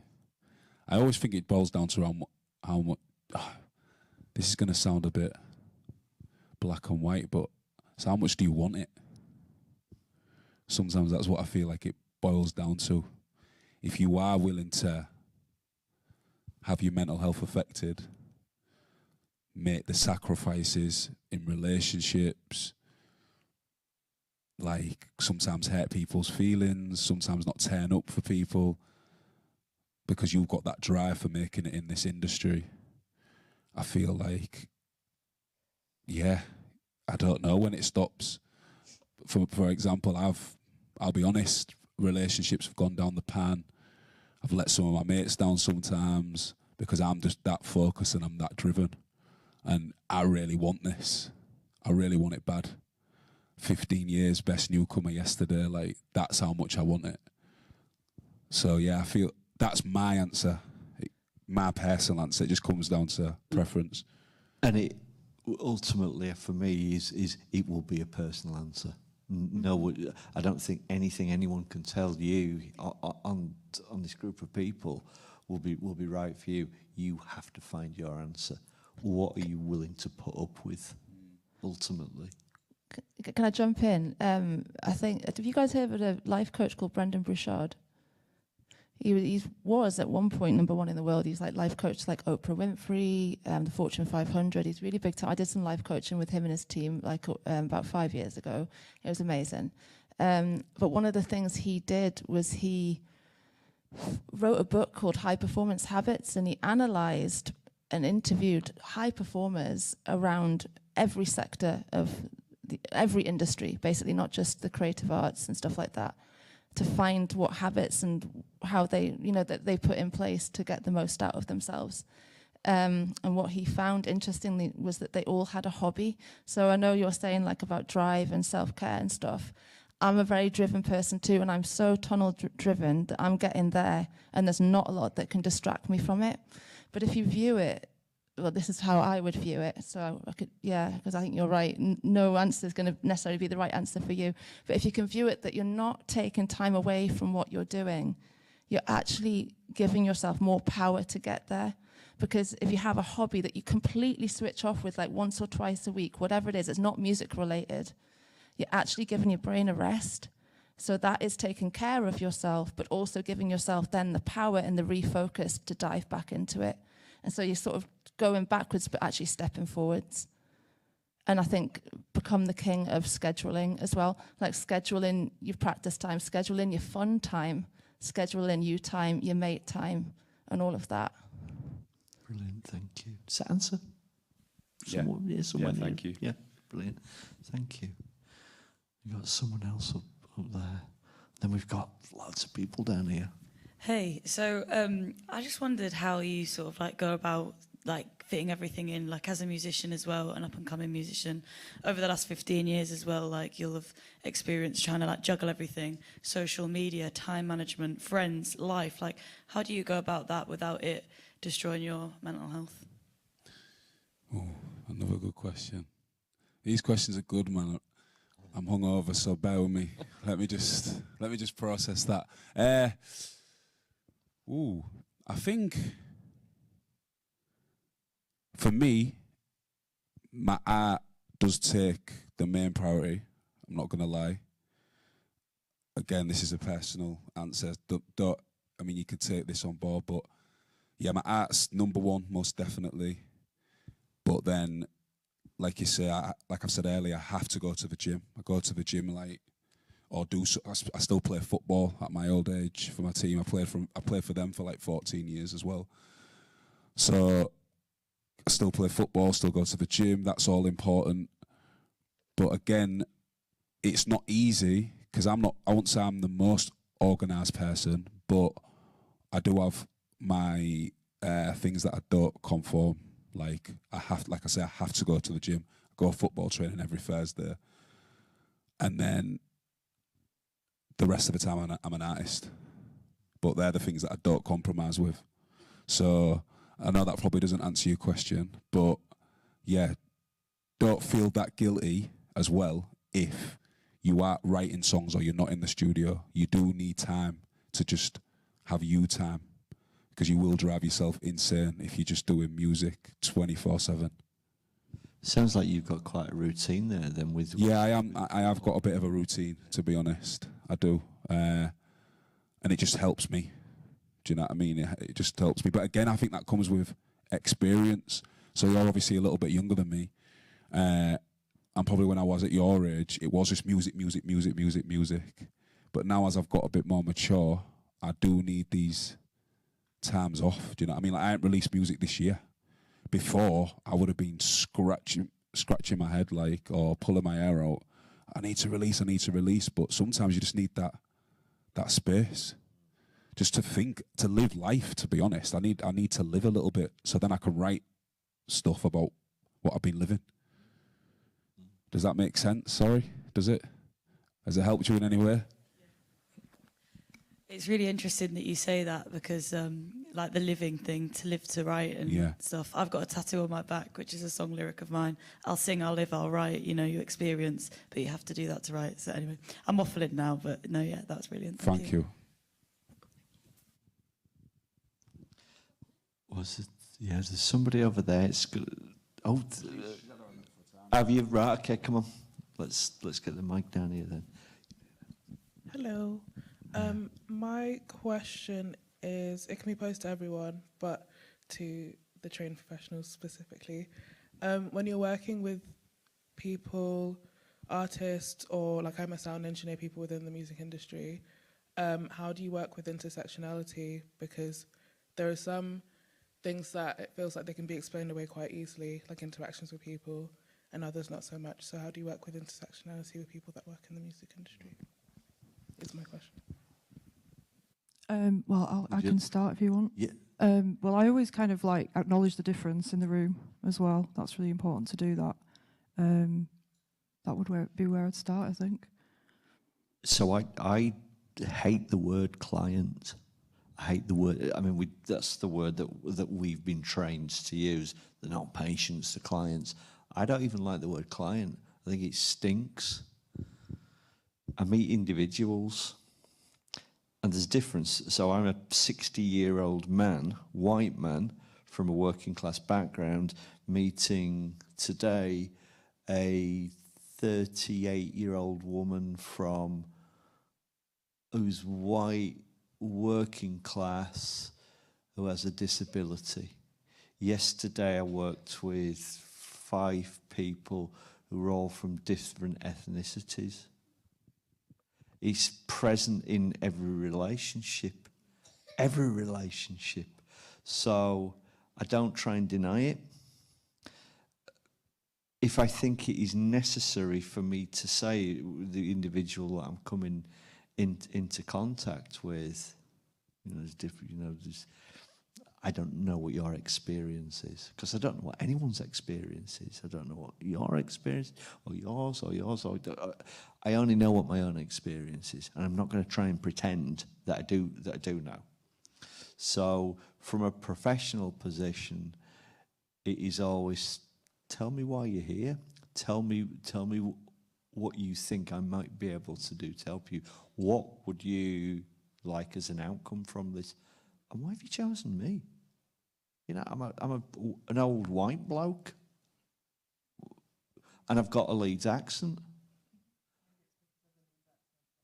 I always think it boils down to how much. This is going to sound a bit black and white, but it's how much do you want it? Sometimes that's what I feel like it boils down to. If you are willing to have your mental health affected, make the sacrifices in relationships, like sometimes hurt people's feelings, sometimes not turn up for people because you've got that drive for making it in this industry. I feel like, yeah, I don't know when it stops. For example, I'll be honest, relationships have gone down the pan. I've let some of my mates down sometimes because I'm just that focused and I'm that driven. And I really want this. I really want it bad. 15 years, best newcomer yesterday. Like, that's how much I want it. So, yeah, I feel that's my answer. My personal answer. It just comes down to preference. And it ultimately, for me, is it will be a personal answer. No, I don't think anything anyone can tell you on this group of people will be right for you. You have to find your answer. What are you willing to put up with, ultimately? Can I jump in? I think, have you guys heard of a life coach called Brendan Burchard? He was at one point #1 in the world. He's like life coach to like Oprah Winfrey, the Fortune 500. He's really big time. I did some life coaching with him and his team like about 5 years ago. It was amazing. But one of the things he did was he wrote a book called High Performance Habits, and he analyzed and interviewed high performers around every sector of every industry, basically, not just the creative arts and stuff like that, to find what habits and how they, that they put in place to get the most out of themselves. And what he found, interestingly, was that they all had a hobby. So I know you're saying like about drive and self-care and stuff. I'm a very driven person too, and I'm so tunnel driven that I'm getting there, and there's not a lot that can distract me from it. But if you view it, well, this is how I would view it. So I could, because I think you're right. No answer is going to necessarily be the right answer for you. But if you can view it that you're not taking time away from what you're doing, you're actually giving yourself more power to get there. Because if you have a hobby that you completely switch off with like once or twice a week, whatever it is, it's not music related, you're actually giving your brain a rest. So that is taking care of yourself, but also giving yourself then the power and the refocus to dive back into it. And so you're sort of going backwards, but actually stepping forwards. And I think become the king of scheduling as well. Like scheduling your practice time, scheduling your fun time, scheduling you time, your mate time, and all of that. Brilliant, thank you. Does that answer? Yeah. Thank you. Yeah, brilliant. Thank you. We've got someone else up there. Then we've got lots of people down here. Hey, so I just wondered how you sort of like go about like fitting everything in, like as a musician as well, an up-and-coming musician. Over the last 15 years as well, like you'll have experienced trying to like juggle everything, social media, time management, friends, life. Like, how do you go about that without it destroying your mental health? Oh, another good question. These questions are good, man. I'm hungover, so bear with me. Let me just process that. I think for me, my art does take the main priority. I'm not gonna lie. Again, this is a personal answer. I mean, you could take this on board, but yeah, my art's number one, most definitely. But then, like you say, like I've said earlier, I have to go to the gym. I go to the gym I still play football at my old age for my team. I played for them for like 14 years as well. So I still play football, still go to the gym. That's all important. But again, it's not easy because I won't say I'm the most organised person, but I do have my things that I don't conform. Like I have to go to the gym. I go football training every Thursday, and then the rest of the time I'm an artist. But they're the things that I don't compromise with. So I know that probably doesn't answer your question, but yeah, don't feel that guilty as well if you are writing songs or you're not in the studio. You do need time to just have you time, because you will drive yourself insane if you're just doing music 24/7. Sounds like you've got quite a routine there then with... Yeah, I have got a bit of a routine, to be honest. I do. And it just helps me. Do you know what I mean? It just helps me. But again, I think that comes with experience. So you're obviously a little bit younger than me. And probably when I was at your age, it was just music. But now as I've got a bit more mature, I do need these times off. Do you know what I mean? Like, I ain't released music this year. Before, I would have been scratching my head, like, or pulling my hair out. I need to release. But sometimes you just need that space, just to think, to live life. To be honest, I need to live a little bit, so then I can write stuff about what I've been living. Does that make sense? Sorry, does it? Has it helped you in any way? It's really interesting that you say that, because like the living thing, to live to write and stuff. I've got a tattoo on my back, which is a song lyric of mine. I'll sing, I'll live, I'll write, you experience, but you have to do that to write. So anyway, I'm waffling now, but no, yeah, that's brilliant. Thank you. Was it? Yeah, there's somebody over there. It's good. Oh, have you? Right, okay, come on. Let's get the mic down here then. Hello. My question is, it can be posed to everyone, but to the trained professionals specifically. When you're working with people, artists, or like I'm a sound engineer, people within the music industry, how do you work with intersectionality? Because there are some things that it feels like they can be explained away quite easily, like interactions with people, and others not so much. So how do you work with intersectionality with people that work in the music industry? Is my question. Well, I can start if you want. Yeah. Well, I always kind of like acknowledge the difference in the room as well. That's really important to do that. That would be where I'd start, I think. So I hate the word client. I hate the word. I mean, that's the word that we've been trained to use. They're not patients, the clients. I don't even like the word client. I think it stinks. I meet individuals, and there's difference. So I'm a 60-year-old man, white man, from a working class background, meeting today a 38-year-old woman who's white, working class, who has a disability. Yesterday I worked with 5 people who are all from different ethnicities. It's present in every relationship. Every relationship. So I don't try and deny it. If I think it is necessary for me to say the individual that I'm coming into contact with, there's different, I don't know what your experience is, because I don't know what anyone's experience is. I don't know what your experience or yours. I only know what my own experience is, and I'm not going to try and pretend that I do know. So, from a professional position, it is always, tell me why you're here. Tell me what you think I might be able to do to help you. What would you like as an outcome from this? And why have you chosen me? I'm an old white bloke, and I've got a Leeds accent.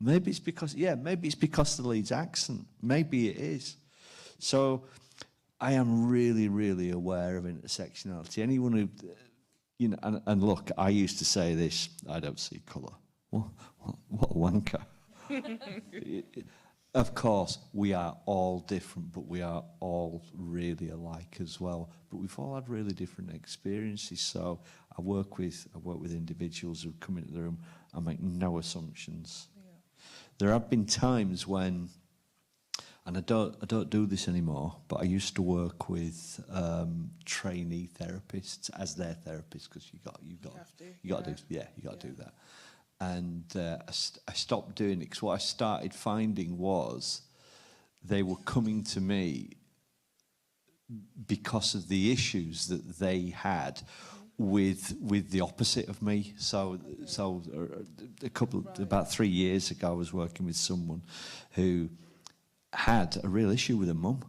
Maybe it's because the Leeds accent. Maybe it is. So I am really, really aware of intersectionality. Anyone who, and look, I used to say this, I don't see colour. What a wanker. Of course, we are all different, but we are all really alike as well. But we've all had really different experiences. So I work with individuals who come into the room and make no assumptions. Yeah. There have been times when, and I don't do this anymore, but I used to work with trainee therapists as their therapists, because you got to do that. And I stopped doing it, because what I started finding was they were coming to me because of the issues that they had with the opposite of me. So about 3 years ago, I was working with someone who had a real issue with her mum.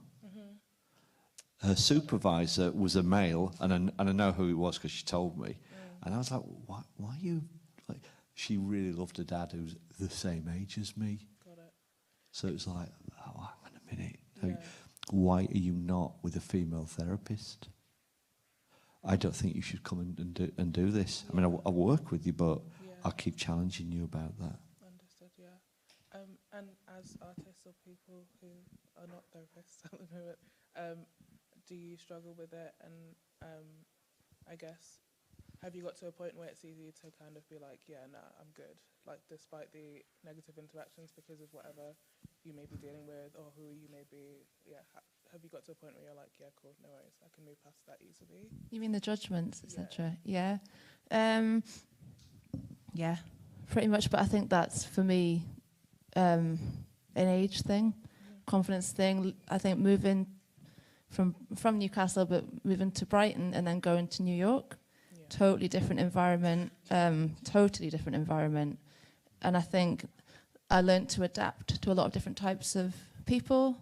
Her supervisor was a male, and I know who it was because she told me. And I was like, why are you... Like, she really loved her dad, who's the same age as me. Got it. So it was like, hang on a minute. Yeah. Why are you not with a female therapist? I don't think you should come and do this. Yeah. I mean, I'll work with you, but I'll keep challenging you about that. Understood, yeah. And as artists or people who are not therapists at the moment, do you struggle with it? And I guess, have you got to a point where it's easy to kind of be like, yeah, no, I'm good, like despite the negative interactions because of whatever you may be dealing with or who you may be, have you got to a point where you're like, yeah, cool, no worries, I can move past that easily? You mean the judgments, etc.? Yeah. Yeah, pretty much, but I think that's, for me, an age thing, confidence thing. I think moving from Newcastle, but moving to Brighton and then going to New York, totally different environment, and I think I learned to adapt to a lot of different types of people,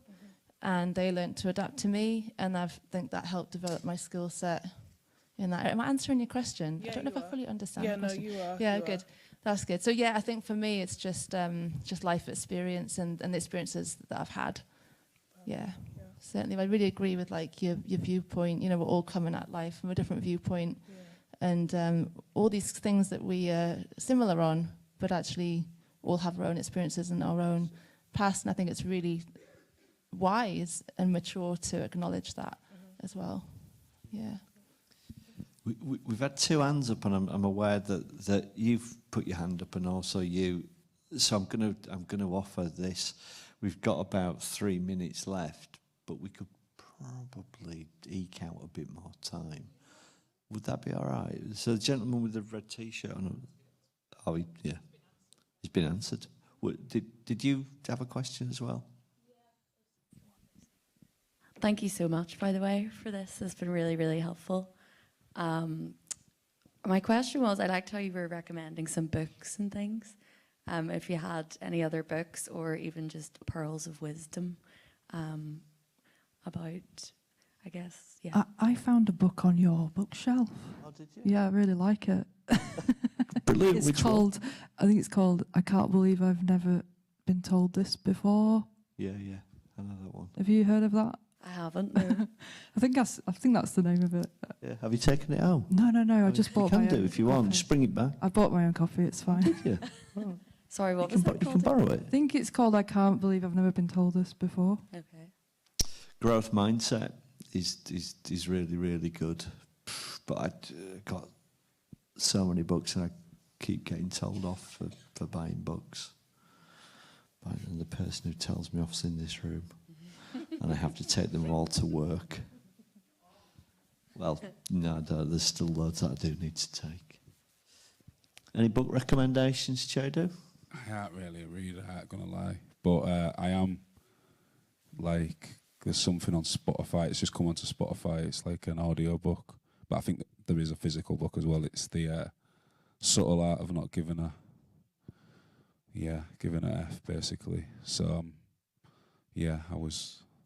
and they learned to adapt to me, and I think that helped develop my skill set in that. Am I answering your question? I don't know if I fully understand the question. No, you are. Yeah, good. That's good. So yeah, I think for me it's just life experience and the experiences that I've had. Yeah. Certainly, I really agree with like your viewpoint. We're all coming at life from a different viewpoint, and all these things that we are similar on, but actually all have our own experiences and our own past. And I think it's really wise and mature to acknowledge that as well. Yeah. We've had 2 hands up, and I'm aware that you've put your hand up, and also you. So I'm gonna offer this. We've got about 3 minutes left, but we could probably eke out a bit more time. Would that be all right? So the gentleman with the red T-shirt on. Oh, yeah, he's been answered. Did you have a question as well? Thank you so much, by the way, for this. It's been really, really helpful. My question was, I liked how you were recommending some books and things. If you had any other books or even just pearls of wisdom about, I guess, yeah. I found a book on your bookshelf. Oh, did you? Yeah, I really like it. Brilliant. It's Which called, one? I think it's called I Can't Believe I've Never Been Told This Before. Yeah, yeah. I know that one. Have you heard of that? I haven't, no. I think that's the name of it. Yeah. Have you taken it home? No. I just bought You my can do own if you want. copy. Just bring it back. I bought my own copy. It's fine. Did you? Sorry, what You was can, it you can called? borrow it. I think it's called I Can't Believe I've Never Been Told This Before. Okay. Growth mindset is really, really good. But I got so many books and I keep getting told off for buying books. And the person who tells me off's in this room. And I have to take them all to work. Well, no, there's still loads that I do need to take. Any book recommendations, Chado? I can't really read, I ain't gonna lie. But I am, like, there's something on Spotify, it's just come onto Spotify, it's like an audio book. But I think there is a physical book as well. It's the Subtle Art of Not Giving a F, basically. So,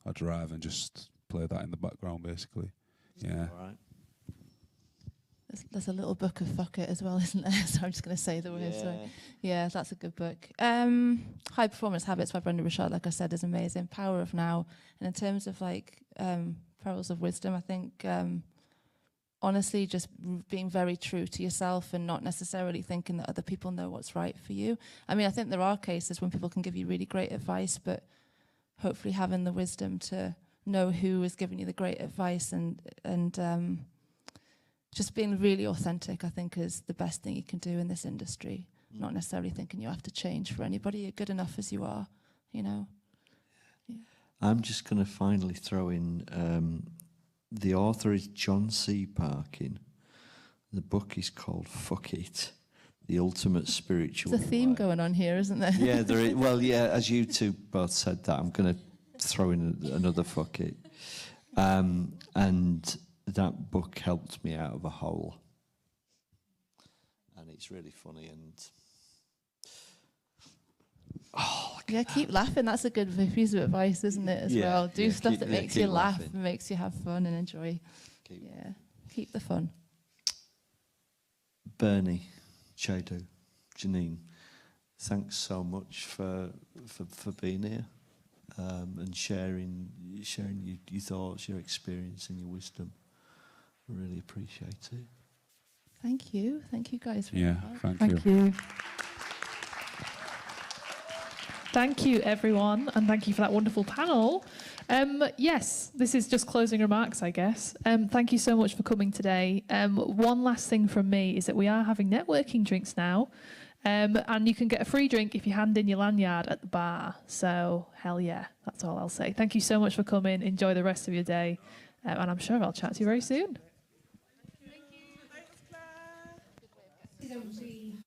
I drive and just play that in the background, basically. Yeah. All right. There's a little book of Fuck It as well, isn't there? So I'm just going to say the words. So, yeah, that's a good book. High Performance Habits by Brenda Richard, like I said, is amazing. Power of Now. And in terms of like Pearls of Wisdom, I think honestly just being very true to yourself and not necessarily thinking that other people know what's right for you. I mean, I think there are cases when people can give you really great advice, but hopefully having the wisdom to know who is giving you the great advice and just being really authentic, I think, is the best thing you can do in this industry. Not necessarily thinking you have to change for anybody. You're good enough as you are, you know. Yeah. I'm just going to finally throw in, the author is John C. Parkin. The book is called Fuck It, The Ultimate Spiritual There's a theme Life. going on here, isn't there? Yeah, there is. Well, yeah, as you two both said that, I'm going to throw in another Fuck It. And that book helped me out of a hole. And it's really funny and... Oh, yeah, keep laughing. That's a good piece of advice, isn't it, as well? Do stuff that makes you laugh, laughing. makes you have fun and enjoy. Keep the fun. Bernie, Chado, Janine, thanks so much for being here and sharing your thoughts, your experience and your wisdom. I really appreciate it. Thank you. Thank you guys. Yeah, Thank you. Thank you, everyone, and thank you for that wonderful panel. Yes, this is just closing remarks, I guess. Thank you so much for coming today. One last thing from me is that we are having networking drinks now, and you can get a free drink if you hand in your lanyard at the bar. So, hell yeah, that's all I'll say. Thank you so much for coming. Enjoy the rest of your day, and I'm sure I'll chat to you very soon. Thank you.